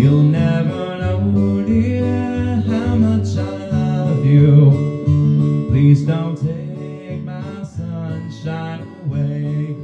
You'll never know, dear, how much I love you. Please don't take my sunshine away.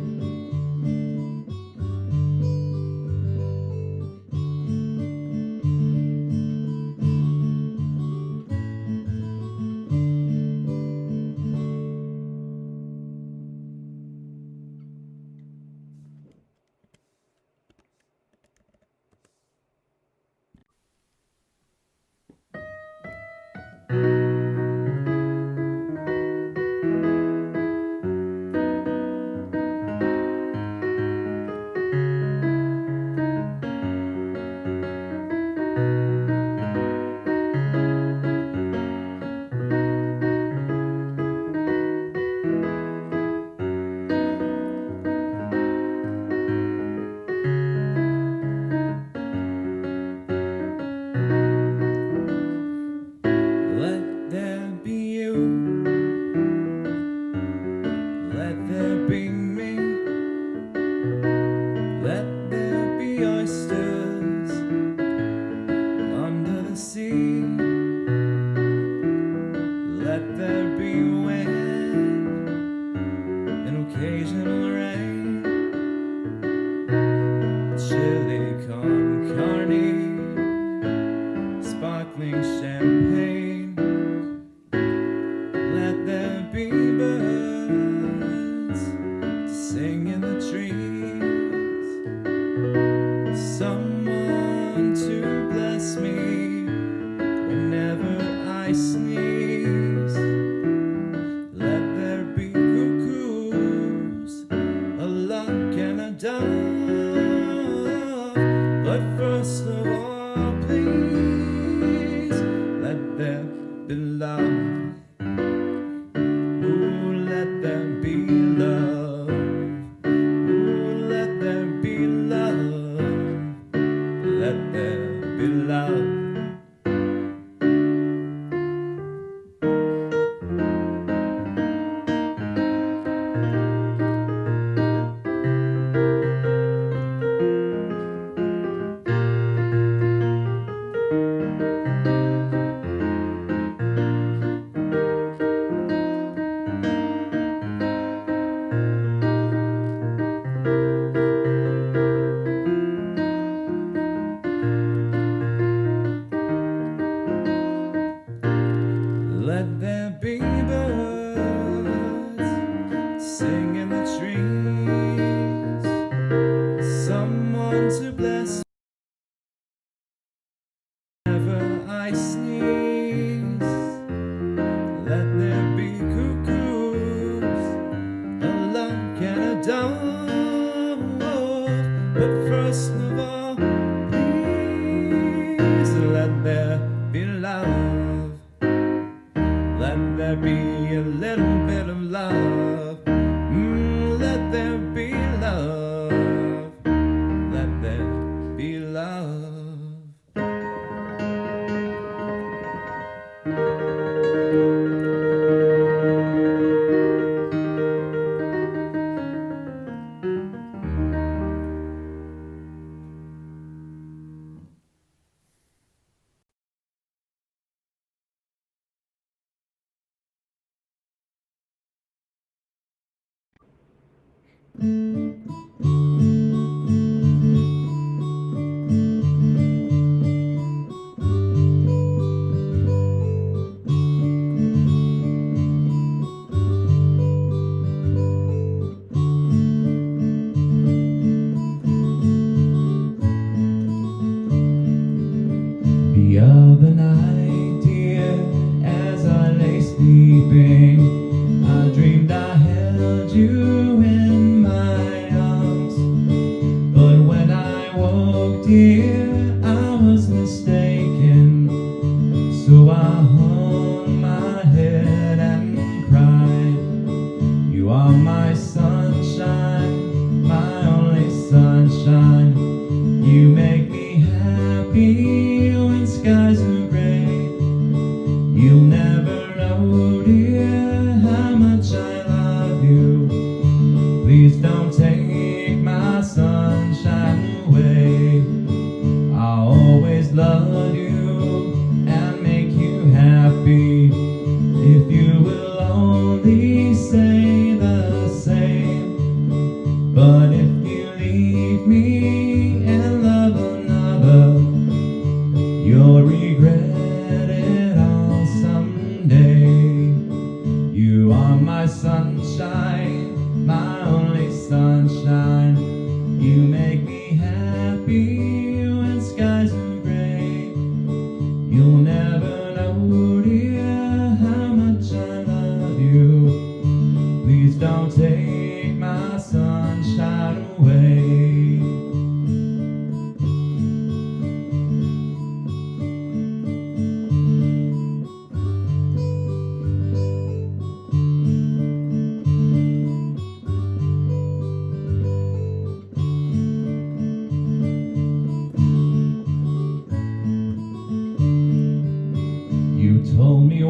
You make me happy when skies are gray.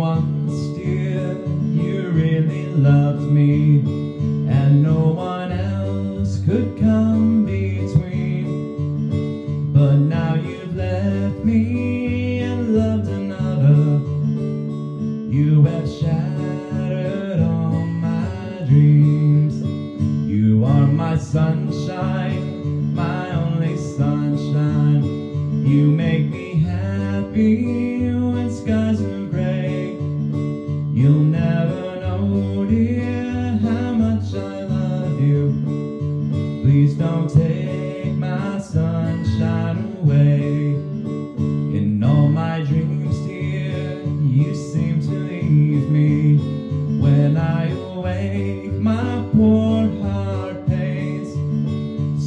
once, dear, you really loved me, and no one else could come between. But now you've left me and loved another. You have shattered all my dreams. You are my sunshine, my only sunshine. You make me happy when skies are gray. You'll never know, dear, how much I love you. Please don't take my sunshine away. In all my dreams, dear, you seem to leave me. When I awake, my poor heart pains.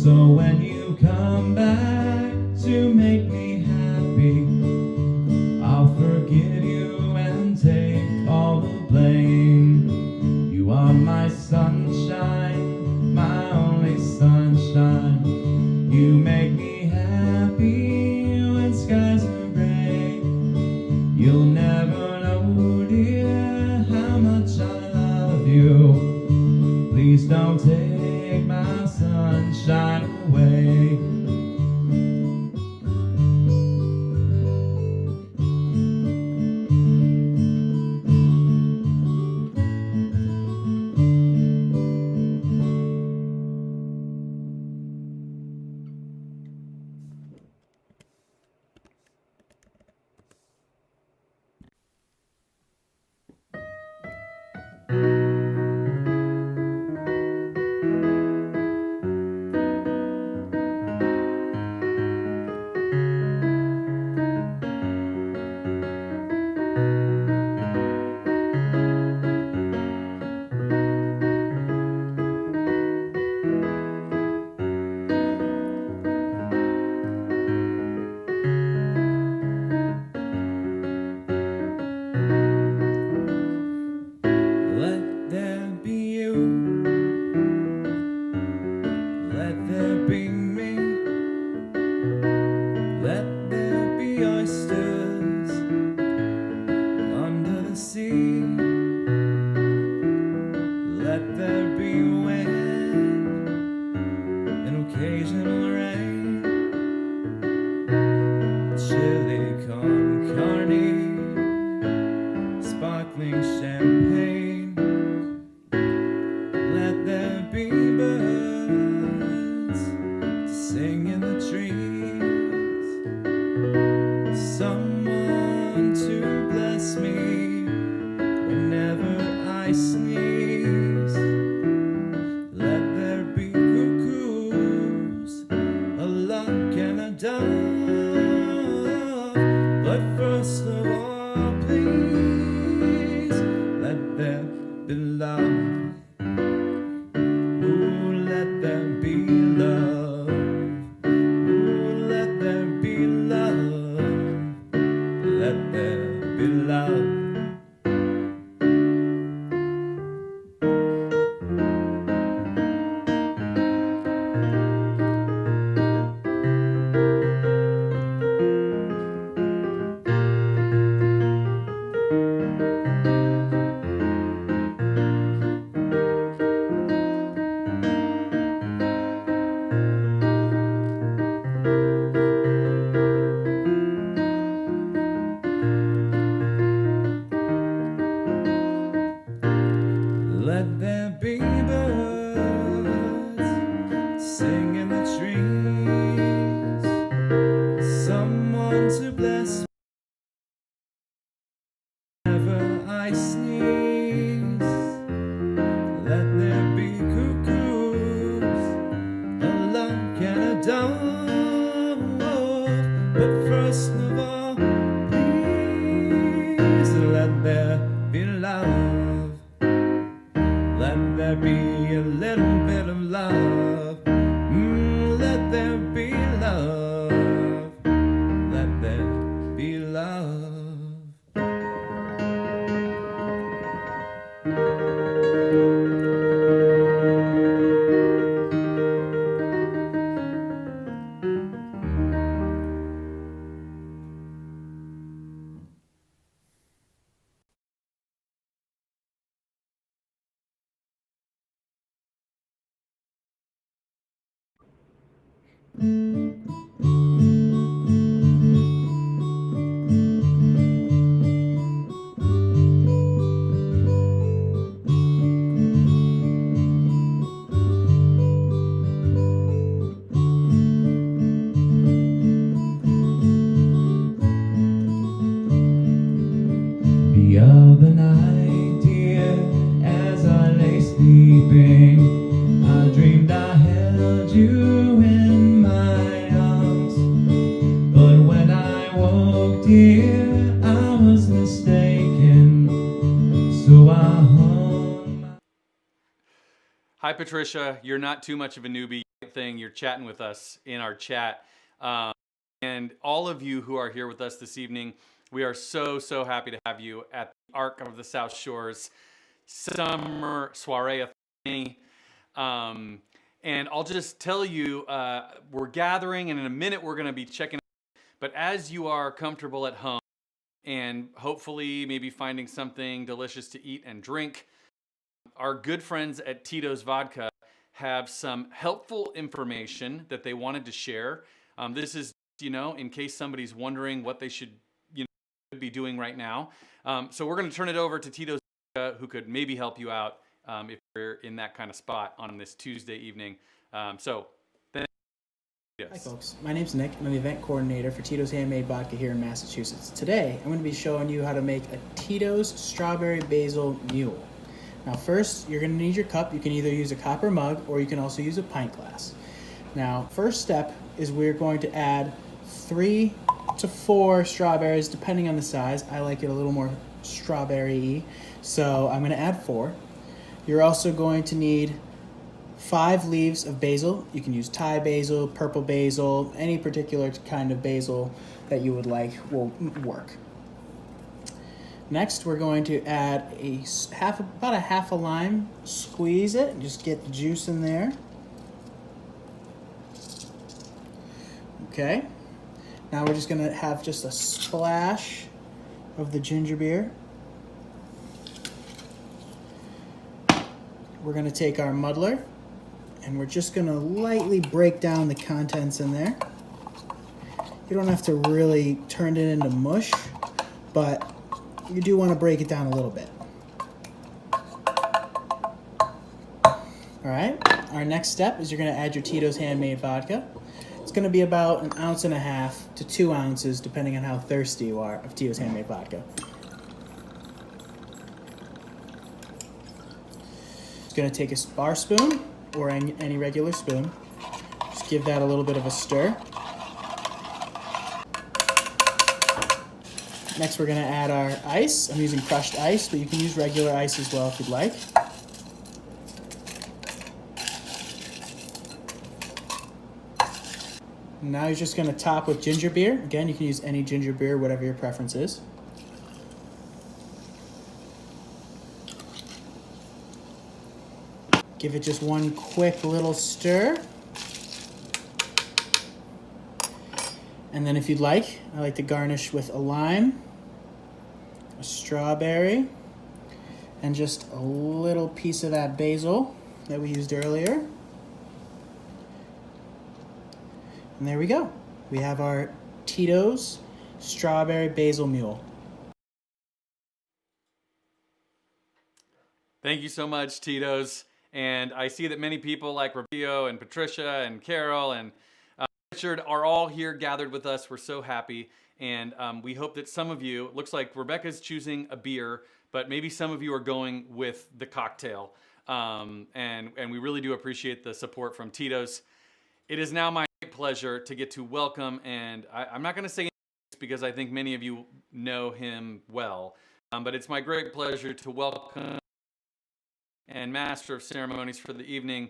So when you come back to make me happy, I'll forgive you and take all the blame. You are my sunshine, my only sunshine. You make me happy when skies are gray. You'll never know, dear, how much I love you. Please don't take my sunshine away. Let there The other night, dear, as I lay sleeping, I dreamed I held you in my arms. But when I woke, dear, I was mistaken, so I hung my... Hi, Patricia. You're not too much of a newbie thing. You're chatting with us in our chat. And all of you who are here with us this evening, we are so happy to have you at the Arc of the South Shore's summer Soiree-A-Thon. And I'll just tell you, we're gathering, and in a minute we're going to be checking out. But as you are comfortable at home and hopefully maybe finding something delicious to eat and drink, our good friends at Tito's Vodka have some helpful information that they wanted to share. This is, in case somebody's wondering what they should be doing right now. So we're going to turn it over to Tito's Vodka, who could maybe help you out if you're in that kind of spot on this Tuesday evening. Hi folks, my name's Nick. I'm the event coordinator for Tito's Handmade Vodka here in Massachusetts. Today, I'm going to be showing you how to make a Tito's Strawberry Basil Mule. Now first, you're going to need your cup. You can either use a copper mug or you can also use a pint glass. Now, first step is we're going to add 3 to 4 strawberries, depending on the size. I like it a little more strawberry-y, so I'm going to add 4. You're also going to need 5 leaves of basil. You can use Thai basil, purple basil, any particular kind of basil that you would like will work. Next, we're going to add about a half a lime. Squeeze it and just get the juice in there. Okay. Now we're just going to have just a splash of the ginger beer. We're going to take our muddler and we're just going to lightly break down the contents in there. You don't have to really turn it into mush, but you do want to break it down a little bit. All right, our next step is you're going to add your Tito's Handmade Vodka. It's going to be about 1.5 ounces to 2 ounces, depending on how thirsty you are, of Tito's Handmade Vodka. Just going to take a bar spoon or any regular spoon. Just give that a little bit of a stir. Next, we're going to add our ice. I'm using crushed ice, but you can use regular ice as well if you'd like. Now you're just going to top with ginger beer. Again, you can use any ginger beer, whatever your preference is. Give it just one quick little stir. And then if you'd like, I like to garnish with a lime, a strawberry, and just a little piece of that basil that we used earlier. And there we go. We have our Tito's Strawberry Basil Mule. Thank you so much, Tito's. And I see that many people like Roberto and Patricia and Carol and Richard are all here gathered with us. We're so happy. And we hope that some of you, looks like Rebecca's choosing a beer, but maybe some of you are going with the cocktail. And we really do appreciate the support from Tito's. It is now my pleasure to get to welcome, and I'm not going to say this because I think many of you know him well, but it's my great pleasure to welcome and Master of Ceremonies for the evening.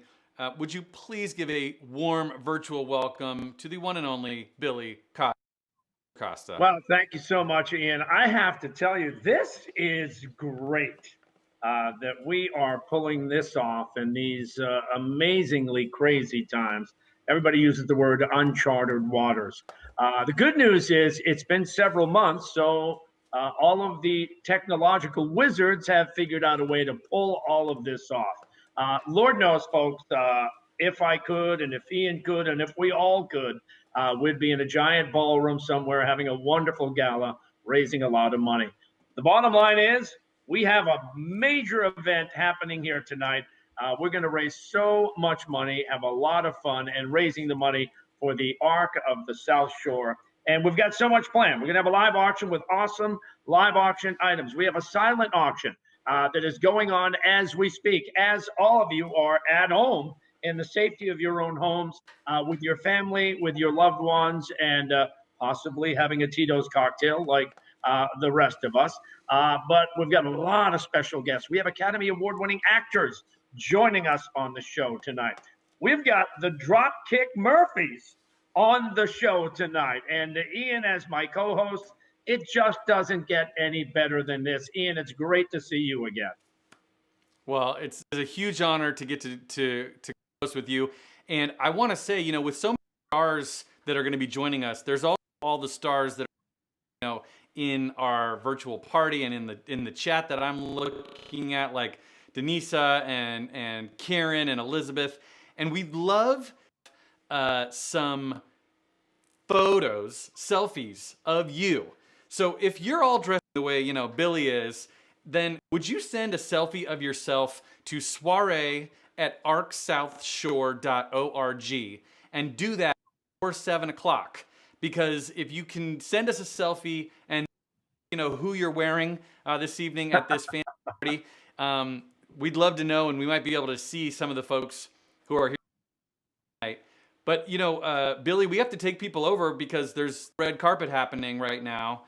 Would you please give a warm virtual welcome to the one and only Billy Costa? Well, thank you so much, Ian. I have to tell you, this is great that we are pulling this off in these amazingly crazy times. Everybody uses the word uncharted waters. The good news is it's been several months, so all of the technological wizards have figured out a way to pull all of this off. Lord knows, folks, if I could, and if Ian could, and if we all could, we'd be in a giant ballroom somewhere having a wonderful gala, raising a lot of money. The bottom line is we have a major event happening here tonight. We're going to raise so much money, have a lot of fun, and raising the money for the Arc of the South Shore. And we've got so much planned. We're going to have a live auction with awesome live auction items. We have a silent auction that is going on as we speak, as all of you are at home in the safety of your own homes, with your family, with your loved ones, and possibly having a Tito's cocktail like the rest of us. But we've got a lot of special guests. We have Academy Award-winning actors joining us on the show tonight. We've got the Dropkick Murphys on the show tonight. And Ian, as my co-host, it just doesn't get any better than this. Ian, it's great to see you again. Well, it's a huge honor to get to host with you. And I want to say, with so many stars that are going to be joining us, there's also all the stars that are, in our virtual party and in the chat that I'm looking at, like Denisa and Karen and Elizabeth. And we'd love some photos, selfies of you. So if you're all dressed the way, Billy is, then would you send a selfie of yourself to soiree@arcsouthshore.org and do that before 7 o'clock? Because if you can send us a selfie and who you're wearing this evening at this fan party, we'd love to know, and we might be able to see some of the folks who are here tonight. But Billy, we have to take people over because there's red carpet happening right now.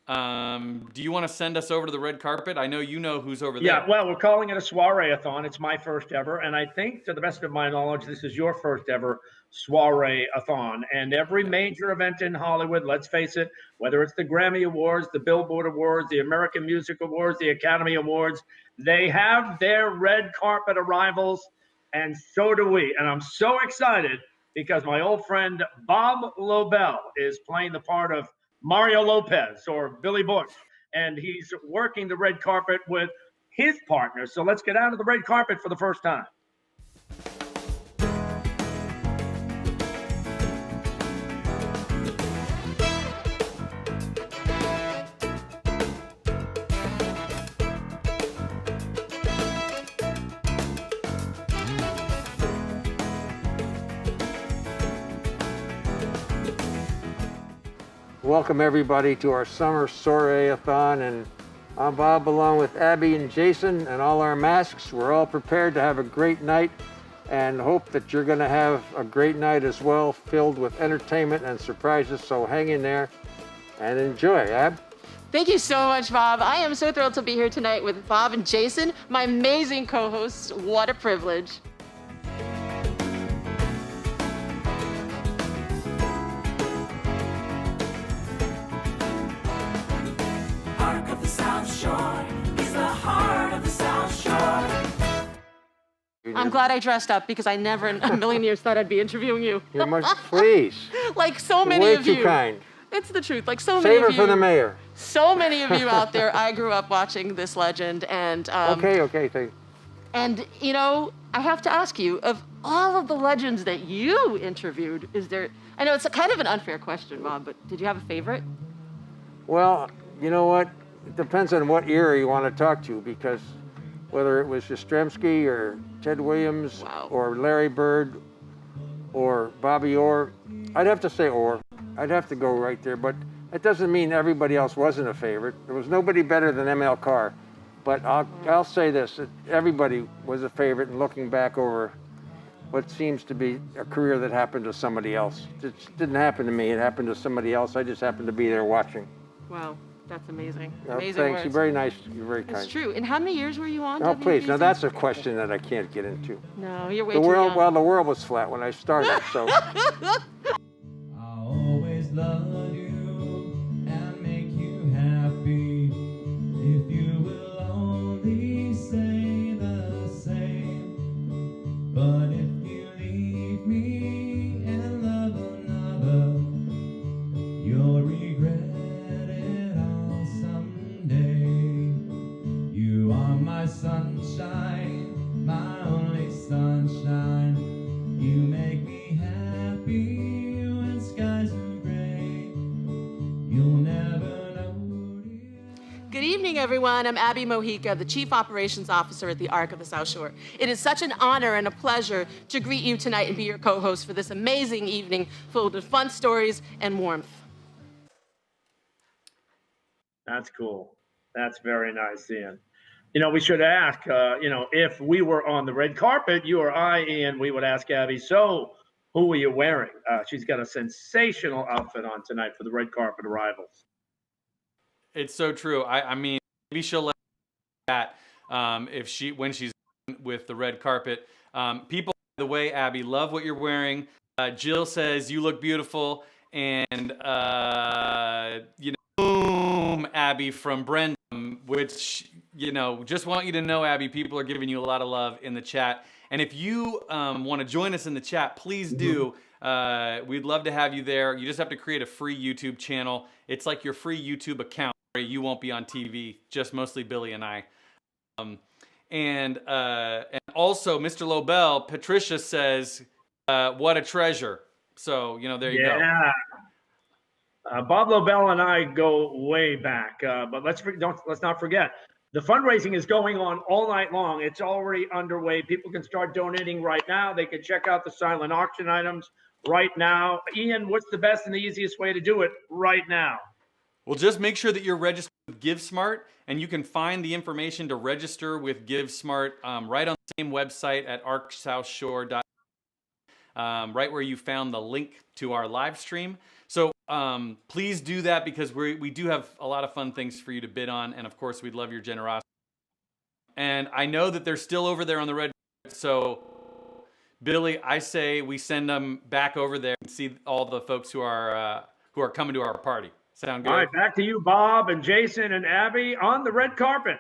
Do you want to send us over to the red carpet? I know you know who's over there. Yeah, well, we're calling it a Soiree-A-Thon. It's my first ever, and I think, to the best of my knowledge, this is your first ever Soiree-A-Thon. And every major event in Hollywood, let's face it, whether it's the Grammy Awards, the Billboard Awards, the American Music Awards, the Academy Awards, they have their red carpet arrivals, and so do we. And I'm so excited because my old friend Bob Lobel is playing the part of Mario Lopez or Billy Bush, and he's working the red carpet with his partner. So let's get out of the red carpet for the first time. Welcome everybody to our summer Soiree-A-Thon, and I'm Bob along with Abby and Jason and all our masks. We're all prepared to have a great night and hope that you're going to have a great night as well, filled with entertainment and surprises. So hang in there and enjoy. Ab? Thank you so much, Bob. I am so thrilled to be here tonight with Bob and Jason, my amazing co-hosts. What a privilege. I'm glad I dressed up because I never in a million years thought I'd be interviewing you. You must please. Like so many Way of you. too kind. It's the truth. Like so many Save of it you. for the mayor. So many of you out there. I grew up watching this legend, and Okay. Thank you. And I have to ask you, of all of the legends that you interviewed, is there? I know it's a kind of an unfair question, Bob, but did you have a favorite? Well, you know what? It depends on what era you want to talk to, because whether it was Yastrzemski or Ted Williams or Larry Bird or Bobby Orr, I'd have to say Orr. I'd have to go right there, but it doesn't mean everybody else wasn't a favorite. There was nobody better than M.L. Carr, but I'll say this, that everybody was a favorite, and looking back over what seems to be a career that happened to somebody else. It didn't happen to me, it happened to somebody else. I just happened to be there watching. Wow. That's amazing. Thanks. Words. You're very nice. You're very kind. It's true. And how many years were you on? Oh, please. Now WBC? that's a question that I can't get into. No, you're way The too world, young. well, the world was flat when I started, so. I'll always love you and make you happy if you will only say the same. But if you leave me and love another, you'll regret it all someday. You are my sunshine, my only sunshine. You'll never know, dear. Good evening, everyone. I'm Abby Mojica, the Chief Operations Officer at the Arc of the South Shore. It is such an honor and a pleasure to greet you tonight and be your co-host for this amazing evening filled with fun stories and warmth. That's cool. That's very nice, Ian. You know, we should ask, if we were on the red carpet, you or I, Ian, we would ask Abby, so who are you wearing? She's got a sensational outfit on tonight for the red carpet arrivals. It's so true. I mean, maybe she'll let that when she's with the red carpet. People, by the way, Abby, love what you're wearing. Jill says you look beautiful, and boom, Abby from Brenda, which just want you to know, Abby, people are giving you a lot of love in the chat. And if you want to join us in the chat, please do. We'd love to have you there. You just have to create a free YouTube channel. It's like your free YouTube account. You won't be on TV, just mostly Billy and I. And also, Mr. Lobel, Patricia says, what a treasure. So, there you go. Yeah. Bob Lobel and I go way back, but let's not forget, the fundraising is going on all night long. It's already underway. People can start donating right now. They can check out the silent auction items right now. Ian, what's the best and the easiest way to do it right now? Well, just make sure that you're registered with GiveSmart, and you can find the information to register with GiveSmart right on the same website at arcsouthshore.com, right where you found the link to our live stream. So please do that, because we do have a lot of fun things for you to bid on, and of course, we'd love your generosity. And I know that they're still over there on the red, so Billy, I say we send them back over there and see all the folks who are coming to our party. Sound good? All right, back to you, Bob and Jason and Abby on the red carpet.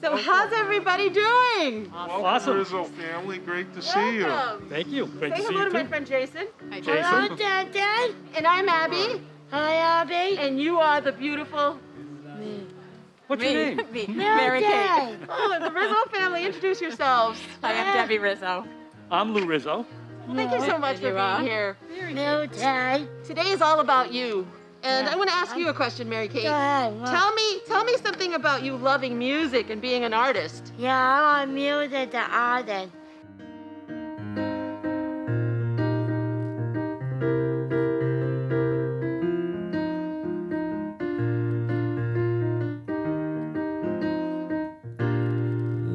So how's everybody doing? Awesome. Rizzo family, great to see you. Thank you. Great Say to see hello you to my too. friend Jason. Hi, Jason. Hello, Dad. And I'm Abby. Hi, Abby. And you are the beautiful... What's your name? Me. Mary Kay. Oh, the Rizzo family. Introduce yourselves. Hi, I'm Debbie Rizzo. I'm Lou Rizzo. Thank you so much for being here. No, Dad. Today is all about you. And I want to ask you a question, Mary Kay. Tell me something about you loving music and being an artist. Yeah, I'm music the artist.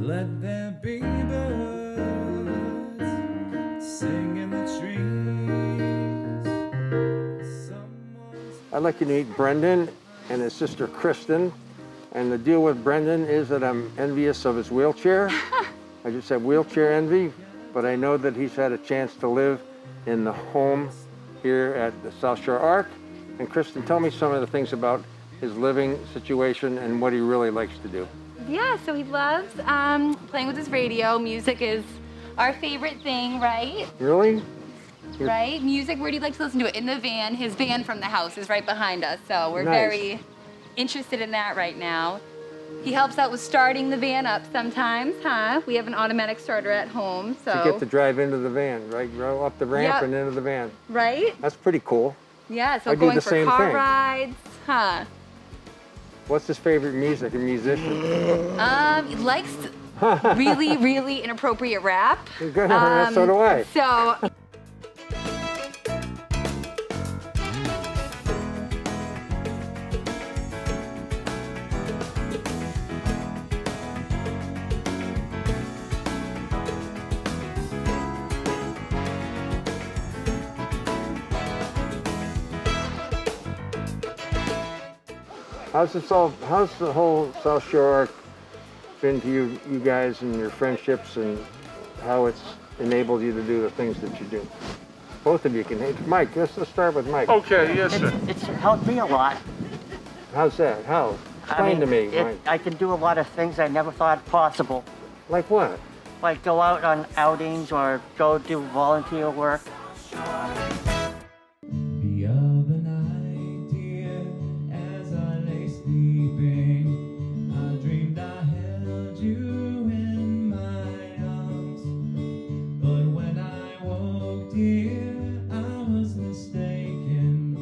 Let there be birds sing in the trees. I'd like you to meet Brendan and his sister Kristen. And the deal with Brendan is that I'm envious of his wheelchair. I just have wheelchair envy, but I know that he's had a chance to live in the home here at the South Shore Arc. And Kristen, tell me some of the things about his living situation and what he really likes to do. Yeah, so he loves playing with his radio. Music is our favorite thing, right? Really? Right? Music, where do you like to listen to it? In the van. His van from the house is right behind us, so we're Nice. very interested in that right now. He helps out with starting the van up sometimes, huh? We have an automatic starter at home, so. You get to drive into the van, right? Go up the ramp Yep. and into the van. Right? That's pretty cool. Yeah, so I do going the for same car thing. rides, huh? What's his favorite music and musician? He likes really, really inappropriate rap. Good, so do I. So. How's the whole South Shore Arc been to you guys and your friendships, and how it's enabled you to do the things that you do? Both of you can. Mike, let's start with Mike. Okay, yes, sir. It's helped me a lot. How's that? How? Explain to me, Mike. I can do a lot of things I never thought possible. Like what? Like go out on outings or go do volunteer work. The other night, dear, as I lay sleeping, I dreamed I held you in my arms. But when I woke, dear, I was mistaken.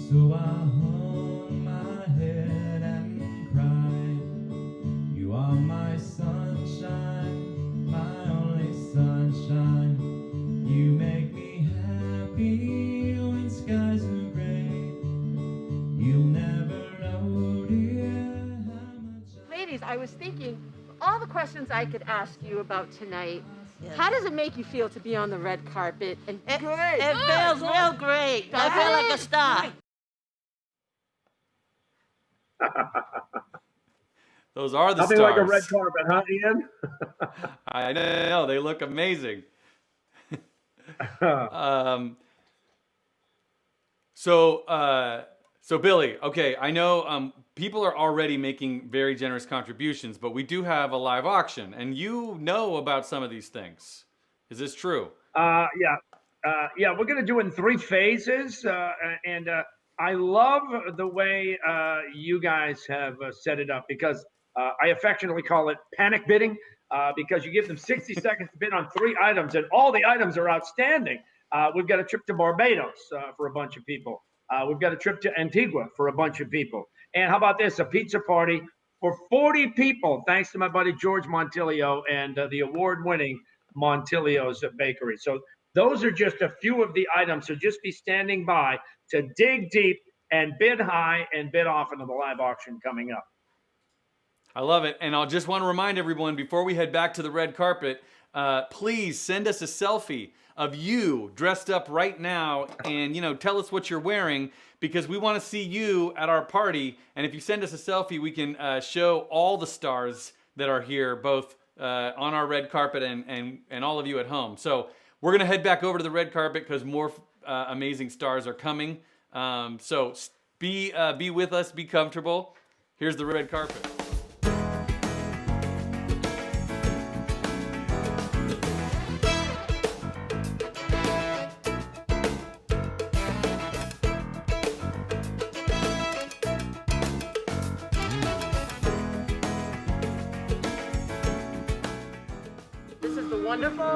So I hung my head and cried. You are my sunshine, my only sunshine. You make me happy when skies are gray. You'll never know, dear, how much Ladies, I was thinking, all the questions I could ask you about tonight, how does it make you feel to be on the red carpet? And It feels real great. I feel like a star. Those are the Nothing stars. like a red carpet, huh, Ian? I know, they look amazing. So Billy, okay, I know people are already making very generous contributions, but we do have a live auction, and you know about some of these things. Is this true? Yeah, we're going to do it in 3 phases, and I love the way you guys have set it up, because I affectionately call it panic bidding, because you give them 60 seconds to bid on 3 items, and all the items are outstanding. We've got a trip to Barbados for a bunch of people. We've got a trip to Antigua for a bunch of people. And how about this? A pizza party for 40 people, thanks to my buddy George Montilio and the award-winning Montilio's Bakery. So those are just a few of the items. So just be standing by to dig deep and bid high and bid often on the live auction coming up. I love it. And I'll just want to remind everyone, before we head back to the red carpet, please send us a selfie of you dressed up right now, and tell us what you're wearing, because we want to see you at our party. And if you send us a selfie, we can show all the stars that are here, both on our red carpet and all of you at home. So we're going to head back over to the red carpet because more amazing stars are coming. So be with us, be comfortable. Here's the red carpet.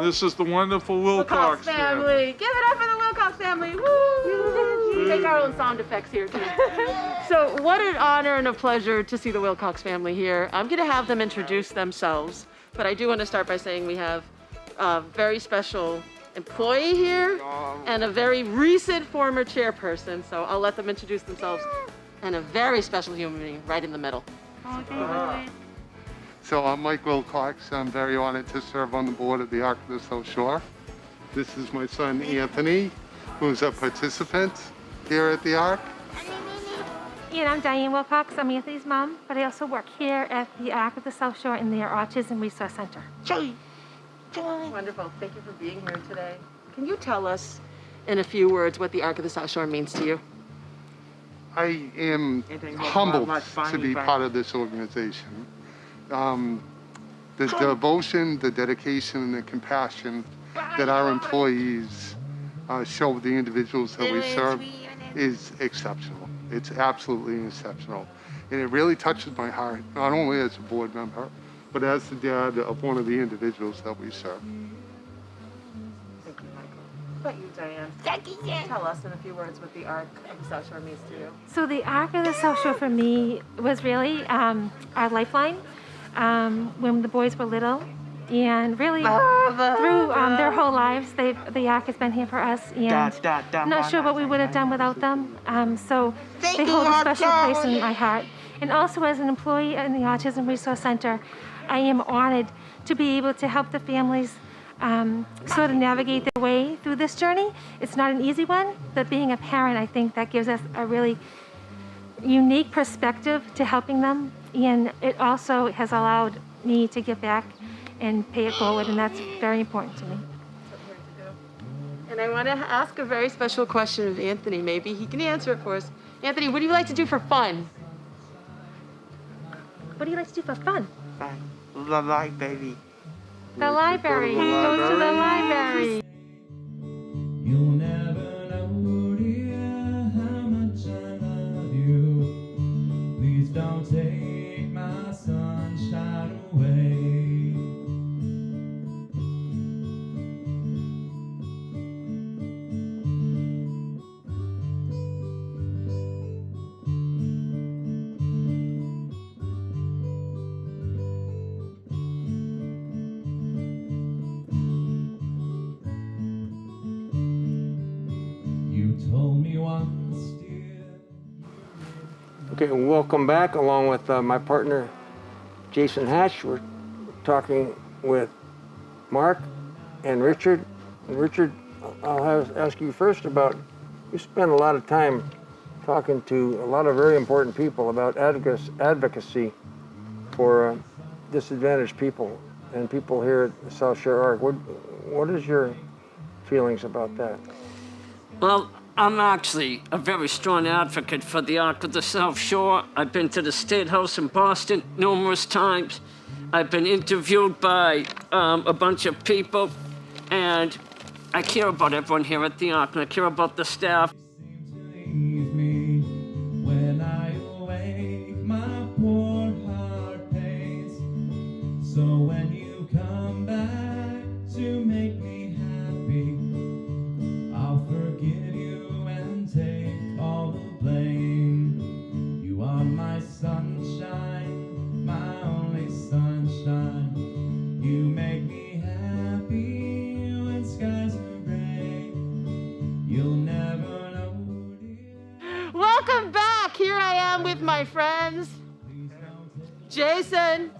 This is the wonderful Wilcox family. Give it up for the Wilcox family. Woo! We make our own sound effects here too. So what an honor and a pleasure to see the Wilcox family here. I'm going to have them introduce themselves, but I do want to start by saying we have a very special employee here and a very recent former chairperson. So I'll let them introduce themselves, and a very special human being right in the middle. So I'm Mike Wilcox. I'm very honored to serve on the board of the Arc of the South Shore. This is my son Anthony, who's a participant here at the Arc. And I'm Diane Wilcox. I'm Anthony's mom, but I also work here at the Arc of the South Shore in their Autism Resource Center. Wonderful. Thank you for being here today. Can you tell us in a few words what the Arc of the South Shore means to you? I am humbled to be part of this organization. The devotion, the dedication, and the compassion that our employees show the individuals that we serve is exceptional. It's absolutely exceptional. And it really touches my heart, not only as a board member, but as the dad of one of the individuals that we serve. Thank you, Michael. What about you, Diane? Tell us in a few words what the Arc of the South Shore means to you. So the Arc of the South Shore for me was really our lifeline when the boys were little. And really, through their whole lives, the Arc has been here for us. And I'm not sure what we would have done without them. So they hold a special place in my heart. And also as an employee in the Autism Resource Center, I am honored to be able to help the families sort of navigate their way through this journey. It's not an easy one, but being a parent, I think that gives us a really unique perspective to helping them. And it also has allowed me to give back and pay it forward, and that's very important to me. And I want to ask a very special question of Anthony. Maybe he can answer it for us. Anthony, what do you like to do for fun? What do you like to do for fun? The library. The library. He goes to the library. You'll never know, dear, how much I love you. Please don't take my sunshine away. Okay, welcome back along with my partner, Jason Hatch. We're talking with Mark and Richard. And Richard, I'll ask you first about, you spend a lot of time talking to a lot of very important people about advocacy for disadvantaged people and people here at the South Shore Arc. What is your feelings about that? Well, I'm actually a very strong advocate for the Arc of the South Shore. I've been to the State House in Boston numerous times. I've been interviewed by a bunch of people, and I care about everyone here at the Arc, and I care about the staff. When I awake, my poor heart pains. So when you come back to make me happy, I'll forgive you and take all the blame. You are my sunshine, my only sunshine. You make me happy when skies are gray. You'll never know. Welcome back. Here I am with my friends, Jason,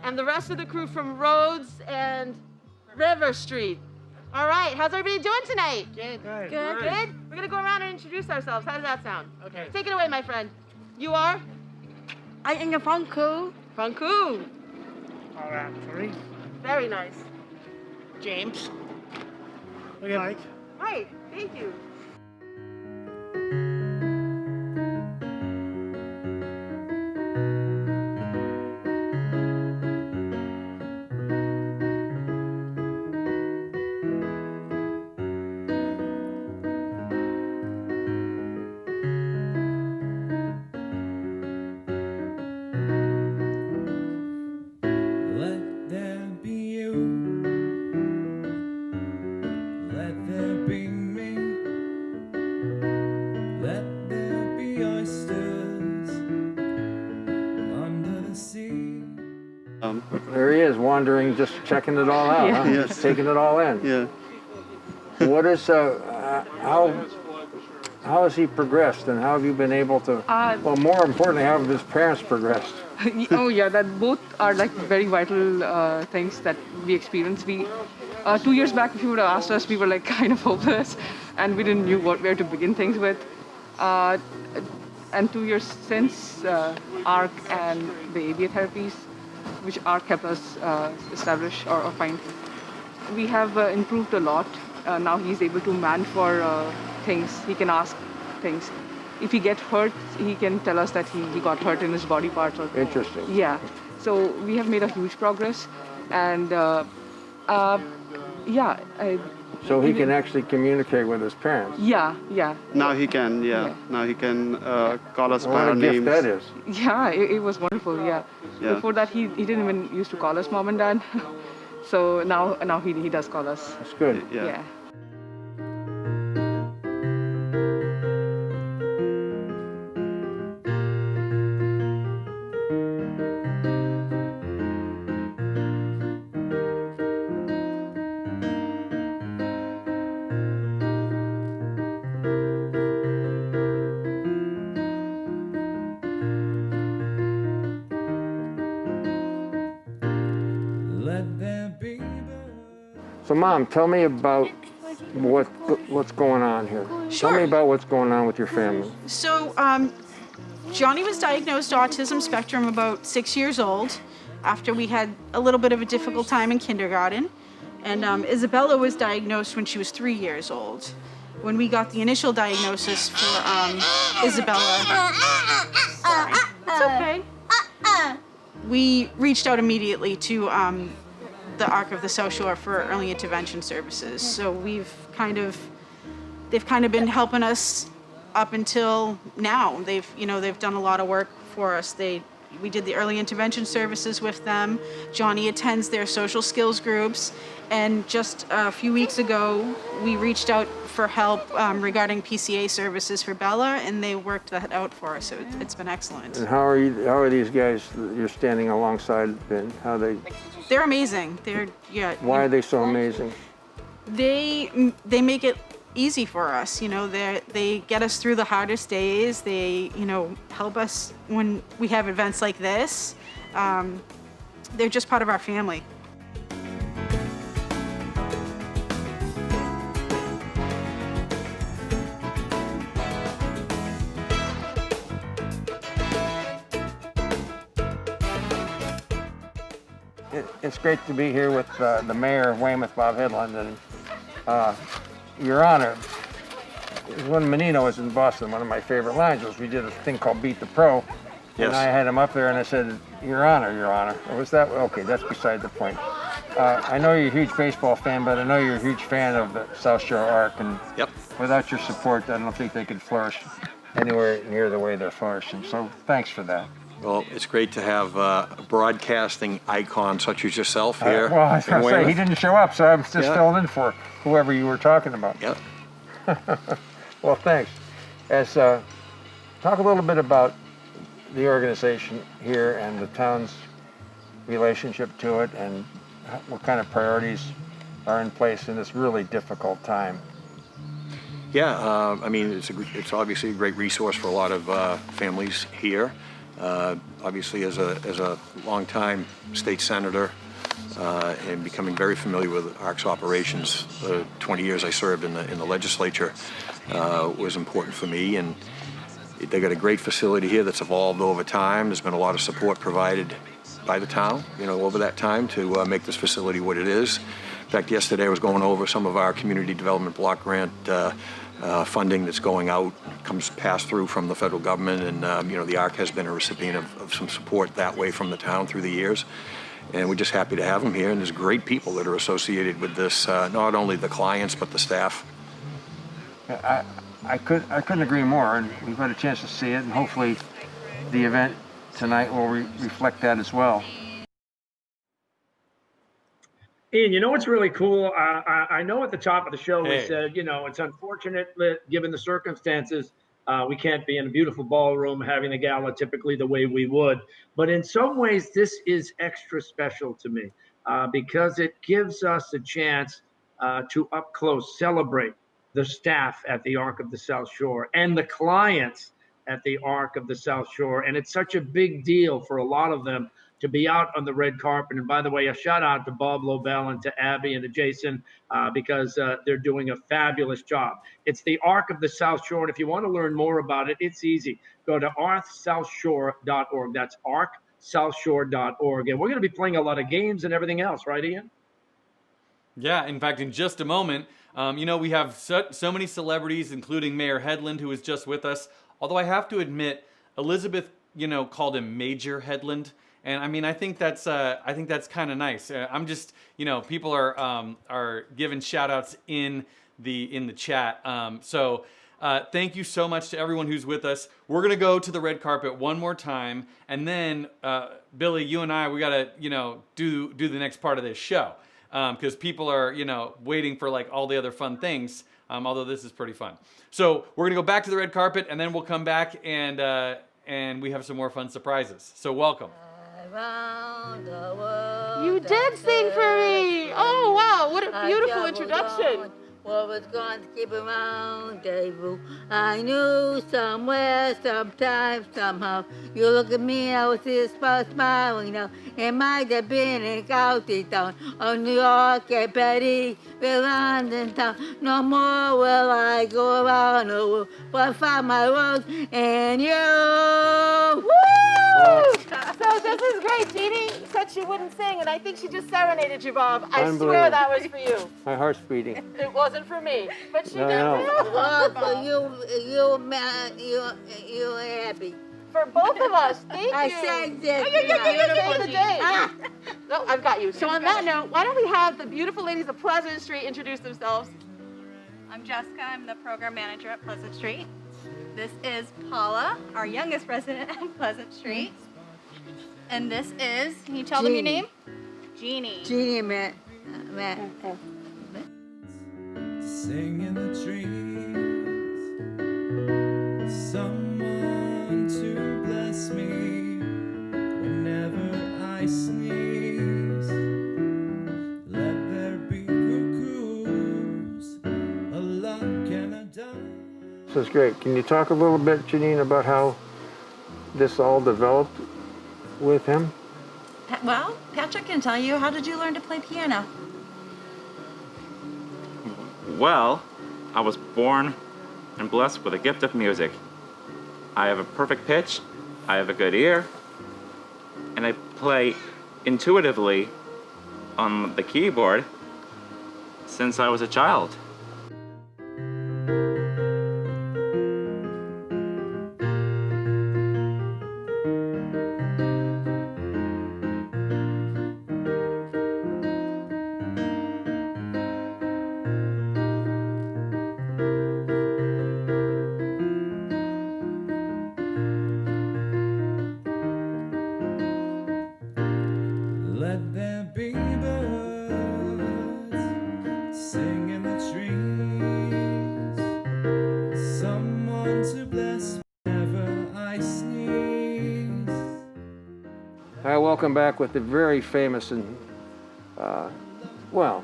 and the rest of the crew from Rhodes and River Street. All right, how's everybody doing tonight? Good. Good? We're gonna go around and introduce ourselves. How does that sound? Okay. Take it away, my friend. You are? I am a Funku. Funku. All right, three. Very nice. James. Okay, Mike. Right, thank you. Let there be you. Let there be me. Let there be oysters under the sea. There he is, wandering, just checking it all out, huh? Yes. Just taking it all in. Yeah. What is, how has he progressed, and how have you been able to, well, more importantly, how have his parents progressed? Oh yeah, that both are like very vital things that we experience. We 2 years back, if you would have asked us, we were like kind of hopeless, and we didn't know where to begin things with. And 2 years since, ARC and the ABA therapies, which ARC helped us establish or find, we have improved a lot. Now he's able to man for things. He can ask things. If he gets hurt, he can tell us that he got hurt in his body parts. Or Interesting. Yeah. So we have made a huge progress, and Yeah. So he can actually communicate with his parents. Yeah. Now he can, Now he can call us by our What a gift names. that is. Yeah, it was wonderful. Yeah. Before that, he didn't even used to call us mom and dad. So now he does call us. That's good. Yeah. So, Mom, tell me about what's going on here. Sure. Tell me about what's going on with your family. So, Johnny was diagnosed autism spectrum about 6 years old after we had a little bit of a difficult time in kindergarten. And Isabella was diagnosed when she was 3 years old. When we got the initial diagnosis for Isabella, sorry, it's okay. We reached out immediately to the Arc of the South Shore for early intervention services. So they've kind of been helping us up until now. They've done a lot of work for us. We did the early intervention services with them. Johnny attends their social skills groups. And just a few weeks ago, we reached out for help regarding PCA services for Bella, and they worked that out for us. So it's been excellent. And how are these guys you're standing alongside been? How are they? They're amazing. Why are they so amazing? They make it easy for us. They get us through the hardest days. They help us when we have events like this. They're just part of our family. It's great to be here with the mayor of Weymouth, Bob Headland, and Your Honor. When Menino was in Boston, one of my favorite lines was we did a thing called Beat the Pro, and I had him up there and I said, Your Honor, Your Honor. Was that okay? That's beside the point. I know you're a huge baseball fan, but I know you're a huge fan of the South Shore Arc, and without your support, I don't think they could flourish anywhere near the way they're flourishing. So thanks for that. Well, it's great to have a broadcasting icon such as yourself here. Well, I was going to say, he didn't show up, so I'm just filling in for whoever you were talking about. Yep. Well, thanks. Talk a little bit about the organization here and the town's relationship to it, and what kind of priorities are in place in this really difficult time. Yeah, I mean, it's obviously a great resource for a lot of families here. Obviously, as a longtime state senator and becoming very familiar with ARC's operations, 20 years I served in the legislature was important for me. And they got a great facility here that's evolved over time. There's been a lot of support provided by the town, over that time to make this facility what it is. In fact, yesterday I was going over some of our community development block grant funding that's going out, comes passed through from the federal government, and the ARC has been a recipient of some support that way from the town through the years. And we're just happy to have them here, and there's great people that are associated with this, not only the clients, but the staff. I couldn't agree more, and we've had a chance to see it, and hopefully the event tonight will reflect that as well. Ian, what's really cool? I know at the top of the show we said, it's unfortunate that given the circumstances, we can't be in a beautiful ballroom having a gala typically the way we would. But in some ways, this is extra special to me because it gives us a chance to up close celebrate the staff at the Arc of the South Shore and the clients at the Arc of the South Shore. And it's such a big deal for a lot of them to be out on the red carpet. And by the way, a shout out to Bob Lobel and to Abby and to Jason because they're doing a fabulous job. It's the Arc of the South Shore. And if you want to learn more about it, it's easy. Go to arcsouthshore.org. That's arcsouthshore.org. And we're going to be playing a lot of games and everything else, right, Ian? Yeah, in fact, in just a moment, we have so many celebrities, including Mayor Headland, who was just with us. Although I have to admit, Elizabeth, called him Major Headland. And I mean, I think that's kind of nice. I'm just, people are giving shout outs in the chat. So thank you so much to everyone who's with us. We're gonna go to the red carpet one more time, and then Billy, you and I, we gotta do the next part of this show because people are waiting for like all the other fun things. Although this is pretty fun. So we're gonna go back to the red carpet, and then we'll come back and we have some more fun surprises. So welcome. You did sing for me. Oh wow, what a beautiful introduction. What was going to keep a rendezvous? I knew somewhere, sometime, somehow. You look at me, I was just smiling now. It might have been in County Town, or New York, and Paris, or London town. No more will I go around the world, but I find my rose in you. Woo! So this is great. Jeannie said she wouldn't sing, and I think she just serenaded you, Bob. I swear that was for you. My heart's beating. It wasn't for me, but she did. Well, for you happy. For both of us. Thank you. I sang this. Save the day. No, I've got you. So on that note, why don't we have the beautiful ladies of Pleasant Street introduce themselves? I'm Jessica. I'm the program manager at Pleasant Street. This is Paula, our youngest resident at Pleasant Street. And this is, can you tell them your name? Jeannie. Jeannie, Matt. Sing in the trees, someone to bless me whenever I sneeze. Let there be cuckoos, a luck and a dime. This is great. Can you talk a little bit, Janine, about how this all developed with him? Well, Patrick can tell you. How did you learn to play piano? Well, I was born and blessed with a gift of music. I have a perfect pitch, I have a good ear, and I play intuitively on the keyboard since I was a child. Let there be birds sing in the trees, someone to bless whenever I sneeze. I welcome back with the very famous and, well,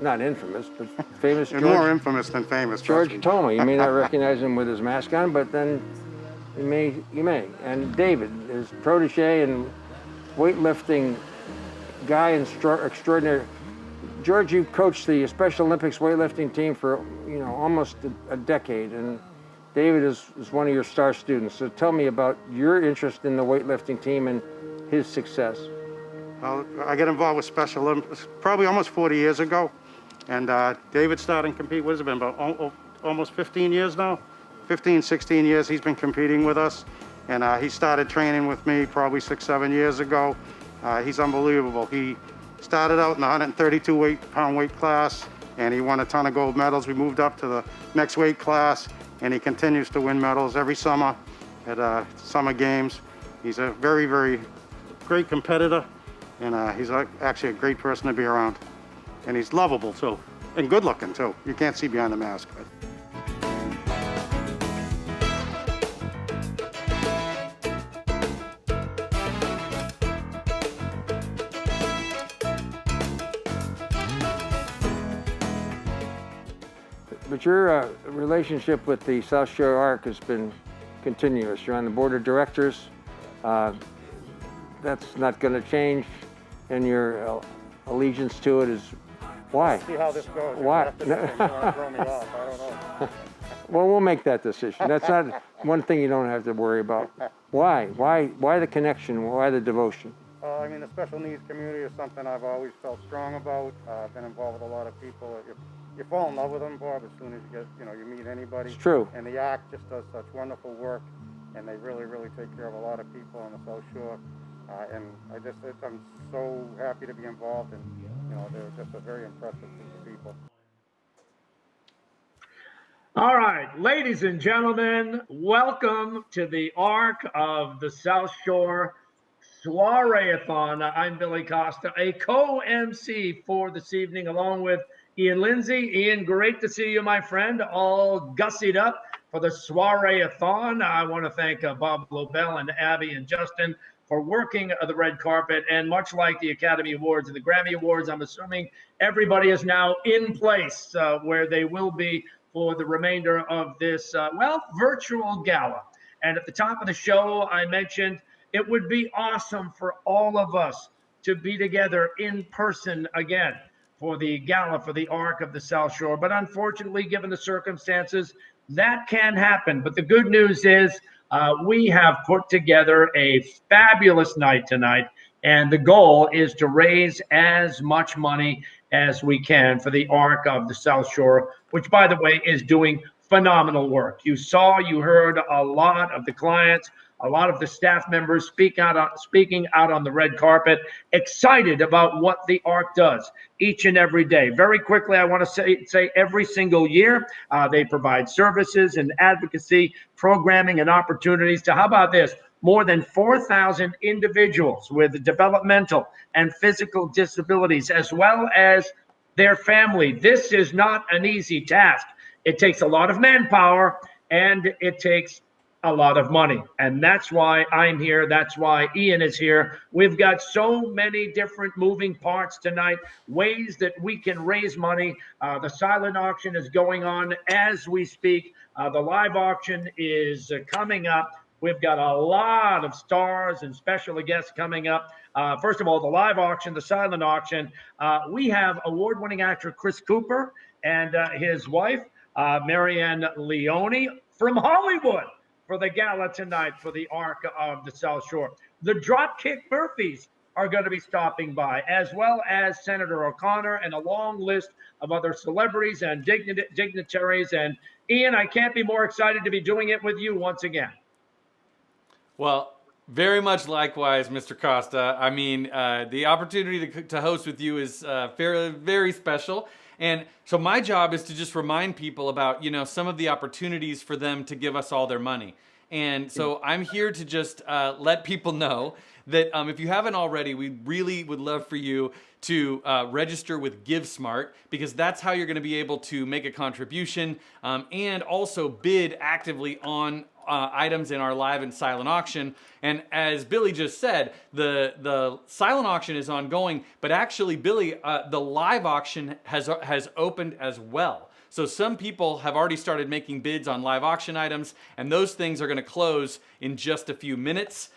not infamous, but famous And George. more infamous than famous. trust George me. Tono. You may not recognize him with his mask on, but then you may. And David, his protege and weightlifting guy extraordinary. George, you've coached the Special Olympics weightlifting team for almost a decade, and David is one of your star students. So tell me about your interest in the weightlifting team and his success. Well, I got involved with Special Olympics probably almost 40 years ago, and David started to compete. What has it been, about almost 15 years now? 15, 16 years he's been competing with us, and he started training with me probably 6, 7 years ago. He's unbelievable. He started out in the 132 pound weight class, and he won a ton of gold medals. We moved up to the next weight class, and he continues to win medals every summer at summer games. He's a very, very great competitor, and he's actually a great person to be around. And he's lovable too, and good looking too. You can't see behind the mask. But. But your relationship with the South Shore Arc has been continuous. You're on the board of directors. That's not going to change, and your allegiance to it is why? See how this goes. Why? After this, you want to throw me off. I don't know. Well, we'll make that decision. That's not one thing you don't have to worry about. Why? Why the connection? Why the devotion? I mean, the special needs community is something I've always felt strong about. I've been involved with a lot of people. You fall in love with them, Bob, as soon as you meet anybody. It's true. And the ACT just does such wonderful work, and they really, really take care of a lot of people on the South Shore. And I'm so happy to be involved, and they're just a very impressive group of people. All right, ladies and gentlemen, welcome to the Arc of the South Shore Soiree-A-Thon. I'm Billy Costa, a co-MC for this evening, along with Ian Lindsay. Ian, great to see you, my friend, all gussied up for the Soiree-A-Thon. I want to thank Bob Lobel and Abby and Justin for working the red carpet. And much like the Academy Awards and the Grammy Awards, I'm assuming everybody is now in place where they will be for the remainder of this, virtual gala. And at the top of the show, I mentioned it would be awesome for all of us to be together in person again for the gala for the Arc of the South Shore. But unfortunately, given the circumstances, that can happen. But the good news is we have put together a fabulous night tonight. And the goal is to raise as much money as we can for the Arc of the South Shore, which, by the way, is doing phenomenal work. You heard a lot of the clients, a lot of the staff members speaking out on the red carpet, excited about what the Arc does each and every day. Very quickly, I want to say every single year, they provide services and advocacy, programming, and opportunities to, how about this, more than 4,000 individuals with developmental and physical disabilities, as well as their family. This is not an easy task. It takes a lot of manpower and it takes a lot of money. And that's why I'm here. That's why Ian is here. We've got so many different moving parts tonight, ways that we can raise money. The silent auction is going on as we speak. The live auction is coming up. We've got a lot of stars and special guests coming up. First of all, the live auction, the silent auction. We have award-winning actor Chris Cooper and his wife, Marianne Leone, from Hollywood for the gala tonight for the Arc of the South Shore. The Dropkick Murphys are going to be stopping by, as well as Senator O'Connor and a long list of other celebrities and dignitaries. And Ian, I can't be more excited to be doing it with you once again. Well, very much likewise, Mr. Costa. I mean, the opportunity to host with you is very special. And so my job is to just remind people about, some of the opportunities for them to give us all their money. And so I'm here to just let people know that if you haven't already, we really would love for you to register with GiveSmart, because that's how you're going to be able to make a contribution and also bid actively on items in our live and silent auction. And as Billy just said, the silent auction is ongoing, but actually, Billy, the live auction has opened as well. So some people have already started making bids on live auction items, and those things are going to close in just a few minutes.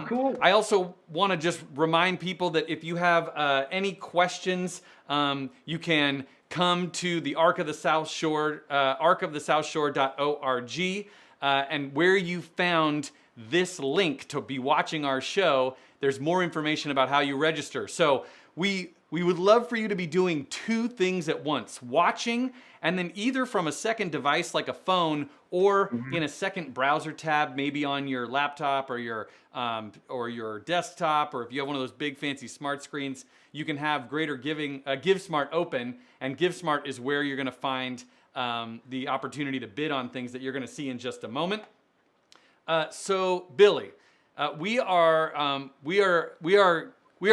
Cool. I also want to just remind people that if you have any questions, you can come to the Arc of the South Shore, arcofthesouthshore.org. And where you found this link to be watching our show, there's more information about how you register. So we would love for you to be doing two things at once: watching, and then either from a second device like a phone, or in a second browser tab, maybe on your laptop or your desktop, or if you have one of those big fancy smart screens, you can have GiveSmart open, and GiveSmart is where you're going to find the opportunity to bid on things that you're going to see in just a moment. So Billy, we are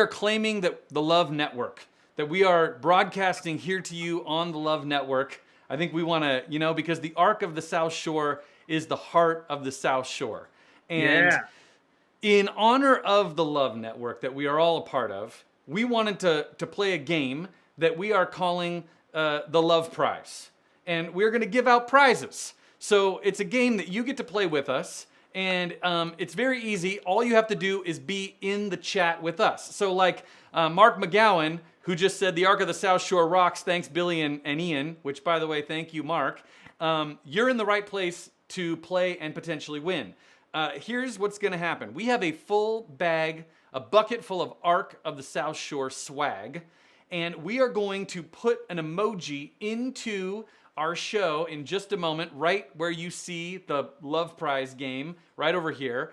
claiming that the Love Network, that we are broadcasting here to you on the Love Network. I think we want to, because the Arc of the South Shore is the heart of the South Shore. And in honor of the Love Network that we are all a part of, we wanted to play a game that we are calling the Love Prize. And we're going to give out prizes. So it's a game that you get to play with us. And it's very easy. All you have to do is be in the chat with us. So like Mark McGowan, who just said the Arc of the South Shore rocks, thanks Billy and Ian, which, by the way, thank you, Mark. You're in the right place to play and potentially win. Here's what's going to happen. We have a full bag, a bucket full of Arc of the South Shore swag, and we are going to put an emoji into our show in just a moment, right where you see the Love Prize game, right over here.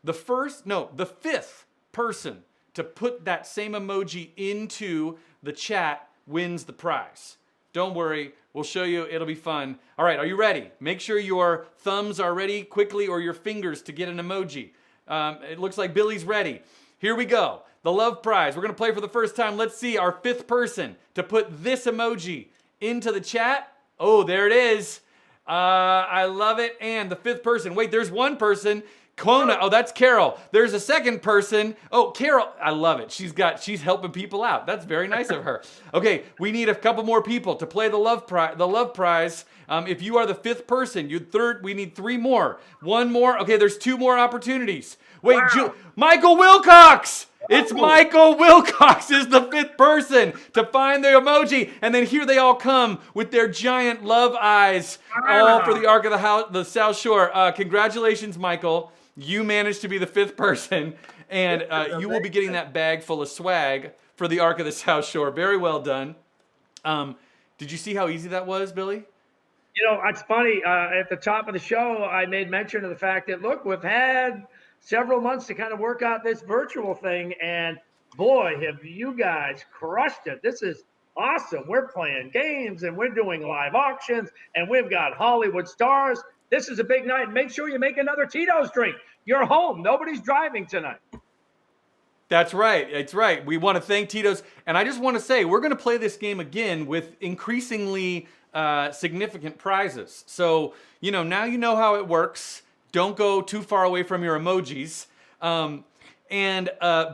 The fifth person to put that same emoji into the chat wins the prize. Don't worry, we'll show you, it'll be fun. All right, are you ready? Make sure your thumbs are ready quickly or your fingers to get an emoji. It looks like Billy's ready. Here we go. The love prize. We're gonna play for the first time. Let's see our 5th person to put this emoji into the chat. Oh, there it is. I love it. And the 5th person. Wait, there's one person. Kona. Oh, that's Carol. There's a 2nd person. Oh, Carol. I love it. She's helping people out. That's very nice of her. Okay, we need a couple more people to play the love prize. If you are the 5th person, we need 3 more. 1 more. Okay, there's 2 more opportunities. Wait, wow. Michael Wilcox. It's Michael Wilcox is the 5th person to find the emoji. And then here they all come with their giant love eyes, all for the Ark of the South Shore. Congratulations, Michael. You managed to be the 5th person, and you will be getting that bag full of swag for the Ark of the South Shore. Very well done. Did you see how easy that was, Billy? You know, it's funny. At the top of the show, I made mention of the fact that, look, we've had several months to kind of work out this virtual thing, and boy, have you guys crushed it. This is awesome. We're playing games, and we're doing live auctions, and we've got Hollywood stars. This is a big night. Make sure you make another Tito's drink. You're home. Nobody's driving tonight. That's right. It's right. We want to thank Tito's. And I just want to say, we're going to play this game again with increasingly significant prizes. So, now you know how it works. Don't go too far away from your emojis.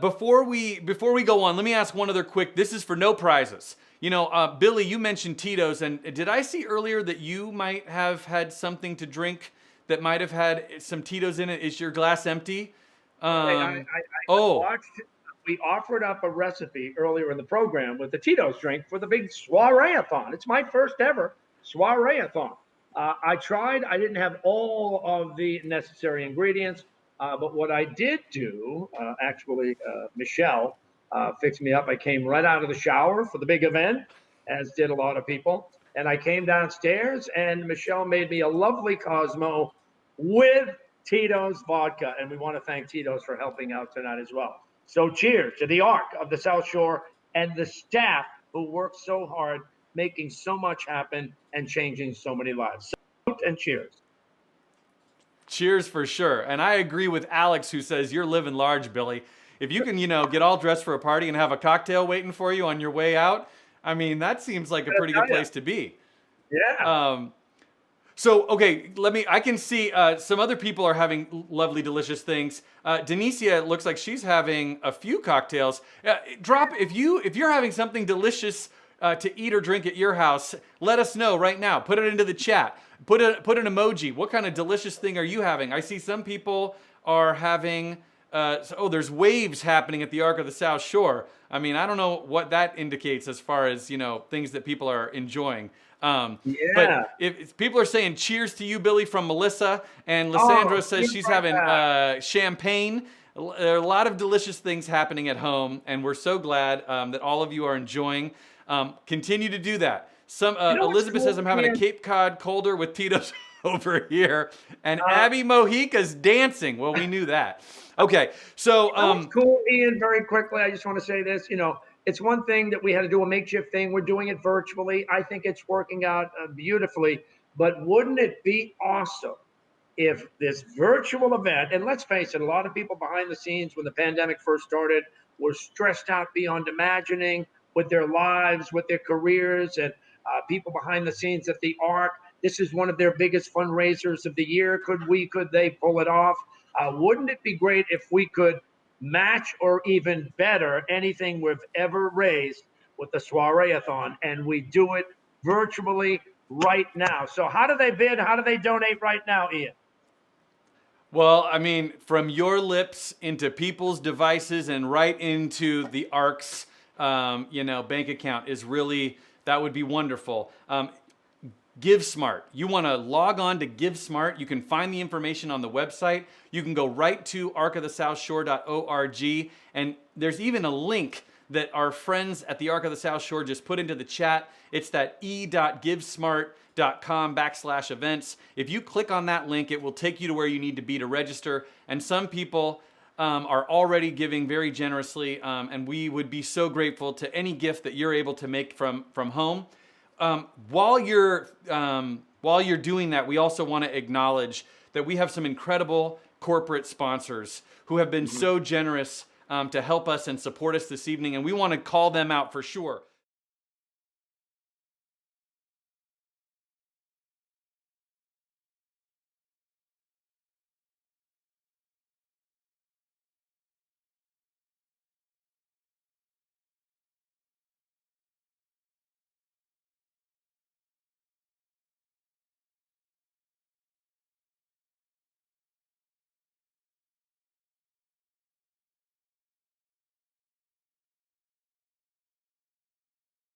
Before we go on, let me ask one other quick. This is for no prizes. Billy, you mentioned Tito's, and did I see earlier that you might have had something to drink that might have had some Tito's in it? Is your glass empty? I watched. We offered up a recipe earlier in the program with the Tito's drink for the big Soiree-A-Thon. It's my first ever Soiree-A-Thon. I tried. I didn't have all of the necessary ingredients, but what I did do, Michelle fixed me up. I came right out of the shower for the big event, as did a lot of people. And I came downstairs, and Michelle made me a lovely Cosmo with Tito's vodka. And we want to thank Tito's for helping out tonight as well. So cheers to the Ark of the South Shore and the staff who worked so hard, making so much happen and changing so many lives. Salute and cheers. Cheers for sure. And I agree with Alex, who says you're living large, Billy. If you can, get all dressed for a party and have a cocktail waiting for you on your way out, I mean, that seems like a pretty good place to be. Yeah. I can see some other people are having lovely, delicious things. Denicia looks like she's having a few cocktails. If you're having something delicious to eat or drink at your house, let us know right now. Put it into the chat. Put an emoji. What kind of delicious thing are you having? I see some people are having, there's waves happening at the Ark of the South Shore. I mean, I don't know what that indicates as far as, things that people are enjoying. But if people are saying cheers to you, Billy, from Melissa, and Lysandra says she's having champagne. There are a lot of delicious things happening at home, and we're so glad that all of you are enjoying. Continue to do that. Elizabeth says I'm having a Cape Cod Calder with Tito's over here, and Abby Mojica's dancing. Well, we knew that. Okay, so cool, Ian. Very quickly, I just want to say this. It's one thing that we had to do a makeshift thing. We're doing it virtually. I think it's working out beautifully. But wouldn't it be awesome if this virtual event, and let's face it, a lot of people behind the scenes when the pandemic first started were stressed out beyond imagining with their lives, with their careers, and people behind the scenes at the Ark. This is one of their biggest fundraisers of the year. Could they pull it off? Wouldn't it be great if we could match or even better anything we've ever raised with the Soiree-A-Thon, and we do it virtually right now? So how do they bid? How do they donate right now, Ian? Well, I mean, from your lips into people's devices and right into the Ark's, bank account is really, that would be wonderful. GiveSmart. You want to log on to GiveSmart. You can find the information on the website. You can go right to arcofthesouthshore.org, and there's even a link that our friends at the Ark of the South Shore just put into the chat. It's that e.givesmart.com/events. If you click on that link, it will take you to where you need to be to register. And some people are already giving very generously, and we would be so grateful to any gift that you're able to make from home. While you're doing that, we also want to acknowledge that we have some incredible corporate sponsors who have been so generous to help us and support us this evening, and we want to call them out for sure.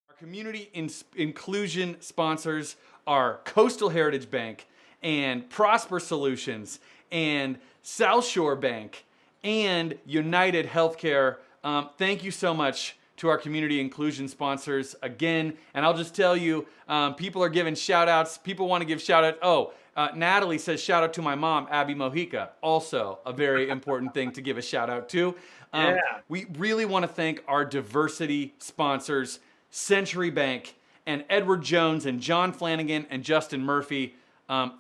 Our community inclusion sponsors are Coastal Heritage Bank and Prosper Solutions and South Shore Bank and United Healthcare. Thank you so much to our community inclusion sponsors again. And I'll just tell you, people are giving shout outs. People want to give shout out. Oh, Natalie says shout out to my mom, Abby Mojica. Also a very important thing to give a shout out to. We really want to thank our diversity sponsors, Century Bank, and Edward Jones and John Flanagan and Justin Murphy.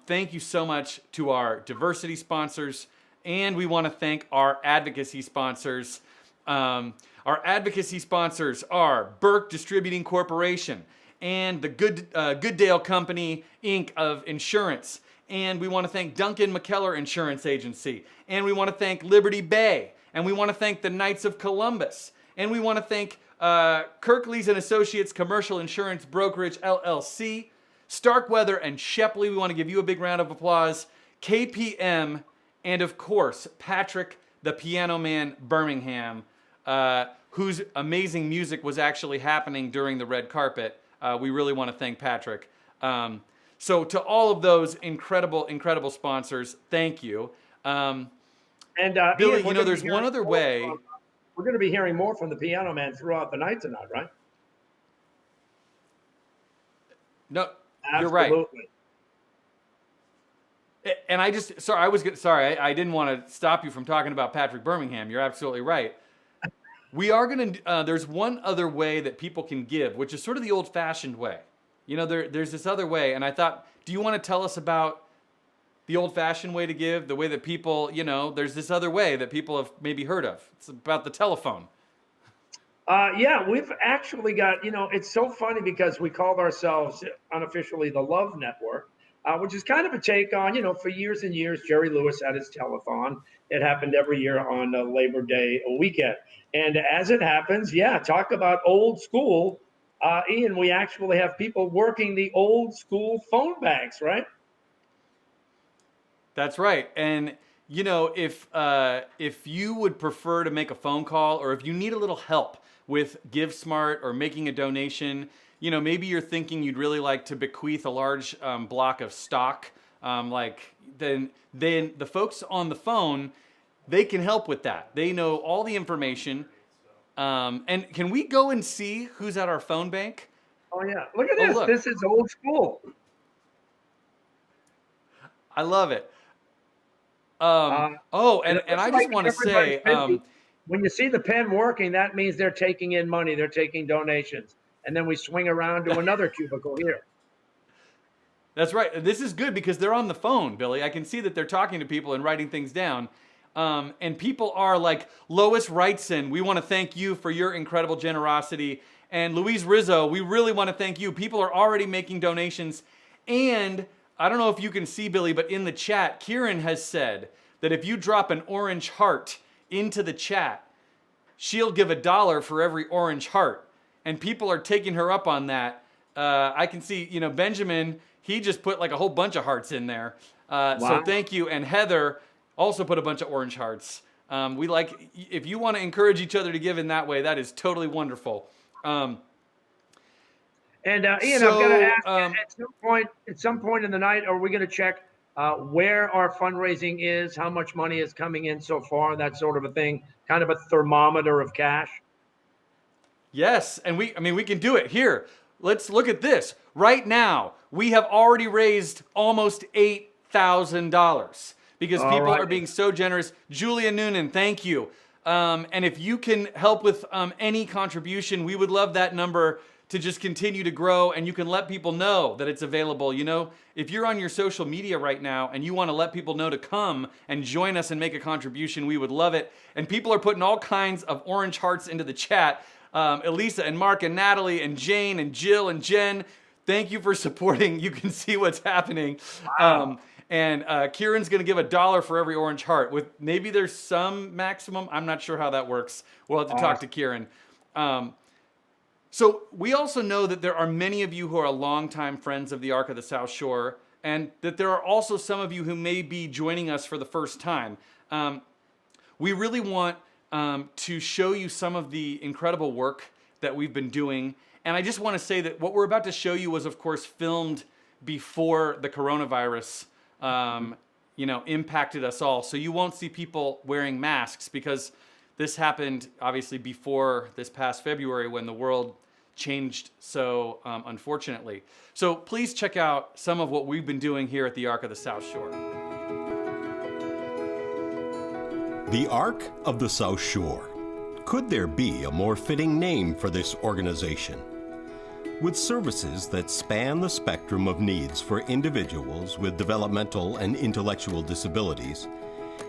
Thank you so much to our diversity sponsors, and we want to thank our advocacy sponsors. Our advocacy sponsors are Burke Distributing Corporation and the Goodale Company, Inc. of Insurance. And we want to thank Duncan McKellar Insurance Agency. And we want to thank Liberty Bay. And we want to thank the Knights of Columbus. And we want to thank Kirklees and Associates Commercial Insurance Brokerage, LLC, Starkweather and Shepley. We want to give you a big round of applause. KPM, and of course, Patrick, the Piano Man, Birmingham, whose amazing music was actually happening during the red carpet. We really want to thank Patrick. So to all of those incredible, incredible sponsors, thank you. Billy, Ian, you know, there's one other way. We're going to be hearing more from the Piano Man throughout the night tonight, right? No, you're right. Absolutely. And I didn't want to stop you from talking about Patrick Birmingham. You're absolutely right. We are going to, there's one other way that people can give, which is sort of the old-fashioned way. You know, there's this other way, and I thought, do you want to tell us about the old-fashioned way to give, the way that people, you know, there's this other way that people have maybe heard of. It's about the telephone. Yeah, we've actually got, you know, it's so funny because we called ourselves unofficially the Love Network, which is kind of a take on, you know, for years and years, Jerry Lewis had his telethon. It happened every year on Labor Day weekend. And as it happens, yeah, talk about old school. Ian, we actually have people working the old school phone banks, right? That's right. And, you know, if you would prefer to make a phone call, or if you need a little help with GiveSmart or making a donation, you know, maybe you're thinking you'd really like to bequeath a large block of stock, then the folks on the phone, they can help with that. They know all the information. And can we go and see who's at our phone bank? Oh, yeah. Look at this. Look. This is old school. I love it. And I just want to say, when you see the pen working, that means they're taking in money, they're taking donations, and then we swing around to another cubicle here. That's right. This is good because they're on the phone, Billy. I can see that they're talking to people and writing things down. And people are like Lois Wrightson. We want to thank you for your incredible generosity. And Louise Rizzo, we really want to thank you. People are already making donations. And I don't know if you can see, Billy, but in the chat, Kieran has said that if you drop an orange heart into the chat, she'll give $1 for every orange heart. And people are taking her up on that. I can see, you know, Benjamin, he just put like a whole bunch of hearts in there. Wow. So thank you. And Heather also put a bunch of orange hearts. We like, if you want to encourage each other to give in that way, that is totally wonderful. And Ian, I've got to ask you, at some point in the night, are we going to check where our fundraising is, how much money is coming in so far, that sort of a thing, kind of a thermometer of cash? Yes, and we can do it here. Let's look at this. Right now, we have already raised almost $8,000 because All people right. are being so generous. Julia Noonan, thank you. And if you can help with any contribution, we would love that number to just continue to grow, and you can let people know that it's available. You know, if you're on your social media right now and you want to let people know to come and join us and make a contribution, we would love it. And people are putting all kinds of orange hearts into the chat. Elisa and Mark and Natalie and Jane and Jill and Jen, thank you for supporting. You can see what's happening. Wow. And Kieran's going to give $1 for every orange heart. With maybe there's some maximum. I'm not sure how that works. We'll have to talk to Kieran. So we also know that there are many of you who are longtime friends of the Arc of the South Shore, and that there are also some of you who may be joining us for the first time. We really want to show you some of the incredible work that we've been doing. And I just want to say that what we're about to show you was, of course, filmed before the coronavirus impacted us all. So you won't see people wearing masks, because this happened obviously before this past February when the world changed so unfortunately. So please check out some of what we've been doing here at the Arc of the South Shore. The Arc of the South Shore. Could there be a more fitting name for this organization? With services that span the spectrum of needs for individuals with developmental and intellectual disabilities,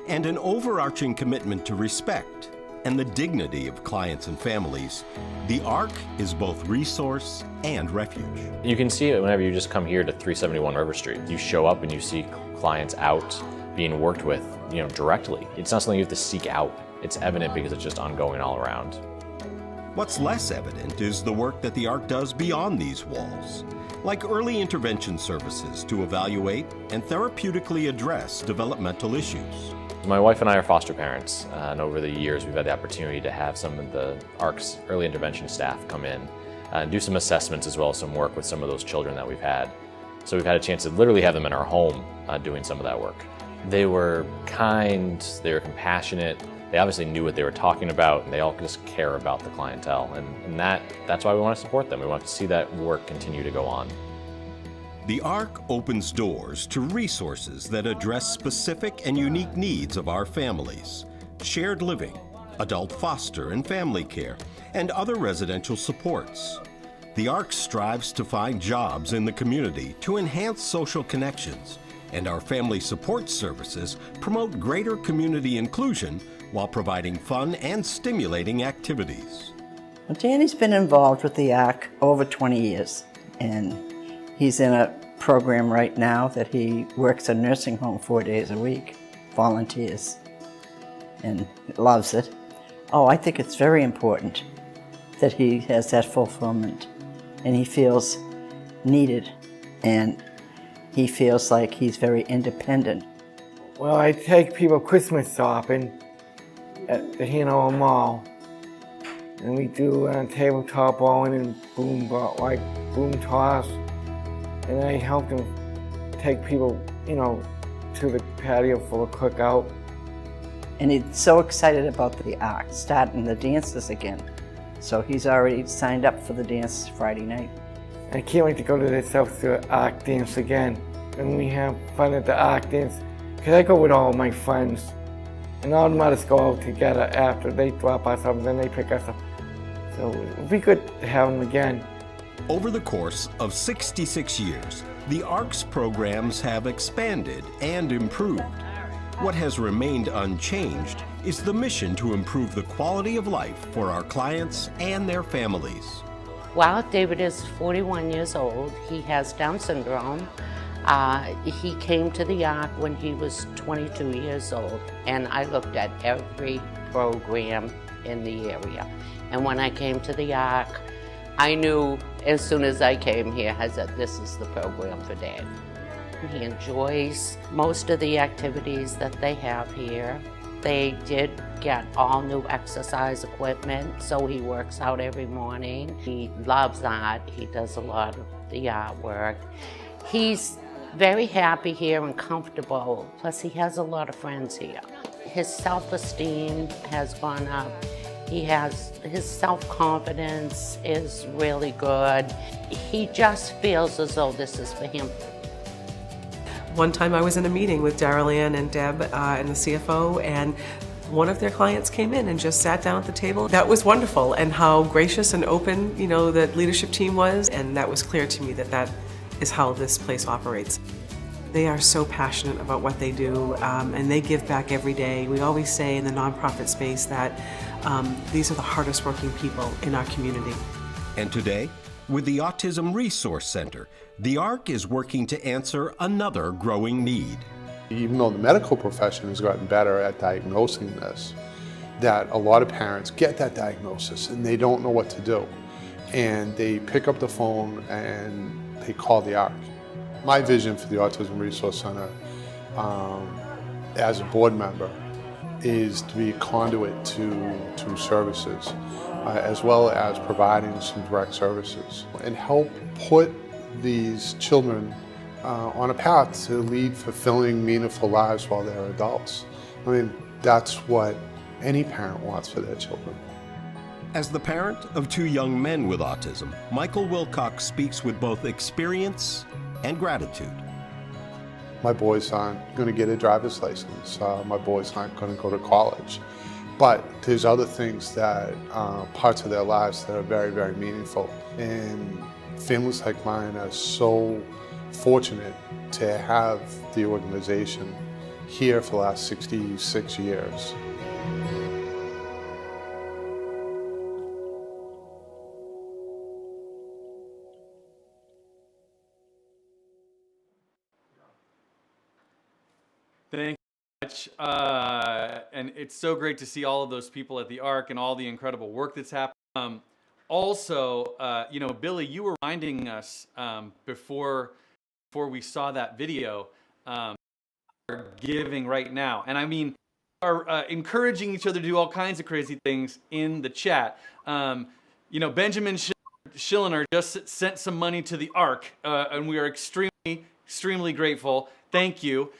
and an overarching commitment to respect and the dignity of clients and families, the ARC is both resource and refuge. You can see it whenever you just come here to 371 River Street. You show up and you see clients out being worked with, directly. It's not something you have to seek out. It's evident because it's just ongoing all around. What's less evident is the work that the ARC does beyond these walls, like early intervention services to evaluate and therapeutically address developmental issues. My wife and I are foster parents, and over the years we've had the opportunity to have some of the ARC's early intervention staff come in and do some assessments as well as some work with some of those children that we've had. So we've had a chance to literally have them in our home doing some of that work. They were kind, they were compassionate, they obviously knew what they were talking about, and they all just care about the clientele. And that's why we want to support them. We want to see that work continue to go on. The ARC opens doors to resources that address specific and unique needs of our families, shared living, adult foster and family care, and other residential supports. The ARC strives to find jobs in the community to enhance social connections, and our family support services promote greater community inclusion while providing fun and stimulating activities. Well, Danny's been involved with the ARC over 20 years, and he's in a program right now that he works in a nursing home 4 days a week, volunteers, and loves it. Oh, I think it's very important that he has that fulfillment, and he feels needed, and he feels like he's very independent. Well, I take people Christmas shopping at the Hanover Mall, and we do tabletop bowling and boom toss. And I help them take people, to the patio for a cookout. And he's so excited about the ARC, starting the dances again. So he's already signed up for the dance Friday night. I can't wait to go to the South Shore ARC dance again. And we have fun at the ARC dance, because I go with all my friends. And all the mothers go out together after. They drop us up and then they pick us up. So it would be good to have them again. Over the course of 66 years, the ARC's programs have expanded and improved. What has remained unchanged is the mission to improve the quality of life for our clients and their families. Well, David is 41 years old. He has Down syndrome. He came to the ARC when he was 22 years old, and I looked at every program in the area. And when I came to the ARC, I knew as soon as I came here, I said, this is the program for Dad. He enjoys most of the activities that they have here. They did get all new exercise equipment, so he works out every morning. He loves art. He does a lot of the artwork. He's very happy here and comfortable, plus he has a lot of friends here. His self-esteem has gone up. His self-confidence is really good. He just feels as though this is for him. One time I was in a meeting with Darrell Ann and Deb and the CFO, and one of their clients came in and just sat down at the table. That was wonderful, and how gracious and open, that leadership team was, and that was clear to me that that is how this place operates. They are so passionate about what they do, and they give back every day. We always say in the nonprofit space that these are the hardest working people in our community. And today, with the Autism Resource Center, the ARC is working to answer another growing need. Even though the medical profession has gotten better at diagnosing this, that a lot of parents get that diagnosis and they don't know what to do. And they pick up the phone and they call the ARC. My vision for the Autism Resource Center as a board member is to be a conduit to services, as well as providing some direct services, and help put these children on a path to lead fulfilling, meaningful lives while they're adults. I mean, that's what any parent wants for their children. As the parent of 2 young men with autism, Michael Wilcox speaks with both experience and gratitude. My boys aren't going to get a driver's license. My boys aren't going to go to college. But there's other things that, parts of their lives that are very, very meaningful. And families like mine are so fortunate to have the organization here for the last 66 years. Thank you so much. And it's so great to see all of those people at the ARC and all the incredible work that's happening. Also, Billy, you were reminding us before we saw that video, are giving right now. And I mean, are encouraging each other to do all kinds of crazy things in the chat. Benjamin Schillener just sent some money to the ARC, and we are extremely grateful. Thank you.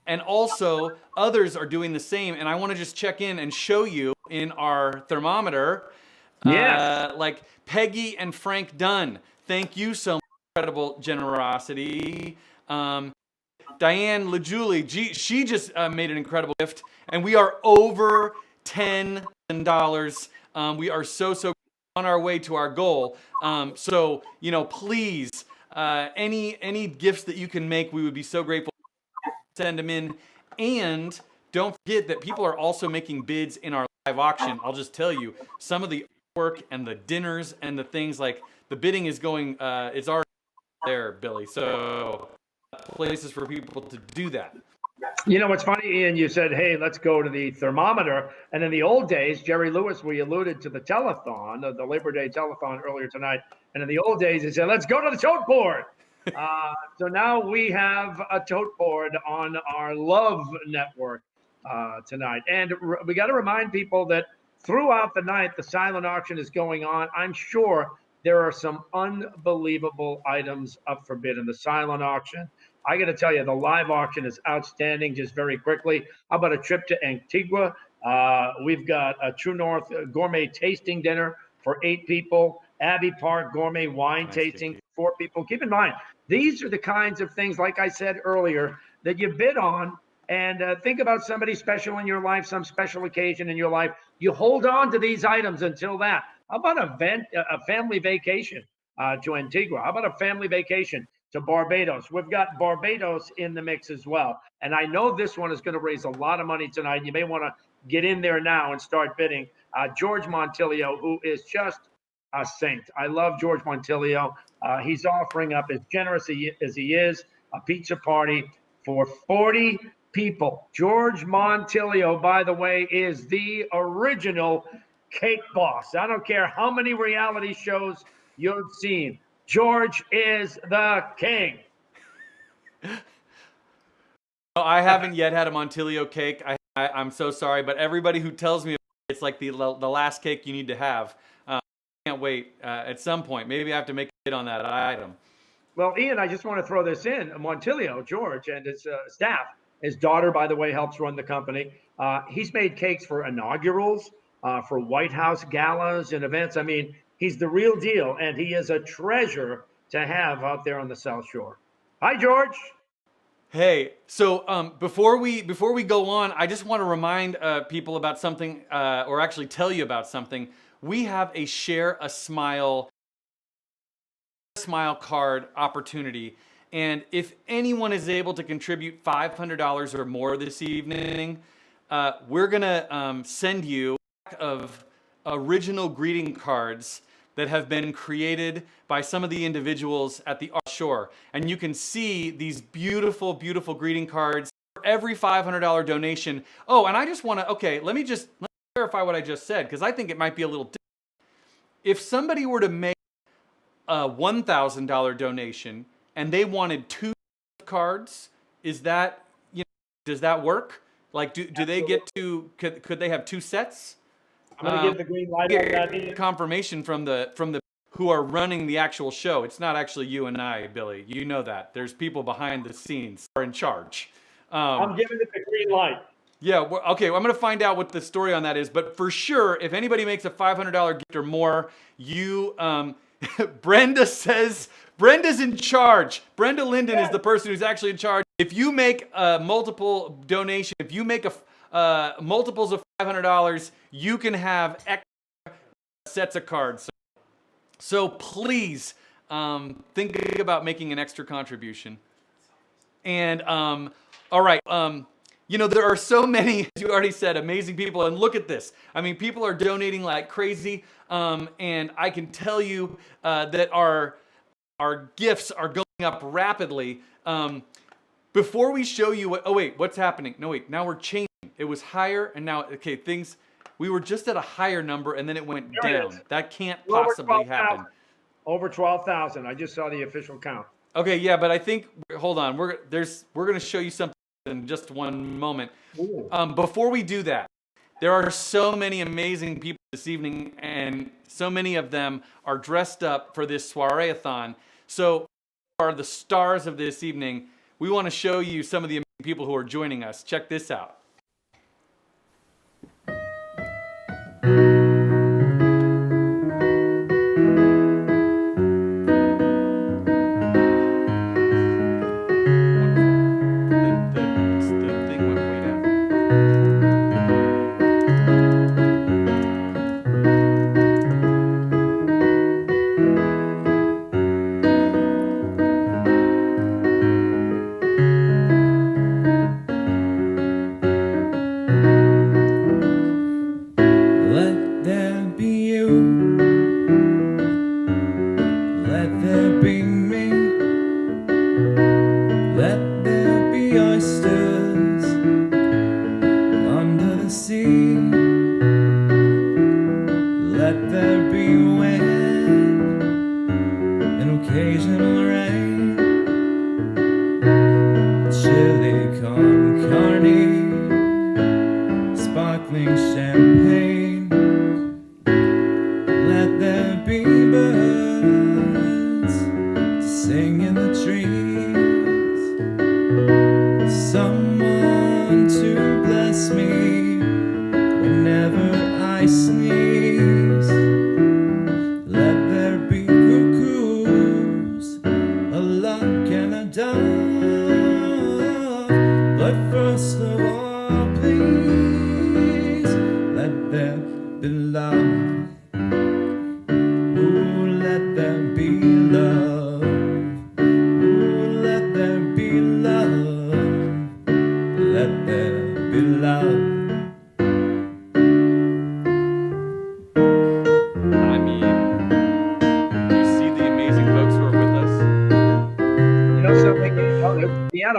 And also, others are doing the same. And I want to just check in and show you in our thermometer, like Peggy and Frank Dunn. Thank you so much. Incredible generosity. Diane LaJulie, she just made an incredible gift. And we are over $10,000. We are so on our way to our goal. So, please, any gifts that you can make, we would be so grateful. Send them in. And don't forget that people are also making bids in our live auction. I'll just tell you, some of the work and the dinners and the things, like the bidding is going, it's already there, Billy. So places for people to do that. You know what's funny, Ian? You said, hey, let's go to the thermometer. And in the old days, Jerry Lewis, we alluded to the telethon, the Labor Day telethon earlier tonight. And in the old days, he said, let's go to the tote board. So now we have a tote board on our Love Network tonight. And we got to remind people that throughout the night, the silent auction is going on. I'm sure there are some unbelievable items up for bid in the silent auction. I got to tell you, the live auction is outstanding. Just very quickly, how about a trip to Antigua? We've got a True North gourmet tasting dinner for 8 people. Abbey Park gourmet wine tasting for 4 people. Keep in mind, these are the kinds of things, like I said earlier, that you bid on. And think about somebody special in your life, some special occasion in your life. You hold on to these items until that. How about a family vacation to Antigua? How about a family vacation to Barbados? We've got Barbados in the mix as well. And I know this one is going to raise a lot of money tonight. You may want to get in there now and start bidding. George Montilio, who is just a saint. I love George Montilio. He's offering up, as generous as he is, a pizza party for 40 people. George Montilio, by the way, is the original cake boss. I don't care how many reality shows you've seen. George is the king. I haven't yet had a Montilio cake. I'm so sorry, but everybody who tells me it's like the last cake you need to have. I can't wait at some point. Maybe I have to make a bid on that item. Well, Ian, I just want to throw this in. Montilio, George, and his staff, his daughter, by the way, helps run the company. He's made cakes for inaugurals, for White House galas and events. I mean, he's the real deal, and he is a treasure to have out there on the South Shore. Hi, George. Hey, so before we go on, I just want to remind people about something, or actually tell you about something. We have a Share a Smile card opportunity, and if anyone is able to contribute $500 or more this evening, we're gonna send you a pack of original greeting cards that have been created by some of the individuals at the Shore. And you can see these beautiful, beautiful greeting cards for every $500 donation. Oh, and I just wanna, okay, let me clarify what I just said, because I think it might be a little different. If somebody were to make a $1,000 donation and they wanted 2 cards, is that, does that work? Like, do they get to, could they have 2 sets? I'm going to give the green light on that. Confirmation from the who are running the actual show. It's not actually you and I, Billy. You know that. There's people behind the scenes who are in charge. I'm giving it the green light. Yeah, okay, well, I'm going to find out what the story on that is. But for sure, if anybody makes a $500 gift or more, you, Brenda says, Brenda's in charge. Brenda Linden is the person who's actually in charge. If you make a multiple donation, if you make multiples of $500, you can have extra sets of cards. So please think about making an extra contribution. And all right, there are so many, as you already said, amazing people. And look at this. I mean, people are donating like crazy. And I can tell you that our gifts are going up rapidly. Before we show you what's happening? No, wait, now we're changing. It was higher, and now, okay, we were just at a higher number, and then it went down. That can't possibly happen. Over 12,000. I just saw the official count. Okay, yeah, but I think, hold on, we're going to show you something in just one moment. Before we do that, there are so many amazing people this evening, and so many of them are dressed up for this Soiree-A-Thon. So, are the stars of this evening. We want to show you some of the amazing people who are joining us. Check this out.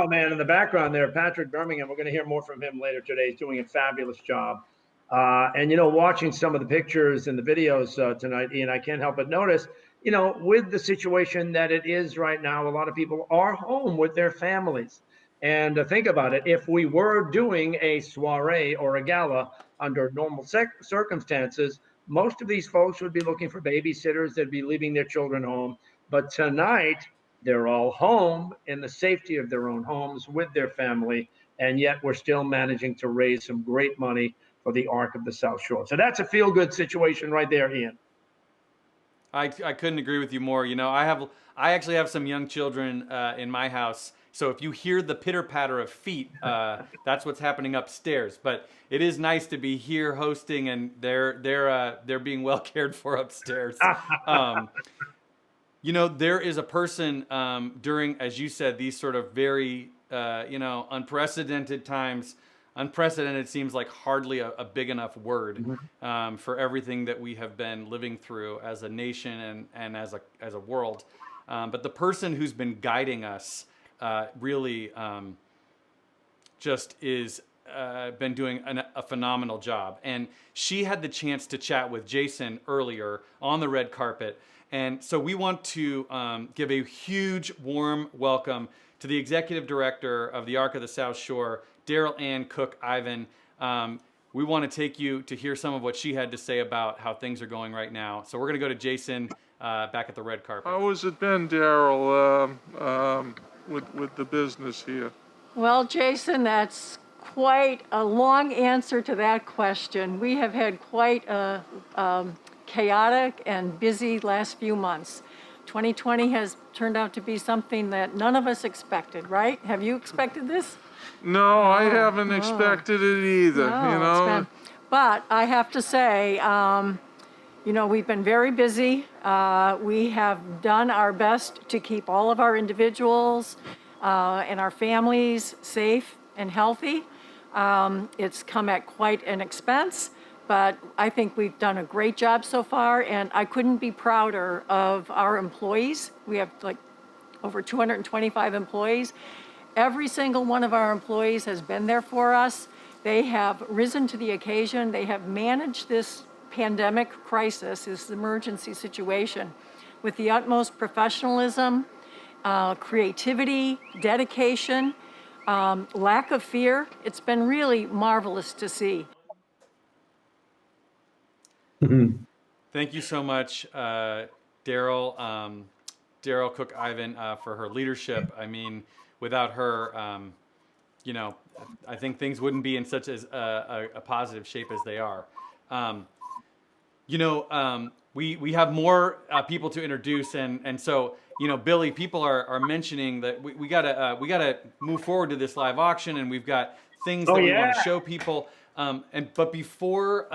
Man in the background there, Patrick Birmingham. We're going to hear more from him later today. He's doing a fabulous job. And, watching some of the pictures and the videos tonight, Ian, I can't help but notice, with the situation that it is right now, a lot of people are home with their families. And think about it. If we were doing a soiree or a gala under normal circumstances, most of these folks would be looking for babysitters. They'd be leaving their children home. But tonight, they're all home in the safety of their own homes with their family, and yet we're still managing to raise some great money for the Arc of the South Shore. So that's a feel-good situation right there, Ian. I couldn't agree with you more. I actually have some young children in my house, So if you hear the pitter patter of feet, that's what's happening upstairs. But it is nice to be here hosting, and they're being well cared for upstairs. You know, there is a person during, as you said, these sort of very unprecedented times. Unprecedented seems like hardly a big enough word for everything that we have been living through as a nation and as a world. But the person who's been guiding us really just is been doing a phenomenal job. And she had the chance to chat with Jason earlier on the red carpet. And so we want to give a huge warm welcome to the executive director of the Arc of the South Shore, Daryl Ann Cook Ivan. We want to take you to hear some of what she had to say about how things are going right now. So we're going to go to Jason back at the red carpet. How has it been, Daryl, with the business here? Well, Jason, that's quite a long answer to that question. We have had quite a chaotic and busy last few months. 2020 has turned out to be something that none of us expected, right? Have you expected this? No, I haven't expected it either, No, but I have to say, we've been very busy. We have done our best to keep all of our individuals and our families safe and healthy. It's come at quite an expense, but I think we've done a great job so far, and I couldn't be prouder of our employees. We have like over 225 employees. Every single one of our employees has been there for us. They have risen to the occasion. They have managed this pandemic crisis, this emergency situation, with the utmost professionalism, creativity, dedication, lack of fear. It's been really marvelous to see. Thank you so much, Daryl Cook Ivan, for her leadership. I mean, without her, I think things wouldn't be in such a positive shape as they are. We have more people to introduce, and so Billy, people are mentioning that we gotta move forward to this live auction, and we've got things that we want to show people. But before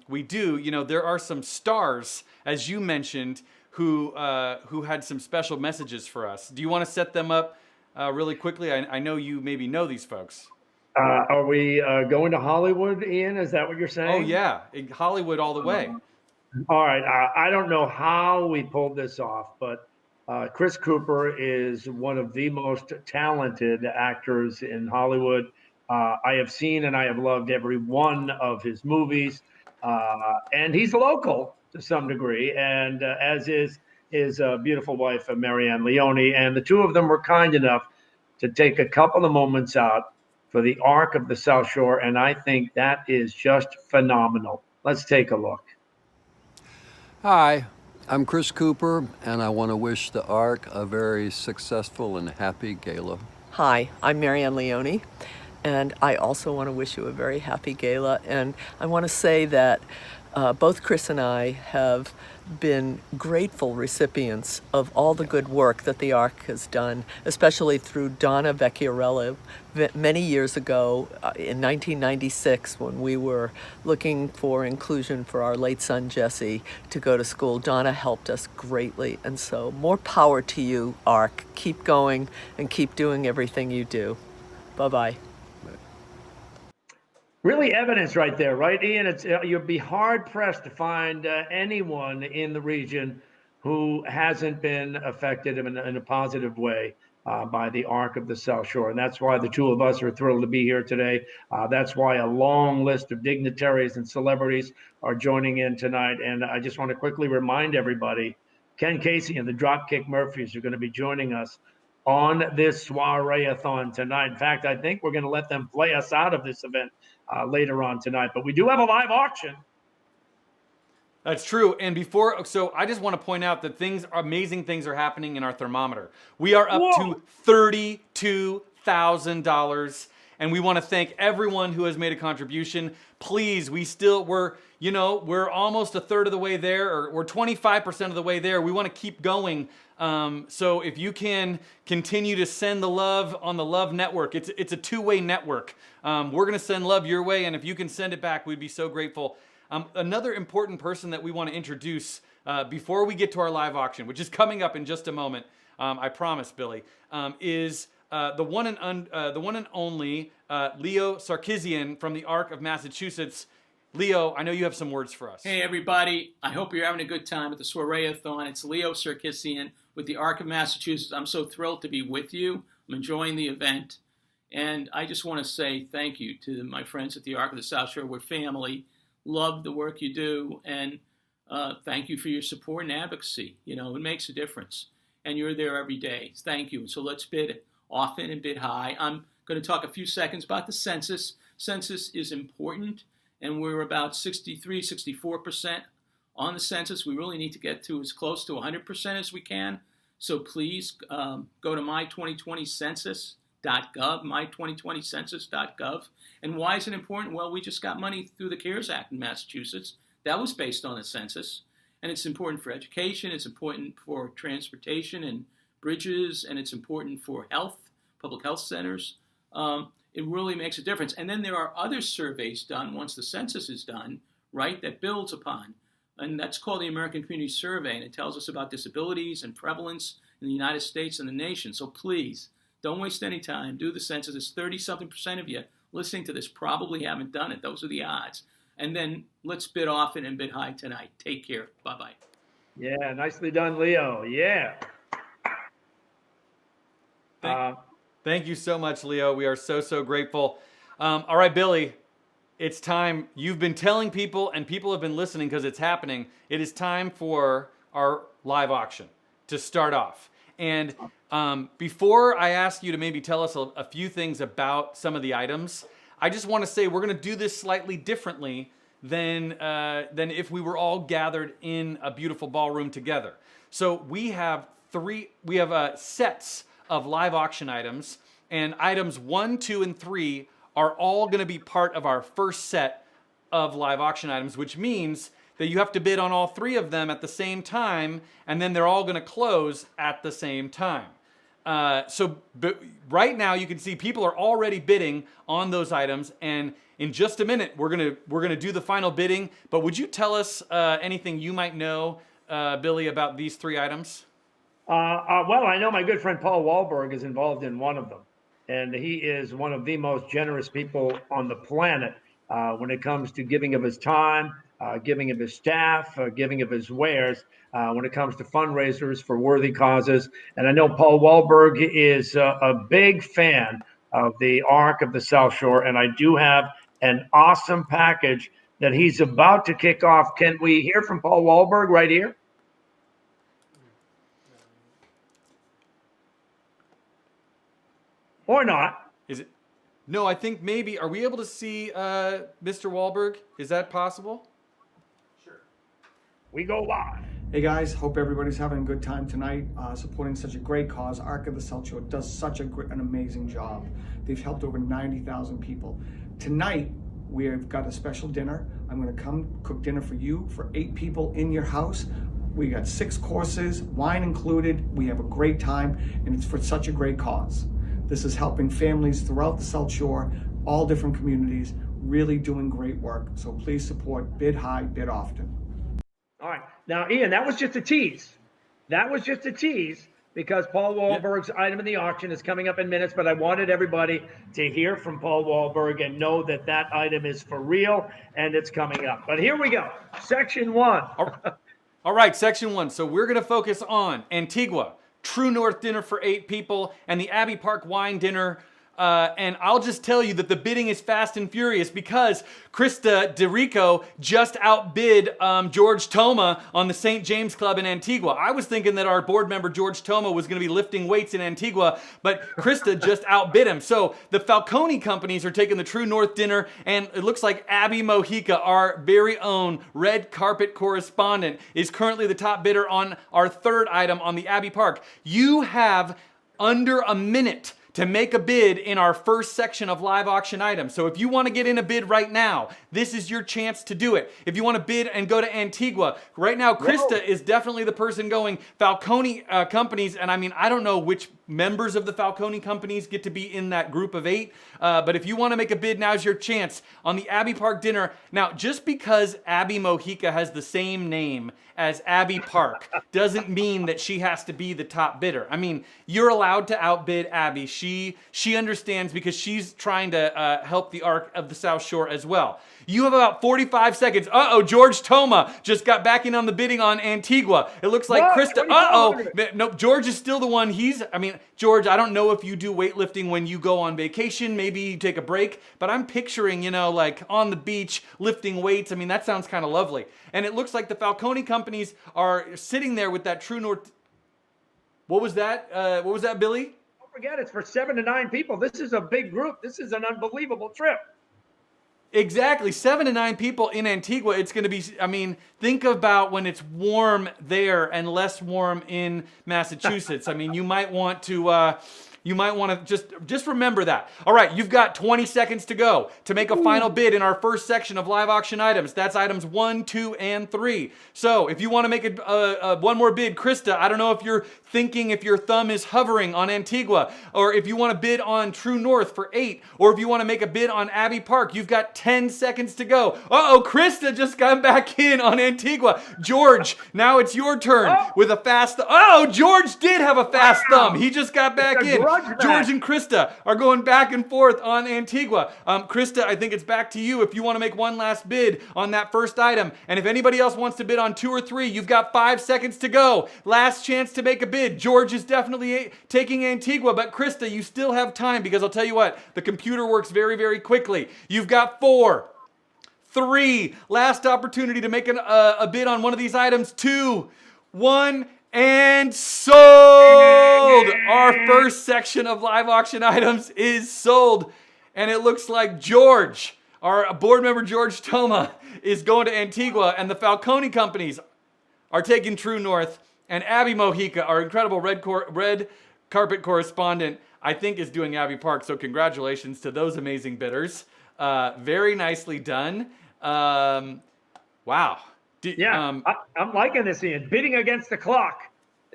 we do, there are some stars, as you mentioned, who had some special messages for us. Do you want to set them up really quickly? I know you maybe know these folks. Are we going to Hollywood, Ian? Is that what you're saying? Oh yeah, Hollywood all the way. All right. I don't know how we pulled this off, but Chris Cooper is one of the most talented actors in Hollywood. I have seen and I have loved every one of his movies, and he's local to some degree, and as is his beautiful wife, Marianne Leone, and the two of them were kind enough to take a couple of moments out for the Arc of the South Shore, and I think that is just phenomenal. Let's take a look. Hi, I'm Chris Cooper, and I want to wish the Arc a very successful and happy gala. Hi, I'm Marianne Leone, and I also want to wish you a very happy gala. And I want to say that both Chris and I have been grateful recipients of all the good work that the Arc has done, especially through Donna Vecchiarello. Many years ago, in 1996, when we were looking for inclusion for our late son Jesse to go to school, Donna helped us greatly. And so more power to you, Arc. Keep going and keep doing everything you do. Bye-bye. Really evidence right there, right, Ian? You'd be hard-pressed to find anyone in the region who hasn't been affected in a positive way by the Arc of the South Shore. And that's why the two of us are thrilled to be here today. That's why a long list of dignitaries and celebrities are joining in tonight. And I just want to quickly remind everybody, Ken Casey and the Dropkick Murphys are going to be joining us on this Soiree-A-Thon tonight. In fact, I think we're going to let them play us out of this event later on tonight. But we do have a live auction. That's true. And so I just want to point out that amazing things are happening in our thermometer. We are up to $32,000. and we want to thank everyone who has made a contribution. Please, we're almost a third of the way there, or we're 25% of the way there. We want to keep going. So if you can continue to send the love on the Love Network, it's a two-way network. We're going to send love your way, and if you can send it back, we'd be so grateful. Another important person that we want to introduce before we get to our live auction, which is coming up in just a moment, I promise, Billy, is the one and only Leo Sarkisian from the Arc of Massachusetts. Leo, I know you have some words for us. Hey, everybody. I hope you're having a good time at the Soiree-A-Thon. It's Leo Sarkisian with the Arc of Massachusetts. I'm so thrilled to be with you. I'm enjoying the event. And I just want to say thank you to my friends at the Arc of the South Shore. We're family. Love the work you do. And thank you for your support and advocacy. You know, it makes a difference. And you're there every day. Thank you. So let's bid often and bid high. I'm going to talk a few seconds about the census. Census is important. And we're about 63-64% on the census. We really need to get to as close to 100% as we can. So please go to my2020census.gov, my2020census.gov. And why is it important? Well, we just got money through the CARES Act in Massachusetts. That was based on the census. And it's important for education. It's important for transportation and bridges. And it's important for health, public health centers. It really makes a difference. And then there are other surveys done once the census is done, right, that builds upon. And that's called the American Community Survey, and it tells us about disabilities and prevalence in the United States and the nation. So please, don't waste any time. Do the census. It's 30-something% of you listening to this probably haven't done it. Those are the odds. And then let's bid often and bid high tonight. Take care. Bye-bye. Yeah, nicely done, Leo. Yeah. Thank you so much, Leo. We are so, so grateful. All right, Billy, it's time. You've been telling people, and people have been listening because it's happening. It is time for our live auction to start off. And before I ask you to maybe tell us a few things about some of the items, I just want to say we're going to do this slightly differently than if we were all gathered in a beautiful ballroom together. So we have sets of live auction items, and items 1, 2, and 3 are all going to be part of our first set of live auction items, which means that you have to bid on all 3 of them at the same time, and then they're all going to close at the same time. But right now you can see people are already bidding on those items, and in just a minute we're gonna do the final bidding. But would you tell us anything you might know, Billy, about these 3 items? Well, I know my good friend Paul Wahlberg is involved in one of them, and he is one of the most generous people on the planet when it comes to giving of his time, giving of his staff, giving of his wares, when it comes to fundraisers for worthy causes. And I know Paul Wahlberg is a big fan of the Arc of the South Shore, and I do have an awesome package that he's about to kick off. Can we hear from Paul Wahlberg right here? Or not. Is it? No, I think maybe. Are we able to see Mr. Wahlberg? Is that possible? Sure. We go live. Hey guys, hope everybody's having a good time tonight, supporting such a great cause. Arc of the South Shore does such an amazing job. They've helped over 90,000 people. Tonight, we've got a special dinner. I'm gonna come cook dinner for you, for 8 people in your house. We got 6 courses, wine included. We have a great time, and it's for such a great cause. This is helping families throughout the South Shore, all different communities, really doing great work. So please support, bid high, bid often. All right. Now, Ian, that was just a tease. That was just a tease because Paul Wahlberg's item in the auction is coming up in minutes, but I wanted everybody to hear from Paul Wahlberg and know that that item is for real and it's coming up. But here we go. Section 1. All right, Section 1. So we're going to focus on Antigua, True North dinner for 8 people, and the Abbey Park wine dinner. And I'll just tell you that the bidding is fast and furious because Krista DeRico just outbid George Toma on the St. James Club in Antigua. I was thinking that our board member George Toma was going to be lifting weights in Antigua, but Krista just outbid him. So the Falcone companies are taking the True North dinner, and it looks like Abby Mojica, our very own red carpet correspondent, is currently the top bidder on our 3rd item on the Abbey Park. You have under a minute to make a bid in our first section of live auction items. So if you want to get in a bid right now, this is your chance to do it. If you want to bid and go to Antigua, right now Krista is definitely the person going. Falcone companies, and I mean, I don't know which members of the Falcone companies get to be in that group of 8, but if you want to make a bid, now's your chance on the Abbey Park dinner. Now, just because Abby Mojica has the same name as Abbey Park doesn't mean that she has to be the top bidder. I mean, you're allowed to outbid Abby. She understands because she's trying to help the Arc of the South Shore as well. You have about 45 seconds. Uh-oh, George Toma just got back in on the bidding on Antigua. It looks like Krista. Uh-oh. No, George is still the one. George, I don't know if you do weightlifting when you go on vacation. Maybe you take a break. But I'm picturing, like on the beach, lifting weights. I mean, that sounds kind of lovely. And it looks like the Falcone companies are sitting there with that True North. What was that? What was that, Billy? Don't forget, it's for 7 to 9 people. This is a big group. This is an unbelievable trip. Exactly. 7 to 9 people in Antigua. It's going to be, I mean, think about when it's warm there and less warm in Massachusetts. I mean, you might want to just remember that. All right, you've got 20 seconds to go to make a final bid in our first section of live auction items. That's items 1, 2, and 3. So if you want to make one more bid, Krista, I don't know if you're thinking if your thumb is hovering on Antigua, or if you want to bid on True North for 8, or if you want to make a bid on Abbey Park. You've got 10 seconds to go. Uh-oh, Krista just got back in on Antigua. George, now it's your turn with a fast thumb. Oh, George did have a fast thumb. He just got back in. George and Krista are going back and forth on Antigua. Krista, I think it's back to you if you want to make one last bid on that first item. And if anybody else wants to bid on 2 or 3, you've got 5 seconds to go. Last chance to make a bid. George is definitely taking Antigua, but Krista, you still have time because I'll tell you what, the computer works very, very quickly. You've got 4, 3, last opportunity to make a bid on one of these items. 2, 1, and sold! Our first section of live auction items is sold. And it looks like George, our board member George Toma, is going to Antigua, and the Falcone companies are taking True North, and Abby Mojica, our incredible red carpet correspondent, I think is doing Abbey Park. So congratulations to those amazing bidders. Very nicely done. Wow. I'm liking this, Ian. Bidding against the clock.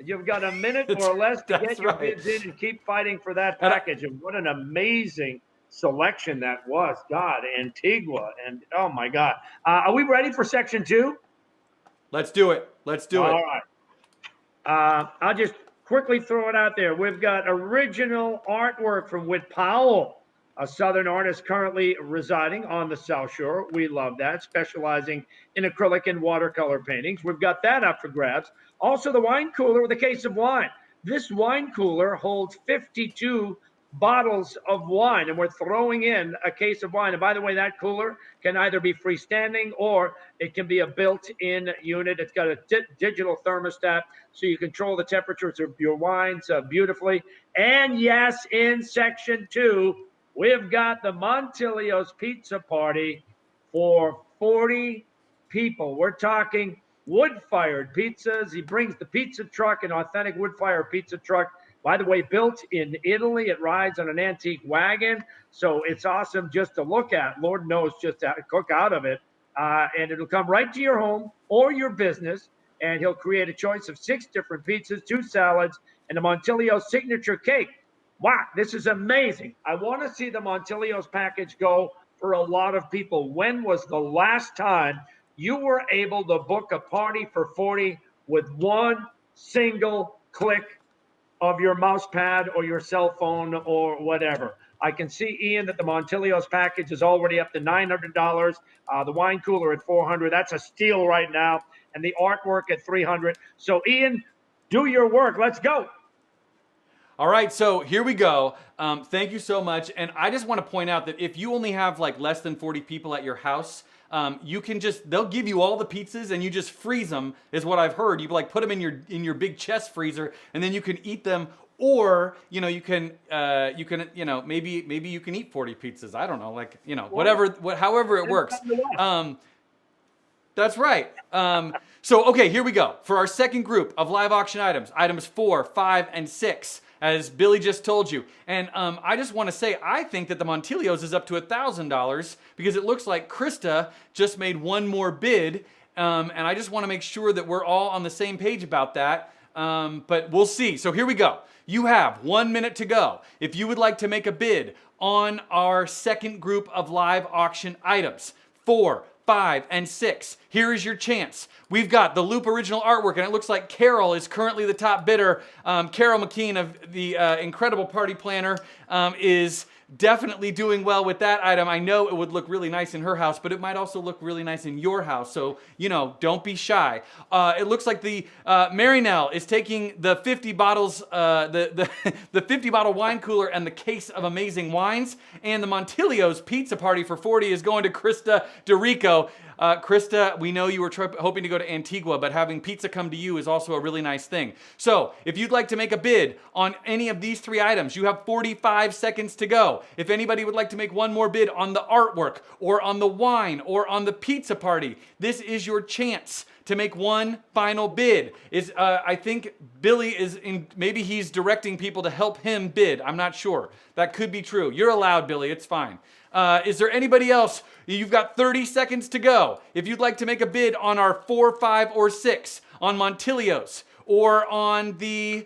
You've got a minute or less to get your bids in and keep fighting for that package. And what an amazing selection that was. God, Antigua. And oh my God. Are we ready for section 2? Let's do it. All right. I'll just quickly throw it out there. We've got original artwork from Whit Powell, a Southern artist currently residing on the South Shore. We love that, specializing in acrylic and watercolor paintings. We've got that up for grabs. Also, the wine cooler with a case of wine. This wine cooler holds 52 bottles of wine, and we're throwing in a case of wine. And by the way, that cooler can either be freestanding or it can be a built-in unit. It's got a digital thermostat, so you control the temperatures of your wines beautifully. And yes, in section 2, we've got the Montilios Pizza Party for 40 people. We're talking wood-fired pizzas. He brings the pizza truck, an authentic wood-fired pizza truck. By the way, built in Italy. It rides on an antique wagon. So it's awesome just to look at. Lord knows just to cook out of it. And it'll come right to your home or your business. And he'll create a choice of 6 different pizzas, 2 salads, and the Montilios signature cake. Wow, this is amazing. I want to see the Montilios package go for a lot of people. When was the last time you were able to book a party for 40 with one single click of your mouse pad or your cell phone or whatever? I can see, Ian, that the Montilios package is already up to $900. The wine cooler at $400. That's a steal right now. And the artwork at $300. So, Ian, do your work. Let's go. All right, so here we go. Thank you so much. And I just want to point out that if you only have like less than 40 people at your house, you can they'll give you all the pizzas and you just freeze them, is what I've heard. You like put them in your big chest freezer and then you can eat them. Or, you can maybe you can eat 40 pizzas. I don't know, however it works. That's right. So, okay, here we go. For our second group of live auction items, items 4, 5, and 6. as Billy just told you. And I just want to say, I think that the Montilios is up to $1,000 because it looks like Krista just made one more bid. And I just want to make sure that we're all on the same page about that. But we'll see. So here we go. You have 1 minute to go. If you would like to make a bid on our second group of live auction items, 4, 5, and 6, here is your chance. We've got the Loop original artwork, and it looks like Carol is currently the top bidder. Carol McKean of the Incredible Party Planner is definitely doing well with that item. I know it would look really nice in her house, but it might also look really nice in your house. So, you know, don't be shy. It looks like the Marinelle is taking the 50 bottles, the 50 bottle wine cooler and the case of amazing wines. And the Montilios pizza party for 40 is going to Krista DeRico. Krista, we know you were hoping to go to Antigua, but having pizza come to you is also a really nice thing. So if you'd like to make a bid on any of these 3 items, you have 45 seconds to go. If anybody would like to make one more bid on the artwork or on the wine or on the pizza party, this is your chance to make one final bid. I think Billy is in, maybe he's directing people to help him bid. I'm not sure. That could be true. You're allowed, Billy. It's fine. Is there anybody else? You've got 30 seconds to go. If you'd like to make a bid on our 4, 5, or 6, on Montilios, or on the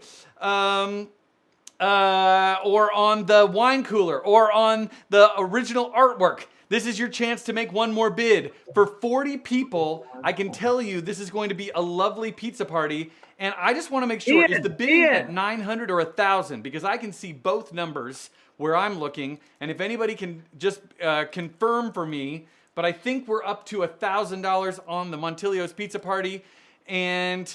wine cooler, or on the original artwork, this is your chance to make one more bid. For 40 people, I can tell you this is going to be a lovely pizza party. And I just want to make sure, is the bid at 900 or 1,000? Because I can see both numbers where I'm looking. And if anybody can just confirm for me, but I think we're up to $1,000 on the Montilios pizza party. And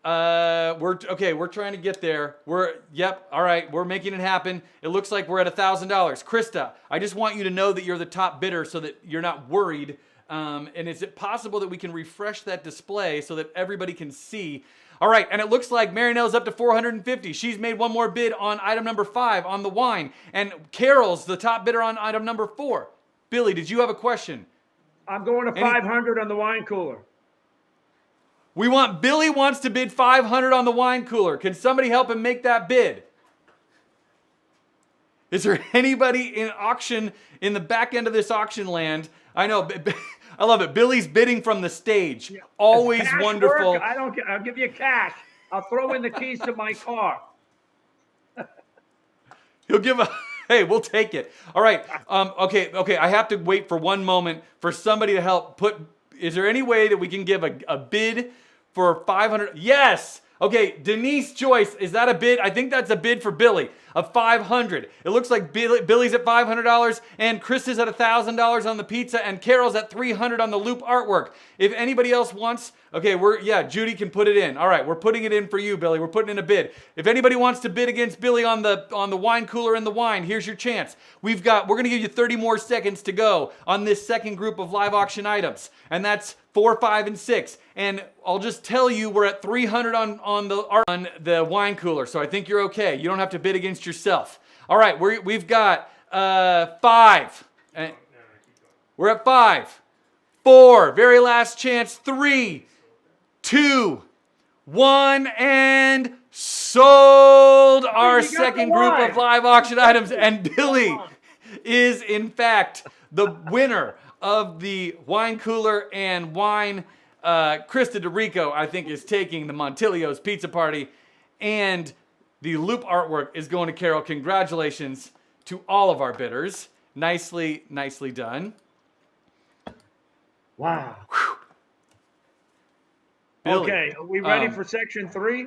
we're trying to get there. All right, we're making it happen. It looks like we're at $1,000. Krista, I just want you to know that you're the top bidder so that you're not worried. And is it possible that we can refresh that display so that everybody can see? All right, and it looks like Marinelle's up to 450. She's made one more bid on item number 5 on the wine. And Carol's the top bidder on item number 4. Billy, did you have a question? I'm going to 500 on the wine cooler. Billy wants to bid 500 on the wine cooler. Can somebody help him make that bid? Is there anybody in auction, in the back end of this auction land? I know, I love it. Billy's bidding from the stage. Always wonderful. Work? I'll give you cash. I'll throw in the keys to my car. He'll give hey, we'll take it. All right. Okay. I have to wait for one moment for somebody to help is there any way that we can give a bid for 500? Yes. Okay, Denise Joyce, is that a bid? I think that's a bid for Billy of 500. It looks like Billy's at $500 and Chris is at $1,000 on the pizza and Carol's at $300 on the Loop artwork. If anybody else wants, okay, Judy can put it in. All right, we're putting it in for you, Billy. We're putting in a bid. If anybody wants to bid against Billy on the wine cooler and the wine, here's your chance. We're going to give you 30 more seconds to go on this second group of live auction items, and that's 4, 5, and 6. And I'll just tell you, we're at 300 on the wine cooler, so I think you're okay. You don't have to bid against yourself. All right, we've got 5. We're at 5, 4, very last chance, 3, 2, 1, and sold our second group of live auction items. And Billy is, in fact, the winner of the wine cooler and wine. Krista DeRico, I think, is taking the Montilios pizza party, and the Loop artwork is going to Carol. Congratulations to all of our bidders. Nicely done. Wow. Billy, okay, are we ready for section 3?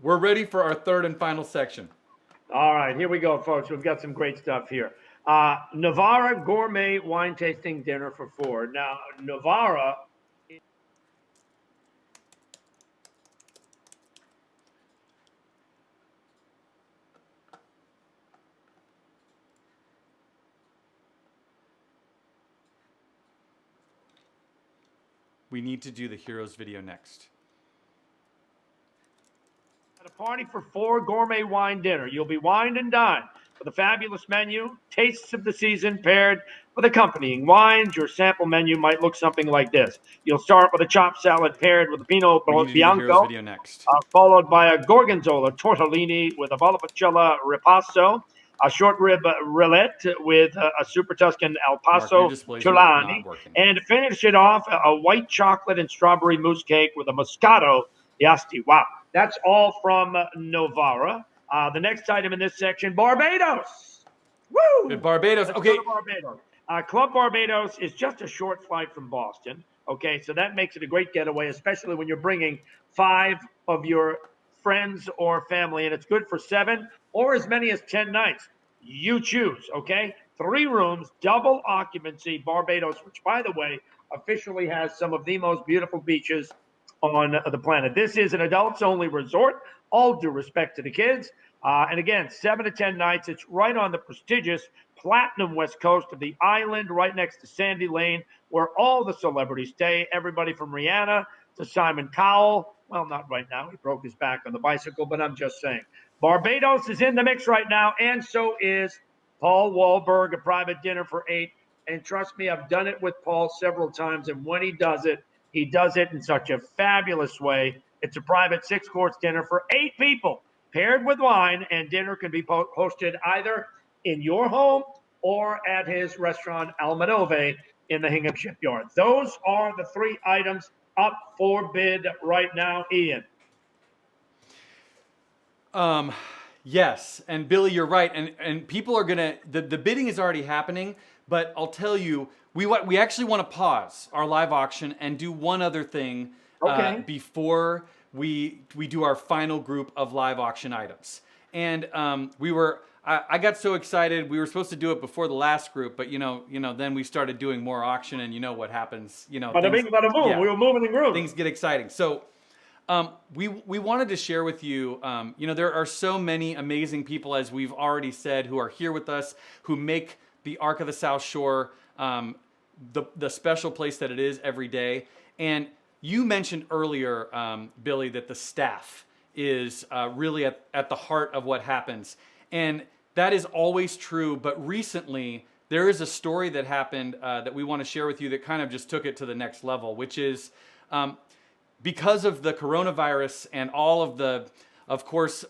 We're ready for our third and final section. All right, here we go, folks. We've got some great stuff here. Navarra Gourmet Wine Tasting Dinner for 4. Now, Navarra... We need to do the Heroes video next. At a party for 4 gourmet wine dinner. You'll be wined and dined. with a fabulous menu, tastes of the season paired with accompanying wines. Your sample menu might look something like this. You'll start with a chopped salad paired with a Pinot We need to do the Heroes Bianco, video next. followed by a gorgonzola tortellini with a valpolicella ripasso, a short rib roulette with a super Tuscan El Mark, your Paso displays are Tulani, not working. and to finish it off, a white chocolate and strawberry mousse cake with a Moscato Yasti. Wow, that's all from Novara. The next item in this section, Barbados. Woo! Good Barbados. Let's Okay. go to Barbados. Club Barbados is just a short flight from Boston. Okay, so that makes it a great getaway, especially when you're bringing 5 of your friends or family, and it's good for 7 or as many as 10 nights. You choose, okay? 3 rooms, double occupancy, Barbados, which, by the way, officially has some of the most beautiful beaches on the planet. This is an adults-only resort, all due respect to the kids. And again, 7 to 10 nights. It's right on the prestigious platinum west coast of the island, right next to Sandy Lane, where all the celebrities stay. Everybody from Rihanna to Simon Cowell. Well, not right now. He broke his back on the bicycle, but I'm just saying. Barbados is in the mix right now, and so is Paul Wahlberg, a private dinner for 8. And trust me, I've done it with Paul several times, and when he does it in such a fabulous way. It's a private 6-course dinner for 8 people, paired with wine, and dinner can be hosted either in your home or at his restaurant Almanove in the Hingham Shipyard. Those are the 3 items up for bid right now, Ian. Yes, and Billy, you're right, and people are gonna, the bidding is already happening, but I'll tell you, we actually want to pause our live auction and do one other thing before we do our final group of live auction items. And I got so excited. We were supposed to do it before the last group, but then we started doing more auction, and you know what happens. Bada bing, bada boom. We were moving and grooving. Things get exciting. So we wanted to share with you. There are so many amazing people, as we've already said, who are here with us, who make the Arc of the South Shore the special place that it is every day. And you mentioned earlier, Billy, that the staff is really at the heart of what happens. And that is always true, but recently there is a story that happened that we want to share with you that kind of just took it to the next level, which is because of the coronavirus and all of the, of course,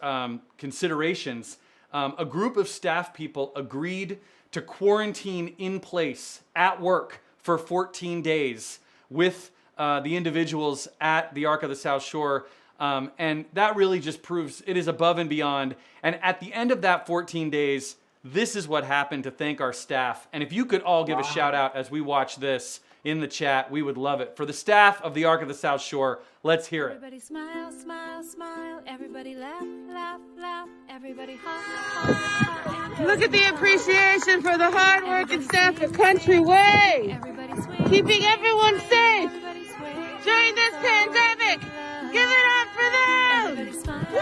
considerations, a group of staff people agreed to quarantine in place at work for 14 days with the individuals at the Arc of the South Shore. And that really just proves it is above and beyond. And at the end of that 14 days, this is what happened to thank our staff. And if you could all give a shout out as we watch this in the chat, we would love it. For the staff of the Arc of the South Shore, let's hear it. Everybody smile, smile, smile. Everybody laugh, laugh, laugh. Everybody ha. Look at the appreciation for the hard work and staff of Country Way, keeping everyone safe during this pandemic. Give it up for them! Woo!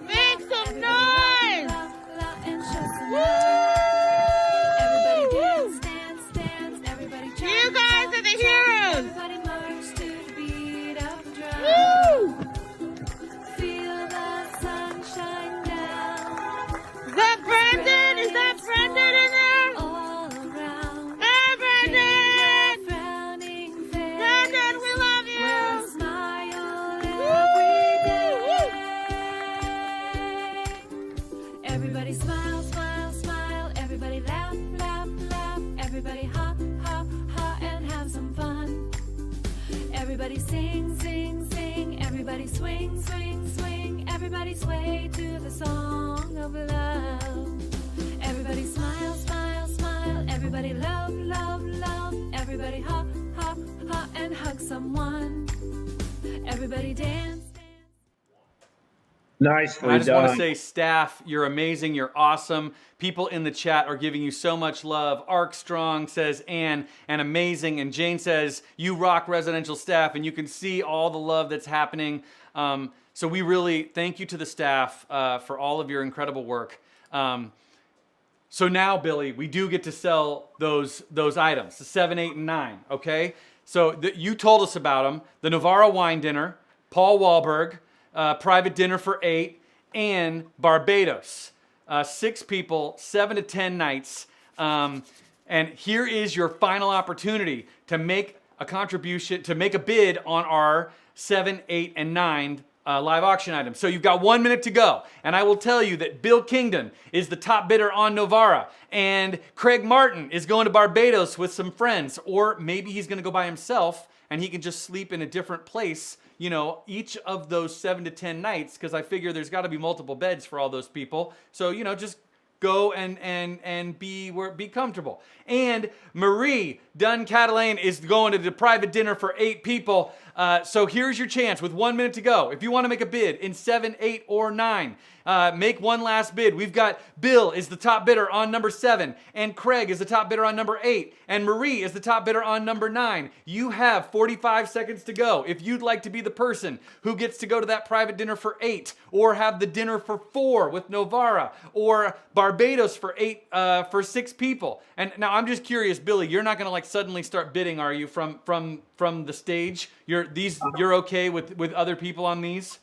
Make some noise! You guys are the heroes! Woo! Feel the sunshine down. Is that Brandon? Is that Brandon in there? All around. Hey, Brandon! Brandon, we love you! Smile every day. Everybody smile, smile, smile. Everybody laugh, laugh, laugh. Everybody ha, ha, ha, and have some fun. Everybody sing, sing, sing. Everybody swing, swing, swing. Everybody sway to the song of love. Everybody smile, smile, smile. Everybody love, love, love. Everybody ha, ha, ha, and hug someone. Everybody dance. Nicely And I just done. want to say, staff, you're amazing. You're awesome. People in the chat are giving you so much love. Arc Strong says, and amazing. And Jane says, you rock residential staff. And you can see all the love that's happening. So we really thank you to the staff for all of your incredible work. So now, Billy, we do get to sell those items, the 7, 8, and 9, okay? So you told us about them. The Novara Wine Dinner, Paul Wahlberg, private dinner for 8, and Barbados. 6 people, 7 to 10 nights. And here is your final opportunity to make a contribution, to make a bid on our 7, 8, and 9 live auction items. So you've got 1 minute to go. And I will tell you that Bill Kingdon is the top bidder on Novara. And Craig Martin is going to Barbados with some friends. Or maybe he's going to go by himself and he can just sleep in a different place, you know, each of those 7 to 10 nights, because I figure there's got to be multiple beds for all those people. So, you know, just go and be comfortable. And Marie Dunn Catalane is going to the private dinner for 8 people. So here's your chance with 1 minute to go. If you want to make a bid in 7, 8, or 9, make one last bid. We've got Bill is the top bidder on number 7, and Craig is the top bidder on number 8, and Marie is the top bidder on number 9. You have 45 seconds to go. If you'd like to be the person who gets to go to that private dinner for 8, or have the dinner for 4 with Novara, or Barbados for for 6 people. And now I'm just curious, Billy, you're not going to like suddenly start bidding, are you, from the stage? You're okay with other people on these?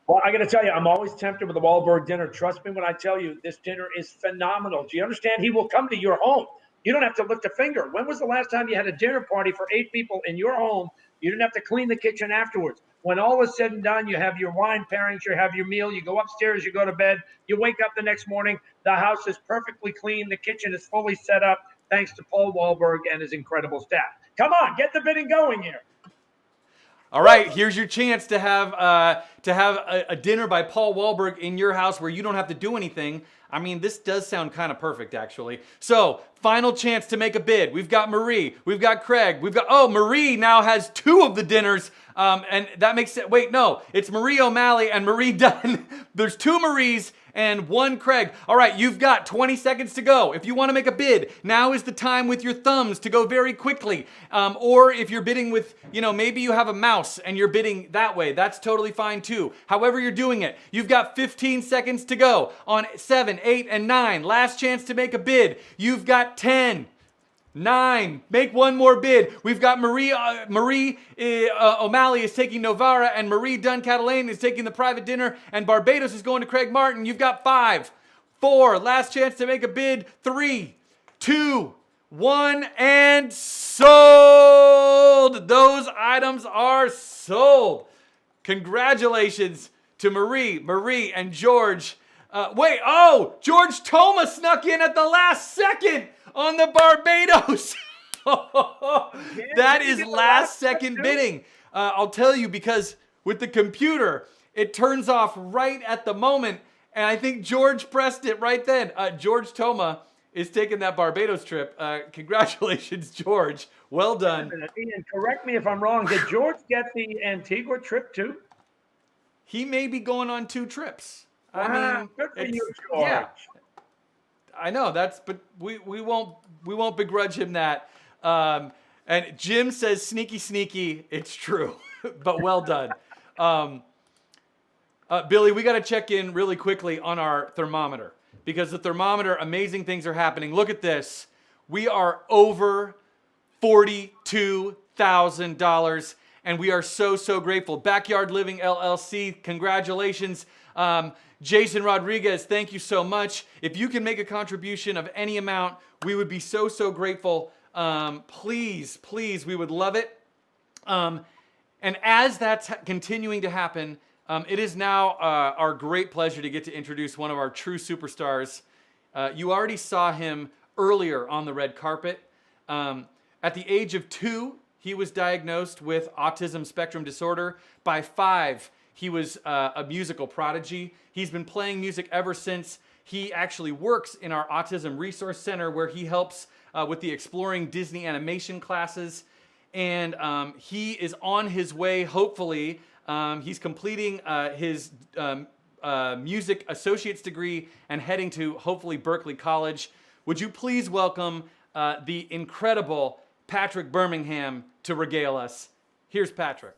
Well, I got to tell you, I'm always tempted with the Wahlberg dinner. Trust me when I tell you, this dinner is phenomenal. Do you understand? He will come to your home. You don't have to lift a finger. When was the last time you had a dinner party for 8 people in your home? You didn't have to clean the kitchen afterwards. When all is said and done, you have your wine pairings, you have your meal, you go upstairs, you go to bed, you wake up the next morning, the house is perfectly clean, the kitchen is fully set up, thanks to Paul Wahlberg and his incredible staff. Come on, get the bidding going here. All right, here's your chance to have a dinner by Paul Wahlberg in your house where you don't have to do anything. I mean, this does sound kind of perfect, actually. So, final chance to make a bid. We've got Marie, we've got Craig, Marie now has 2 of the dinners, and that makes it, wait, no, it's Marie O'Malley and Marie Dunn. There's 2 Maries and 1 Craig. All right, you've got 20 seconds to go. If you want to make a bid, now is the time with your thumbs to go very quickly. Or if you're bidding with, you know, maybe you have a mouse and you're bidding that way, that's totally fine too. However you're doing it, you've got 15 seconds to go on 7, 8, and 9. Last chance to make a bid. You've got 10, 9, make one more bid. We've got Marie O'Malley is taking Novara, and Marie Dunn Catalane is taking the private dinner, and Barbados is going to Craig Martin. You've got 5, 4, last chance to make a bid, 3, 2, 1, and sold! Those items are sold. Congratulations to Marie, and George. George Toma snuck in at the last second on the Barbados. That is last second bidding. I'll tell you, because with the computer, it turns off right at the moment, and I think George pressed it right then. George Toma is taking that Barbados trip. Congratulations, George. Well done. Ian, correct me if I'm wrong. Did George get the Antigua trip too? He may be going on 2 trips. I mean, good for you, George. Yeah. I know but we won't begrudge him that. And Jim says sneaky. It's true, but well done. Billy, we got to check in really quickly on our thermometer, because the thermometer, amazing things are happening. Look at this. We are over $42,000, and we are so grateful. Backyard Living LLC, congratulations. Jason Rodriguez, thank you so much. If you can make a contribution of any amount, we would be so grateful. Please, we would love it. And as that's continuing to happen, it is now our great pleasure to get to introduce one of our true superstars. You already saw him earlier on the red carpet. At the age of 2, he was diagnosed with autism spectrum disorder. By 5, he was a musical prodigy. He's been playing music ever since. He actually works in our Autism Resource Center, where he helps with the Exploring Disney Animation classes. And he is on his way, hopefully. He's completing his music associate's degree and heading to, hopefully, Berklee College. Would you please welcome the incredible Patrick Birmingham to regale us. Here's Patrick.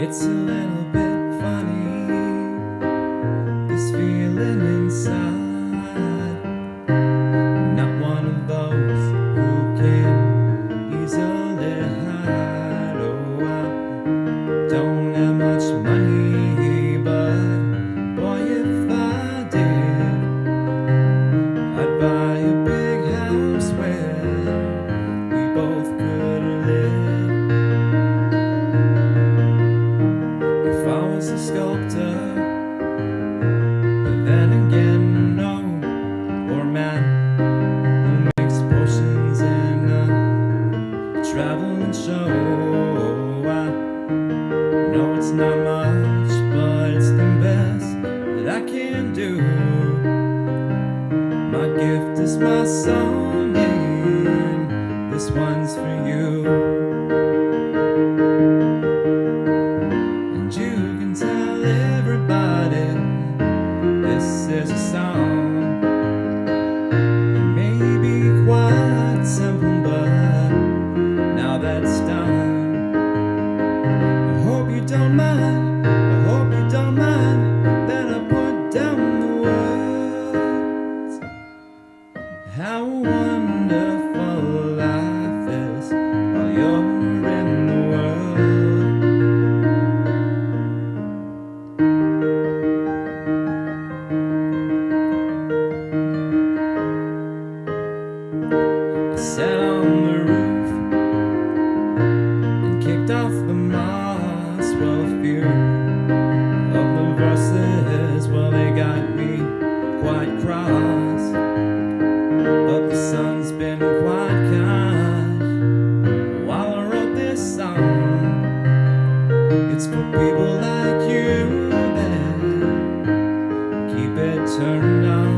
It's a little bit funny, this feeling inside. Not one of those who do. My gift is my song, and this one's for you. And you can tell everybody this is a song. It may be quite simple, but now that's done. I hope you don't mind, I hope you don't mind that I put down the words. How wonderful life is while you're in the world. I sat on the roof and kicked off the moss. Well, a few of the verses, well, they got me quite cross. But the sun's been quite kind while I wrote this song. It's for people like you that keep it turned on.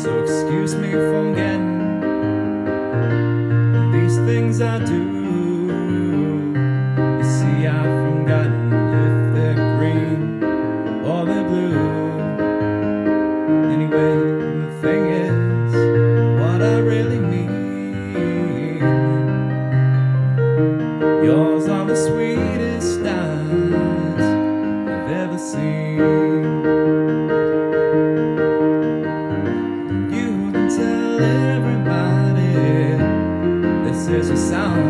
So excuse me for getting these things I do. You see, I've forgotten if they're green or they're blue. Anyway, the thing is, what I really mean, yours are the sweetest eyes I've ever seen. And you can tell everybody this is a song.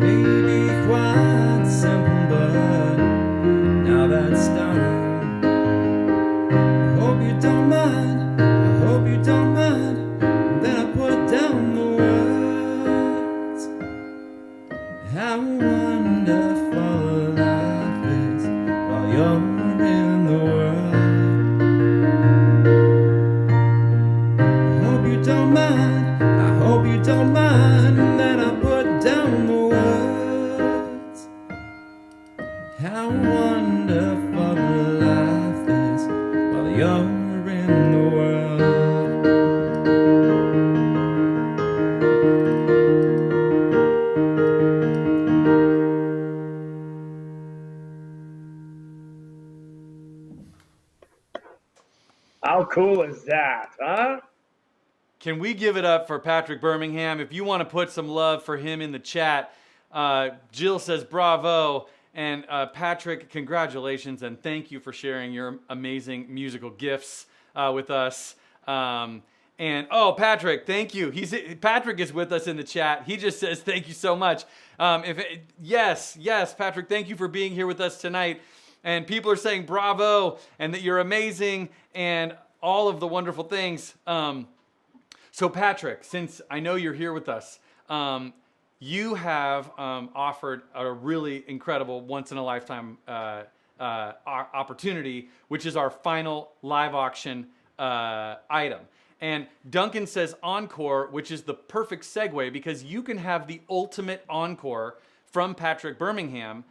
Maybe quite simple, but now that's done. I hope you don't mind, I hope you don't mind that I put down the words. How wonderful life is while you're in the world. I hope you don't mind, I hope you don't mind that I put down the words. How wonderful life is while you're in the world. How cool is that, huh? Can we give it up for Patrick Birmingham? If you want to put some love for him in the chat, Jill says bravo. And Patrick, congratulations and thank you for sharing your amazing musical gifts with us. And oh, Patrick, thank you. Patrick is with us in the chat. He just says thank you so much. Yes, Patrick, thank you for being here with us tonight. And people are saying bravo and that you're amazing and all of the wonderful things. So Patrick, since I know you're here with us, you have offered a really incredible once-in-a-lifetime opportunity, which is our final live auction item. And Duncan says encore, which is the perfect segue because you can have the ultimate encore from Patrick Birmingham.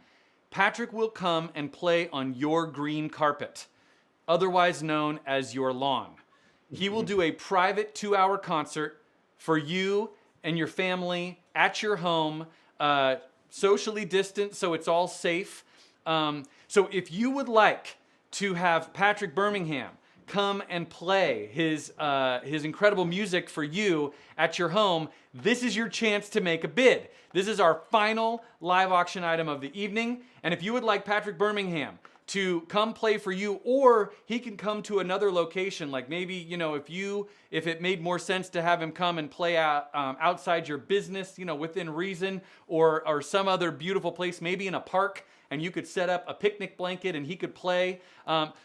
Patrick will come and play on your green carpet, otherwise known as your lawn. He will do a private 2-hour concert for you and your family at your home, socially distant, so it's all safe. So if you would like to have Patrick Birmingham come and play his incredible music for you at your home, this is your chance to make a bid. This is our final live auction item of the evening. And if you would like Patrick Birmingham to come play for you, or he can come to another location, like maybe, you know, if it made more sense to have him come and play outside your business, you know, within reason, or some other beautiful place, maybe in a park, and you could set up a picnic blanket and he could play.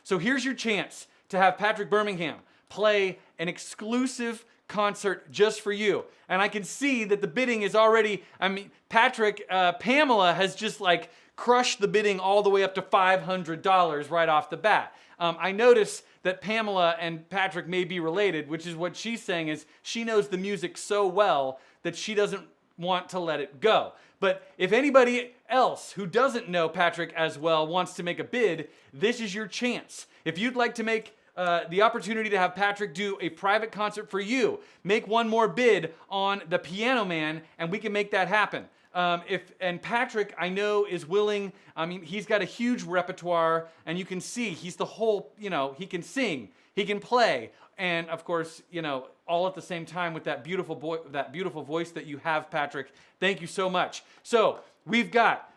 So here's your chance to have Patrick Birmingham play an exclusive concert just for you. And I can see that the bidding is already, I mean, Patrick, Pamela has just like crushed the bidding all the way up to $500 right off the bat. I notice that Pamela and Patrick may be related, which is what she's saying is she knows the music so well that she doesn't want to let it go. But if anybody else who doesn't know Patrick as well wants to make a bid, this is your chance. If you'd like to make the opportunity to have Patrick do a private concert for you, make one more bid on the Piano Man, and we can make that happen. And Patrick, I know, is willing. I mean, he's got a huge repertoire, and you can see he's the whole, he can sing, he can play, and of course, all at the same time with that beautiful voice that you have, Patrick. Thank you so much. So we've got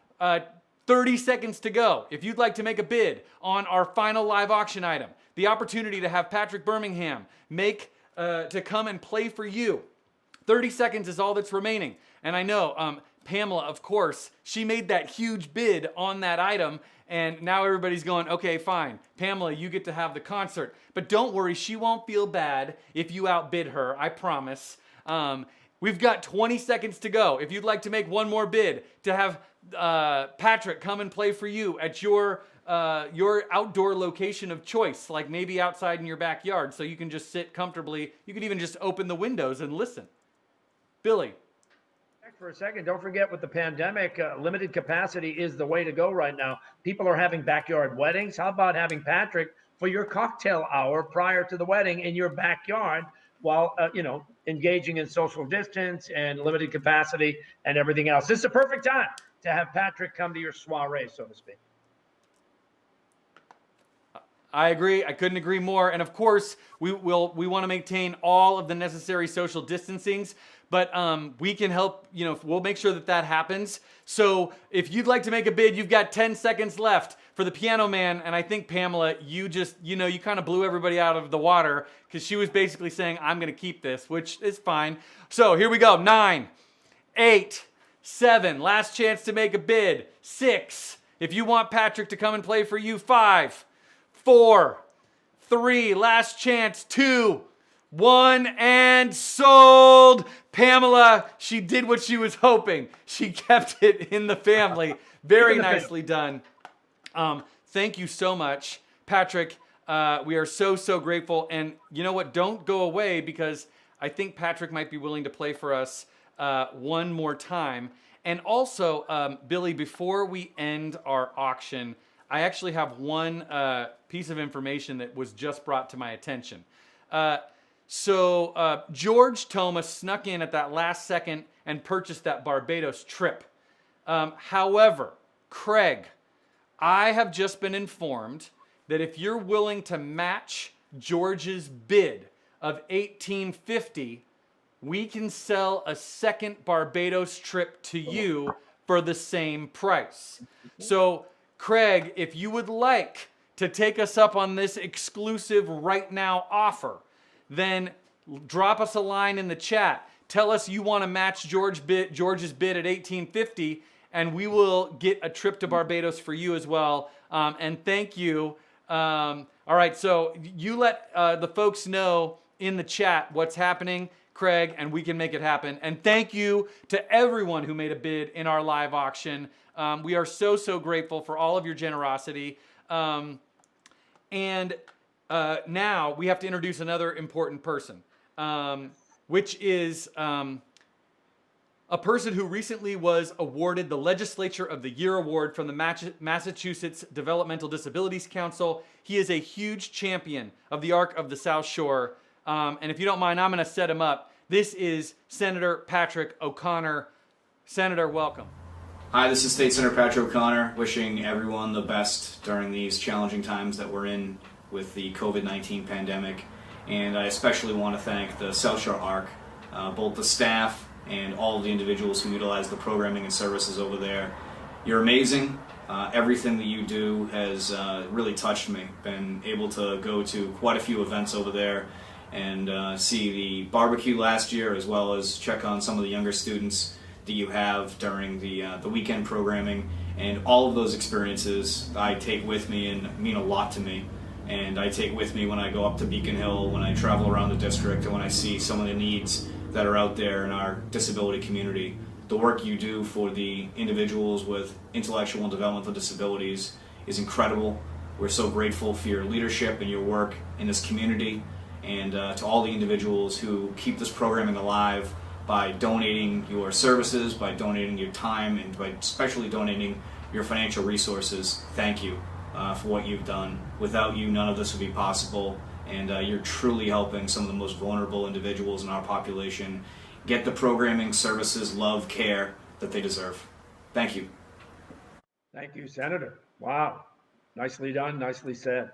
30 seconds to go. If you'd like to make a bid on our final live auction item, the opportunity to have Patrick Birmingham to come and play for you. 30 seconds is all that's remaining. And I know Pamela, of course, she made that huge bid on that item, and now everybody's going, okay, fine. Pamela, you get to have the concert. But don't worry, she won't feel bad if you outbid her, I promise. We've got 20 seconds to go. If you'd like to make one more bid to have Patrick come and play for you at your outdoor location of choice, like maybe outside in your backyard, so you can just sit comfortably. You could even just open the windows and listen. Billy. For a second, don't forget with the pandemic, limited capacity is the way to go right now. People are having backyard weddings. How about having Patrick for your cocktail hour prior to the wedding in your backyard while, engaging in social distance and limited capacity and everything else. This is a perfect time to have Patrick come to your soiree, so to speak. I agree. I couldn't agree more. And of course, we want to maintain all of the necessary social distancings, but we can help, we'll make sure that happens. So if you'd like to make a bid, you've got 10 seconds left for the Piano Man. And I think, Pamela, you just, you kind of blew everybody out of the water because she was basically saying, I'm going to keep this, which is fine. So here we go. 9, 8, 7, last chance to make a bid. 6, if you want Patrick to come and play for you. 5, 4, 3, last chance. 2, 1, and sold. Pamela, she did what she was hoping. She kept it in the family. Very nicely done. Thank you so much, Patrick. We are so, so grateful. And you know what? Don't go away, because I think Patrick might be willing to play for us one more time. And also, Billy, before we end our auction, I actually have one piece of information that was just brought to my attention. So George Thomas snuck in at that last second and purchased that Barbados trip. However, Craig, I have just been informed that if you're willing to match George's bid of $1,850, we can sell a second Barbados trip to you for the same price. So, Craig, if you would like to take us up on this exclusive right now offer, then drop us a line in the chat. Tell us you want to match George's bid at $1,850, and we will get a trip to Barbados for you as well. And thank you. All right, so you let the folks know in the chat what's happening, Craig, and we can make it happen. And thank you to everyone who made a bid in our live auction. We are so, so grateful for all of your generosity. And now we have to introduce another important person, which is a person who recently was awarded the Legislature of the Year Award from the Massachusetts Developmental Disabilities Council. He is a huge champion of the Arc of the South Shore. And if you don't mind, I'm going to set him up. This is Senator Patrick O'Connor. Senator, welcome. Hi, this is State Senator Patrick O'Connor, wishing everyone the best during these challenging times that we're in with the COVID-19 pandemic. And I especially want to thank the South Shore Arc, both the staff and all of the individuals who utilize the programming and services over there. You're amazing. Everything that you do has really touched me. Been able to go to quite a few events over there and see the barbecue last year, as well as check on some of the younger students that you have during the weekend programming. And all of those experiences I take with me and mean a lot to me. And I take with me when I go up to Beacon Hill, when I travel around the district, and when I see some of the needs that are out there in our disability community. The work you do for the individuals with intellectual and developmental disabilities is incredible. We're so grateful for your leadership and your work in this community, and to all the individuals who keep this programming alive by donating your services, by donating your time, and by especially donating your financial resources. Thank you for what you've done. Without you, none of this would be possible, and you're truly helping some of the most vulnerable individuals in our population get the programming, services, love, care that they deserve. Thank you. Thank you, Senator. Wow. Nicely done, nicely said.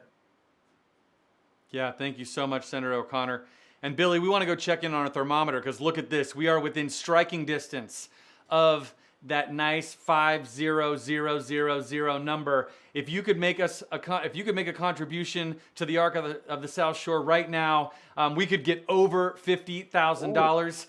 Yeah, thank you so much, Senator O'Connor. And Billy, we want to go check in on our thermometer because look at this. We are within striking distance of that nice 50000 number. If you could make us if you could make a contribution to the Arc of the South Shore right now, we could get over $50,000.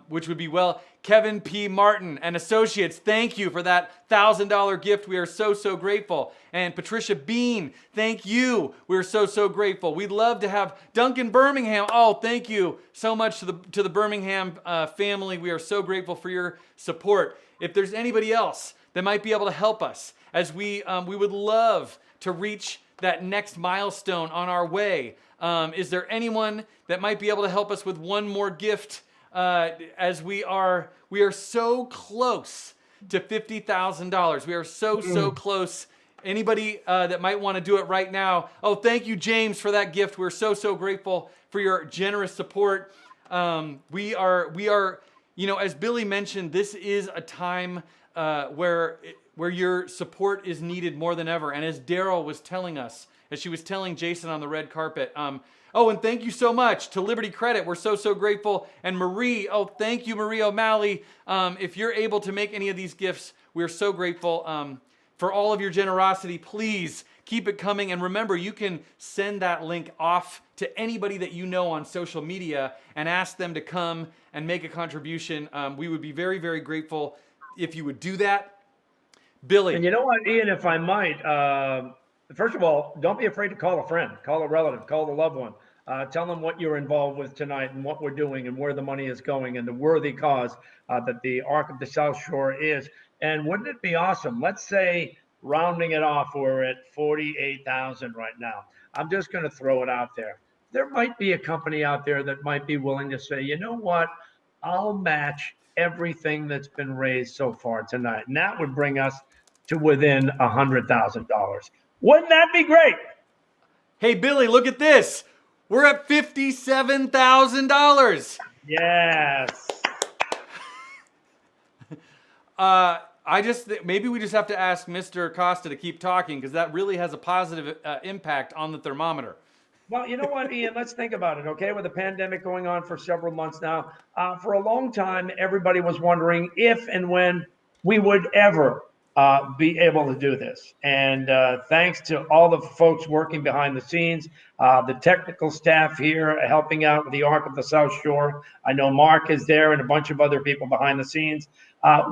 Which would be well. Kevin P. Martin and Associates, thank you for that $1,000 gift. We are so, so grateful. And Patricia Bean, thank you. We're so, so grateful. We'd love to have Duncan Birmingham. Oh, thank you so much to the Birmingham family. We are so grateful for your support. If there's anybody else that might be able to help us, as we would love to reach that next milestone on our way. Is there anyone that might be able to help us with one more gift? As we are so close to $50,000. We are so close. Anybody that might want to do it right now? Oh, thank you, James, for that gift. We're so, so grateful for your generous support. We are, you know, as Billy mentioned, this is a time where your support is needed more than ever. And as Daryl was telling us, as she was telling Jason on the red carpet, oh, and thank you so much to Liberty Credit. We're so, so grateful. And Marie, oh, thank you, Marie O'Malley. If you're able to make any of these gifts, we're so grateful for all of your generosity. Please keep it coming. And remember, you can send that link off to anybody that you know on social media and ask them to come and make a contribution. We would be very, very grateful if you would do that. Billy. And you know what, Ian, if I might, first of all, don't be afraid to call a friend, call a relative, call a loved one. Tell them what you're involved with tonight and what we're doing and where the money is going and the worthy cause that the Arc of the South Shore is. And wouldn't it be awesome? Let's say, rounding it off, we're at 48,000 right now. I'm just going to throw it out there. There might be a company out there that might be willing to say, you know what, I'll match everything that's been raised so far tonight. And that would bring us to within $100,000. Wouldn't that be great? Hey, Billy, look at this. We're at $57,000. Yes. Maybe we just have to ask Mr. Costa to keep talking because that really has a positive impact on the thermometer. Well, you know what, Ian, let's think about it, okay? With the pandemic going on for several months now, for a long time, everybody was wondering if and when we would ever be able to do this. And thanks to all the folks working behind the scenes, the technical staff here helping out with the Arc of the South Shore. I know Mark is there and a bunch of other people behind the scenes.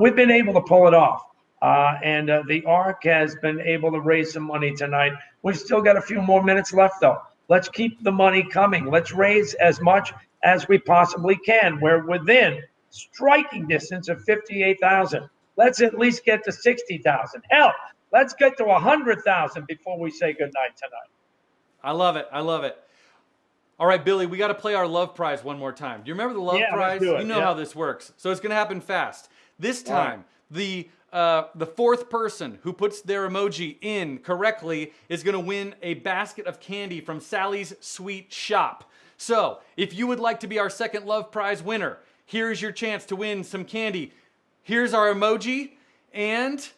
We've been able to pull it off. And the Arc has been able to raise some money tonight. We've still got a few more minutes left, though. Let's keep the money coming. Let's raise as much as we possibly can. We're within striking distance of 58,000. Let's at least get to 60,000. Hell, let's get to 100,000 before we say goodnight tonight. I love it. I love it. All right, Billy, we got to play our love prize one more time. Do you remember the love prize? Let's do it. You know how this works. So it's going to happen fast. This time, the fourth person who puts their emoji in correctly is going to win a basket of candy from Sally's Sweet Shop. So if you would like to be our second love prize winner, here's your chance to win some candy. Here's our emoji, and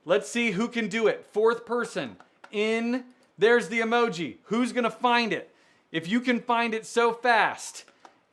let's see who can do it. Fourth person in, there's the emoji. Who's going to find it? If you can find it so fast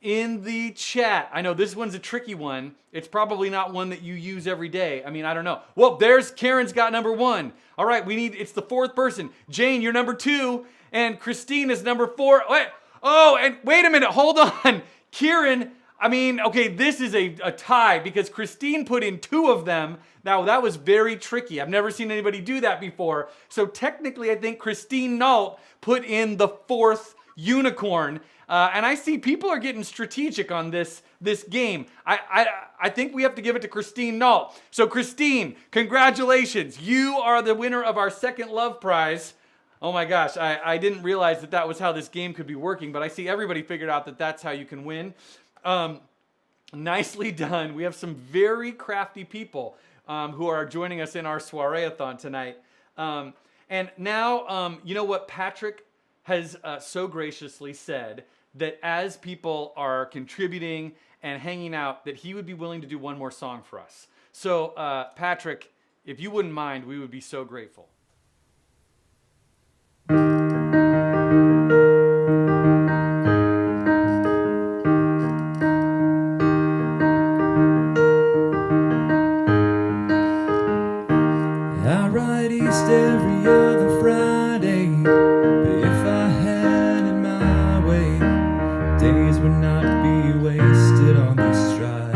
in the chat. I know this one's a tricky one. It's probably not one that you use every day. I mean, I don't know. Well, there's Karen's got number 1. All right, it's the fourth person. Jane, you're number 2, and Christine is number 4. Wait, oh, and wait a minute, hold on. Kieran, I mean, okay, this is a tie because Christine put in 2 of them. Now, that was very tricky. I've never seen anybody do that before. So technically, I think Christine Nault put in the 4th unicorn. And I see people are getting strategic on this game. I think we have to give it to Christine Nault. So Christine, congratulations. You are the winner of our second love prize. Oh my gosh, I didn't realize that was how this game could be working, but I see everybody figured out that that's how you can win. Nicely done. We have some very crafty people who are joining us in our Soiree-A-Thon tonight. And now, you know what? Patrick has so graciously said that as people are contributing and hanging out, that he would be willing to do one more song for us. So, Patrick, if you wouldn't mind, we would be so grateful. I ride east every other Friday, but if I had it my way, days would not be wasted on this drive.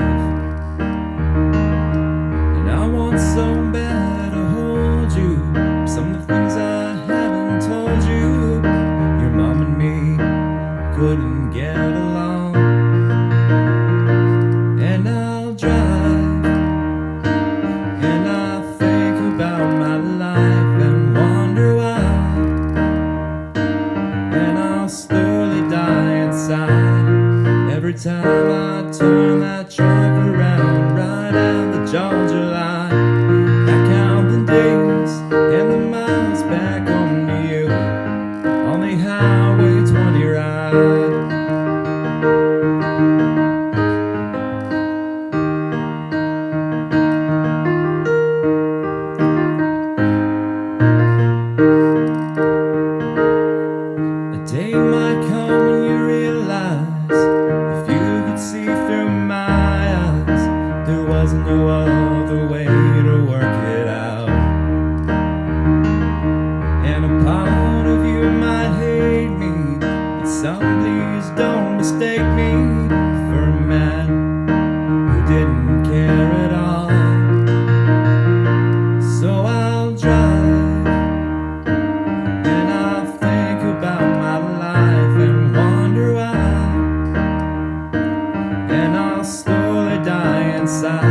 And I want so bad to hold you, some of the things I haven't told you. Your mom and me couldn't get along, and I'll drive, and I think about my life and wonder why, and I'll slowly die inside every time I turn that truck around right down the Georgia line. I count the days and the miles back home to you on the Highway 20 ride. A day might come when you realize, if you could see through my eyes, there was no other way to work it out. And a part of you might hate me, but some please don't mistake me for a man who didn't care at all. So I'll drive, and I'll think about my life and wonder why, and I'll slowly die inside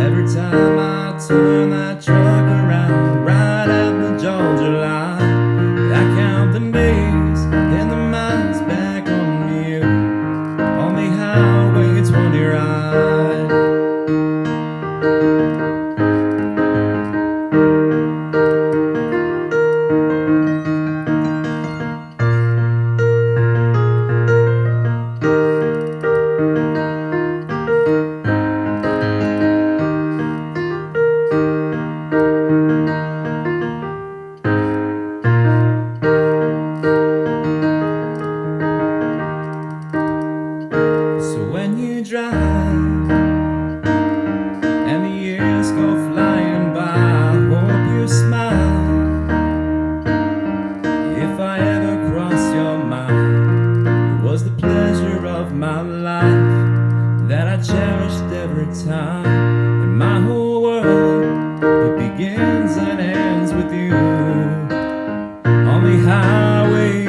every time I turn that truck around right at the Georgia line. I count the days and the miles back home to you on the Highway 20 ride. So when you drive and the years go flying by, I hope you smile. If I ever cross your mind, it was the pleasure of my life that I cherished every time. And my whole world, it begins and ends with you on the highway.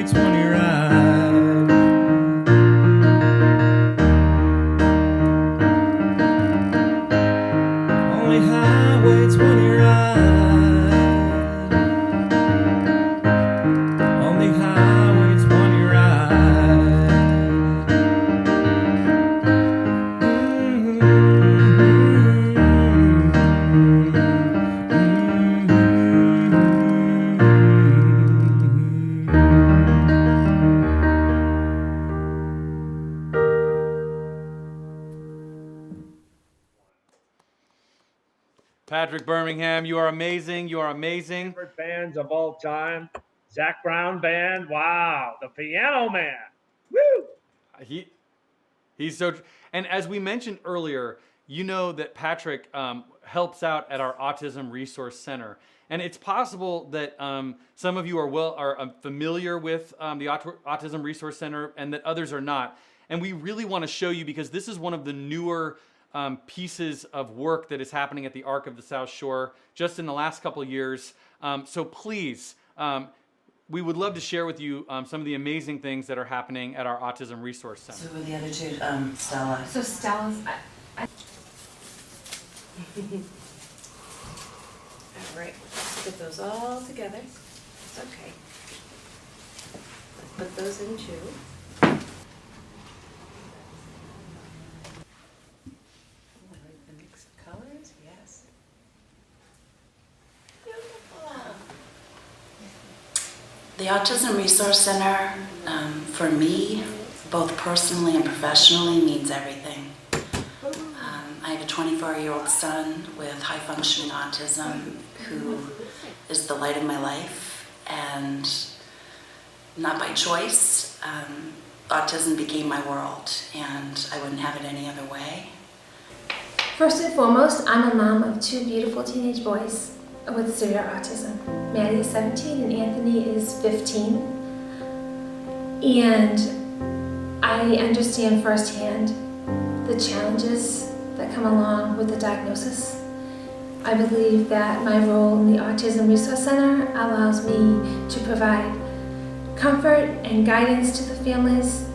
20 ride. Only Highway 20 ride. Only Highway 20 ride. Patrick Birmingham, you are amazing. You are amazing. Favorite bands of all time. Zach Brown Band. Wow. The Piano Man. Woo! He's so, and as we mentioned earlier, you know that Patrick helps out at our Autism Resource Center, and it's possible that some of you are familiar with the Autism Resource Center, and that others are not. And we really want to show you, because this is one of the newer pieces of work that is happening at the Arc of the South Shore just in the last couple of years. So please, we would love to share with you some of the amazing things that are happening at our Autism Resource Center. So with the other two, Stella. So Stella's. All right. put those all together. It's okay. Let's put those in too. Oh, I like the mix of colors, yes. The Autism Resource Center, for me, both personally and professionally, means everything. I have a 24-year-old son with high-functioning autism who is the light of my life, and not by choice. Autism became my world, and I wouldn't have it any other way. First and foremost, I'm a mom of two beautiful teenage boys with severe autism. Maddie is 17 and Anthony is 15. And I understand firsthand the challenges that come along with the diagnosis. I believe that my role in the Autism Resource Center allows me to provide comfort and guidance to the families.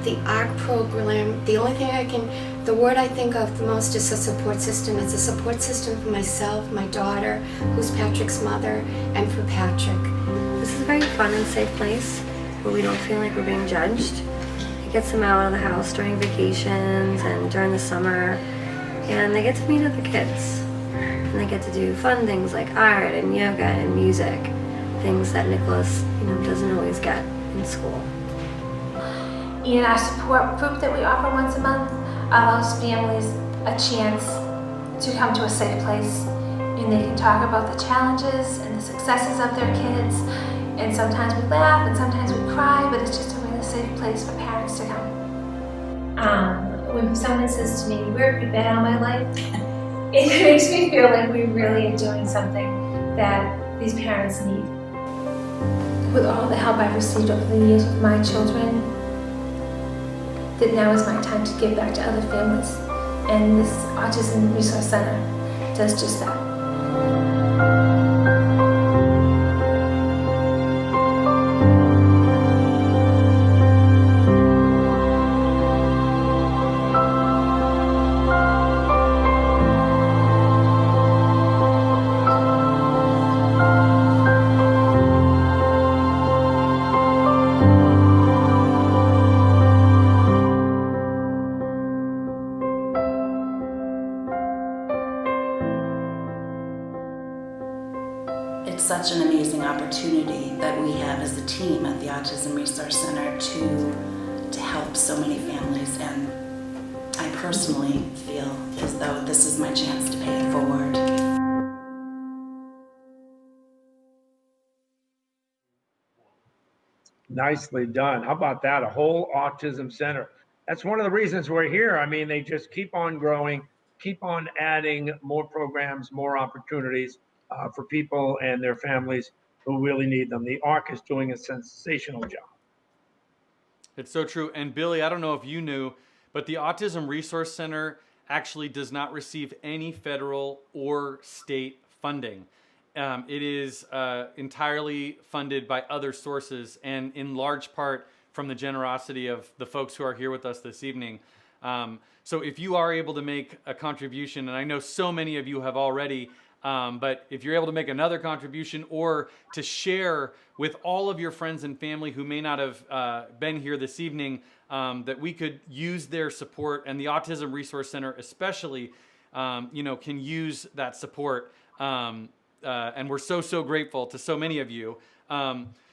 The ARC program, the only thing the word I think of the most is a support system. It's a support system for myself, my daughter, who's Patrick's mother, and for Patrick. This is a very fun and safe place where we don't feel like we're being judged. It gets them out of the house during vacations and during the summer, and they get to meet other kids. And they get to do fun things like art and yoga and music, things that Nicholas, doesn't always get in school. And our support group that we offer once a month allows families a chance to come to a safe place, and they can talk about the challenges and the successes of their kids. And sometimes we laugh and sometimes we cry, but it's just a really safe place for parents to come. When someone says to me, "Where have you been all my life?" it makes me feel like we really are doing something that these parents need. With all the help I've received over the years with my children, that now is my time to give back to other families. And this Autism Resource Center does just that. Such an amazing opportunity that we have as a team at the Autism Resource Center to help so many families, and I personally feel as though this is my chance to pay it forward. Nicely done. How about that? A whole autism center. That's one of the reasons we're here. I mean, they just keep on growing, keep on adding more programs, more opportunities for people and their families who really need them. The ARC is doing a sensational job. It's so true. And Billy, I don't know if you knew, but the Autism Resource Center actually does not receive any federal or state funding. It is entirely funded by other sources, and in large part from the generosity of the folks who are here with us this evening. So if you are able to make a contribution, and I know so many of you have already, but if you're able to make another contribution or to share with all of your friends and family who may not have been here this evening, that we could use their support, and the Autism Resource Center especially, can use that support. And we're so grateful to so many of you.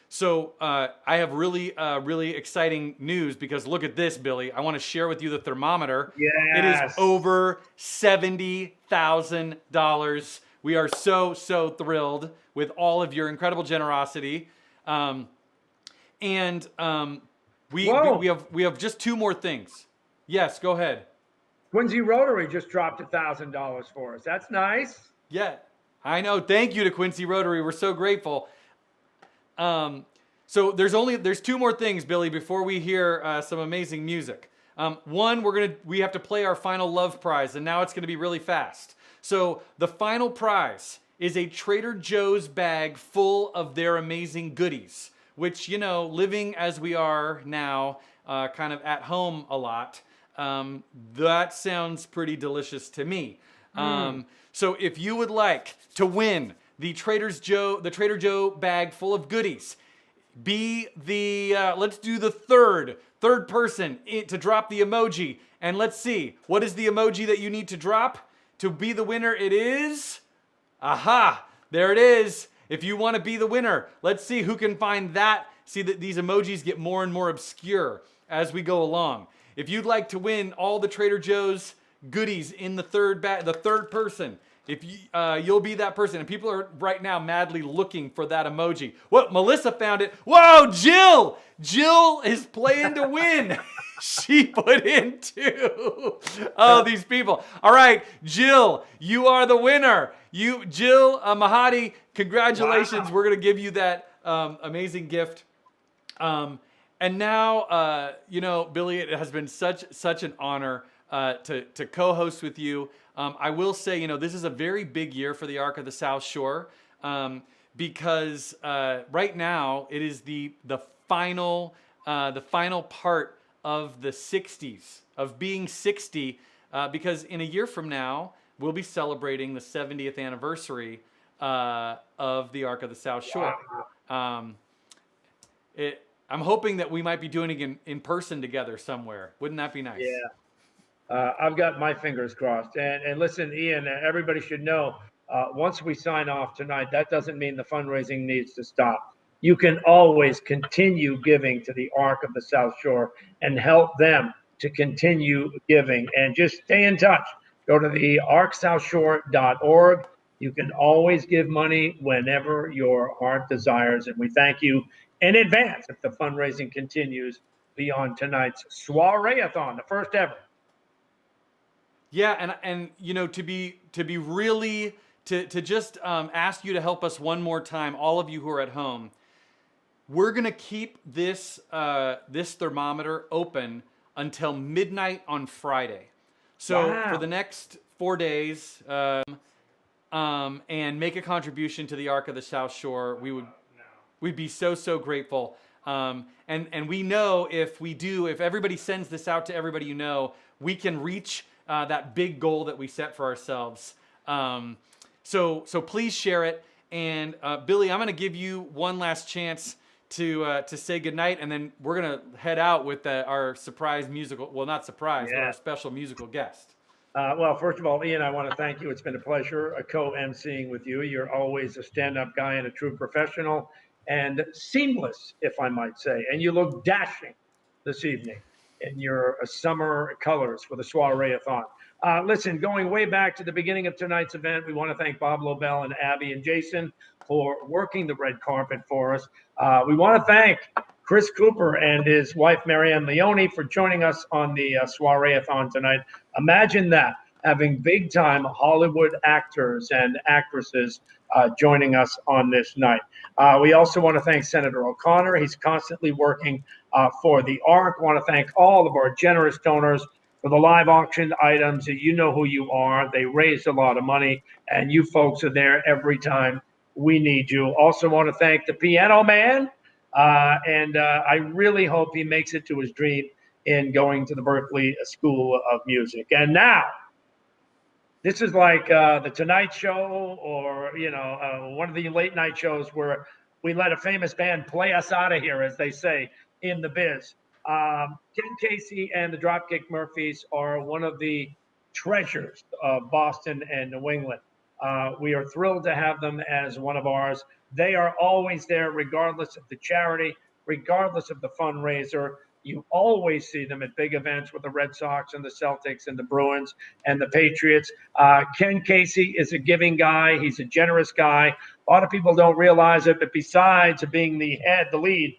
So I have really exciting news, because look at this, Billy. I want to share with you the thermometer. Yes. It is over $70,000. We are so thrilled with all of your incredible generosity. We have just two more things. Yes, go ahead. Quincy Rotary just dropped $1,000 for us. That's nice. Yeah, I know. Thank you to Quincy Rotary. We're so grateful. So there's two more things, Billy, before we hear some amazing music. One, we have to play our final love prize, and now it's going to be really fast. So the final prize is a Trader Joe's bag full of their amazing goodies, which, living as we are now, kind of at home a lot, that sounds pretty delicious to me. So if you would like to win the Trader Joe bag full of goodies. Be the, let's do the third person to drop the emoji. And let's see, what is the emoji that you need to drop to be the winner? It is, aha, there it is. If you want to be the winner, let's see who can find that. See that these emojis get more and more obscure as we go along. If you'd like to win all the Trader Joe's goodies in the third person, if you, you'll be that person. And people are right now madly looking for that emoji. What? Melissa found it. Whoa, Jill! Jill is playing to win. She put in 2. Oh, these people. All right, Jill, you are the winner. Jill Mahadi, congratulations. Wow. We're going to give you that amazing gift. And now, Billy, it has been such an honor to co-host with you. I will say, this is a very big year for the Arc of the South Shore because right now it is the final part of the 60s, of being 60, because in a year from now, we'll be celebrating the 70th anniversary of the Arc of the South Shore. Wow. I'm hoping that we might be doing it in person together somewhere. Wouldn't that be nice? Yeah. I've got my fingers crossed. And listen, Ian, everybody should know, once we sign off tonight, that doesn't mean the fundraising needs to stop. You can always continue giving to the Arc of the South Shore and help them to continue giving. And just stay in touch. Go to the arcsouthshore.org. You can always give money whenever your heart desires. And we thank you in advance if the fundraising continues beyond tonight's Soiree-A-Thon, the first ever. Yeah, and to be really to just ask you to help us one more time, all of you who are at home. We're gonna keep this this thermometer open until midnight on Friday. So for the next 4 days, and make a contribution to the Arc of the South Shore. We'd be so grateful. And we know if everybody sends this out to everybody we can reach that big goal that we set for ourselves. So please share it. And Billy, I'm going to give you one last chance to say goodnight, and then we're going to head out with our surprise musical. Well, not surprise, but our special musical guest. Well, first of all, Ian, I want to thank you. It's been a pleasure co-emceeing with you. You're always a stand-up guy and a true professional, and seamless, if I might say. And you look dashing this evening in your summer colors for the Soiree-A-Thon. Listen, going way back to the beginning of tonight's event, we want to thank Bob Lobel and Abby and Jason for working the red carpet for us. We want to thank Chris Cooper and his wife, Marianne Leone, for joining us on the Soiree-A-Thon tonight. Imagine that, having big-time Hollywood actors and actresses joining us on this night. We also want to thank Senator O'Connor. He's constantly working for the ARC. We want to thank all of our generous donors for the live auction items. You know who you are. They raised a lot of money, and you folks are there every time we need you. Also want to thank the Piano Man, and I really hope he makes it to his dream in going to the Berklee School of Music. And now, this is like the Tonight Show or, one of the late night shows where we let a famous band play us out of here, as they say in the biz. Ken Casey and the Dropkick Murphys are one of the treasures of Boston and New England. We are thrilled to have them as one of ours. They are always there, regardless of the charity, regardless of the fundraiser. You always see them at big events with the Red Sox and the Celtics and the Bruins and the Patriots. Ken Casey is a giving guy. He's a generous guy. A lot of people don't realize it, but besides being the lead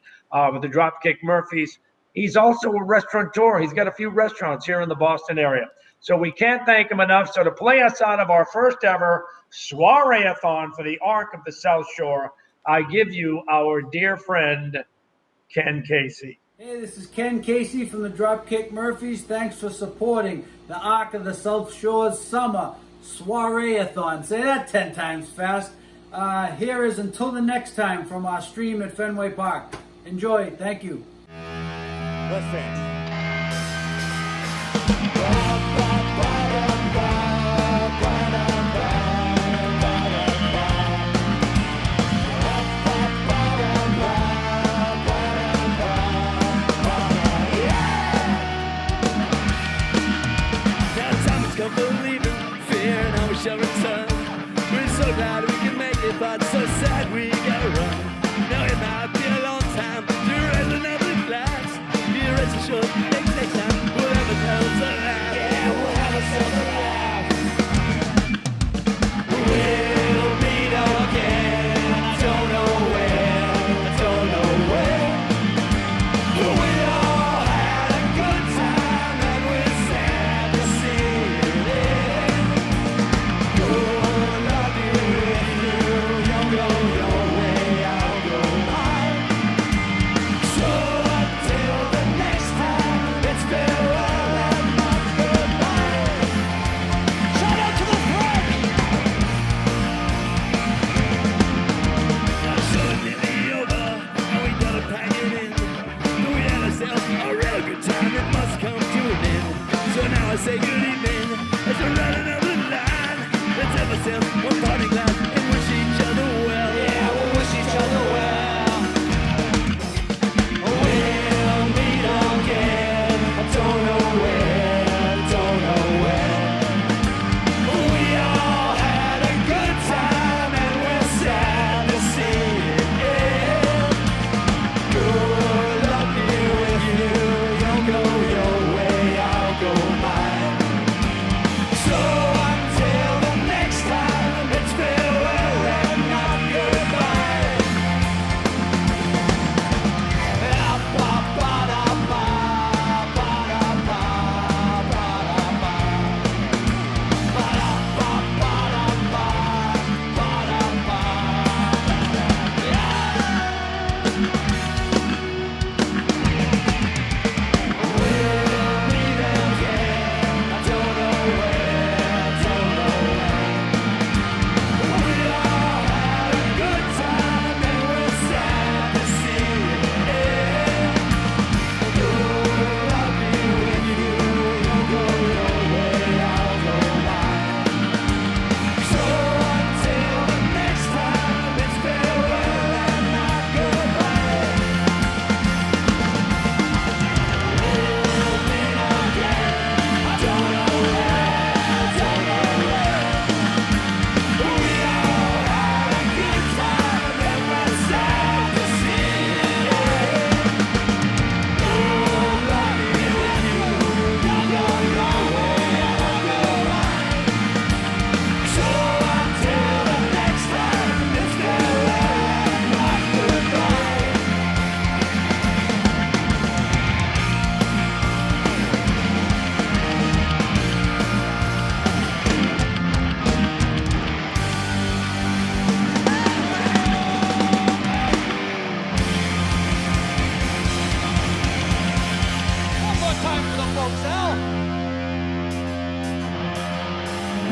with the Dropkick Murphys, he's also a restaurateur. He's got a few restaurants here in the Boston area. So we can't thank him enough. So to play us out of our first ever Soiree-A-Thon for the Arc of the South Shore, I give you our dear friend, Ken Casey. Hey, this is Ken Casey from the Dropkick Murphys. Thanks for supporting the Arc of the South Shore's summer Soiree-A-Thon. Say that 10 times fast. Here is Until the Next Time from our stream at Fenway Park. Enjoy. Thank you. Listen. say good evening as we're running up the line. Let's have ourselves one party glass and wish each other well. Yeah, we'll wish each other well. We'll meet again. I don't know where, don't know when. We all had a good time and we're sad to see it end. Good luck be with you. You'll go your way, I'll go mine. So until the next time, it's farewell and not goodbye.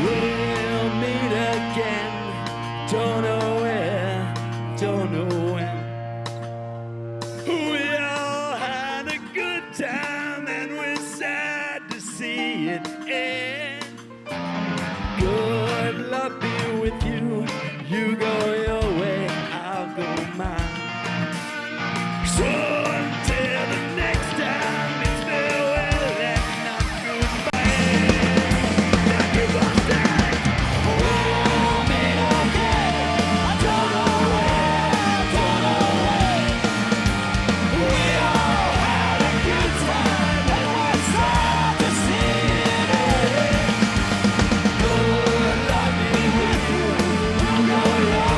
We'll meet again. Don't know where, don't know when. We all had a good time and we're sad to see it end. Good luck be with you. You go your way, I'll go mine. So until the next time, it's farewell and not goodbye. Not goodbye. We'll meet again. I don't know where, don't know when. We all had a good time and we're sad to see it end. Good luck be with you. You go your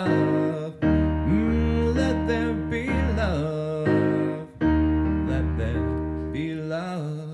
love. Let there be love. Let there be love.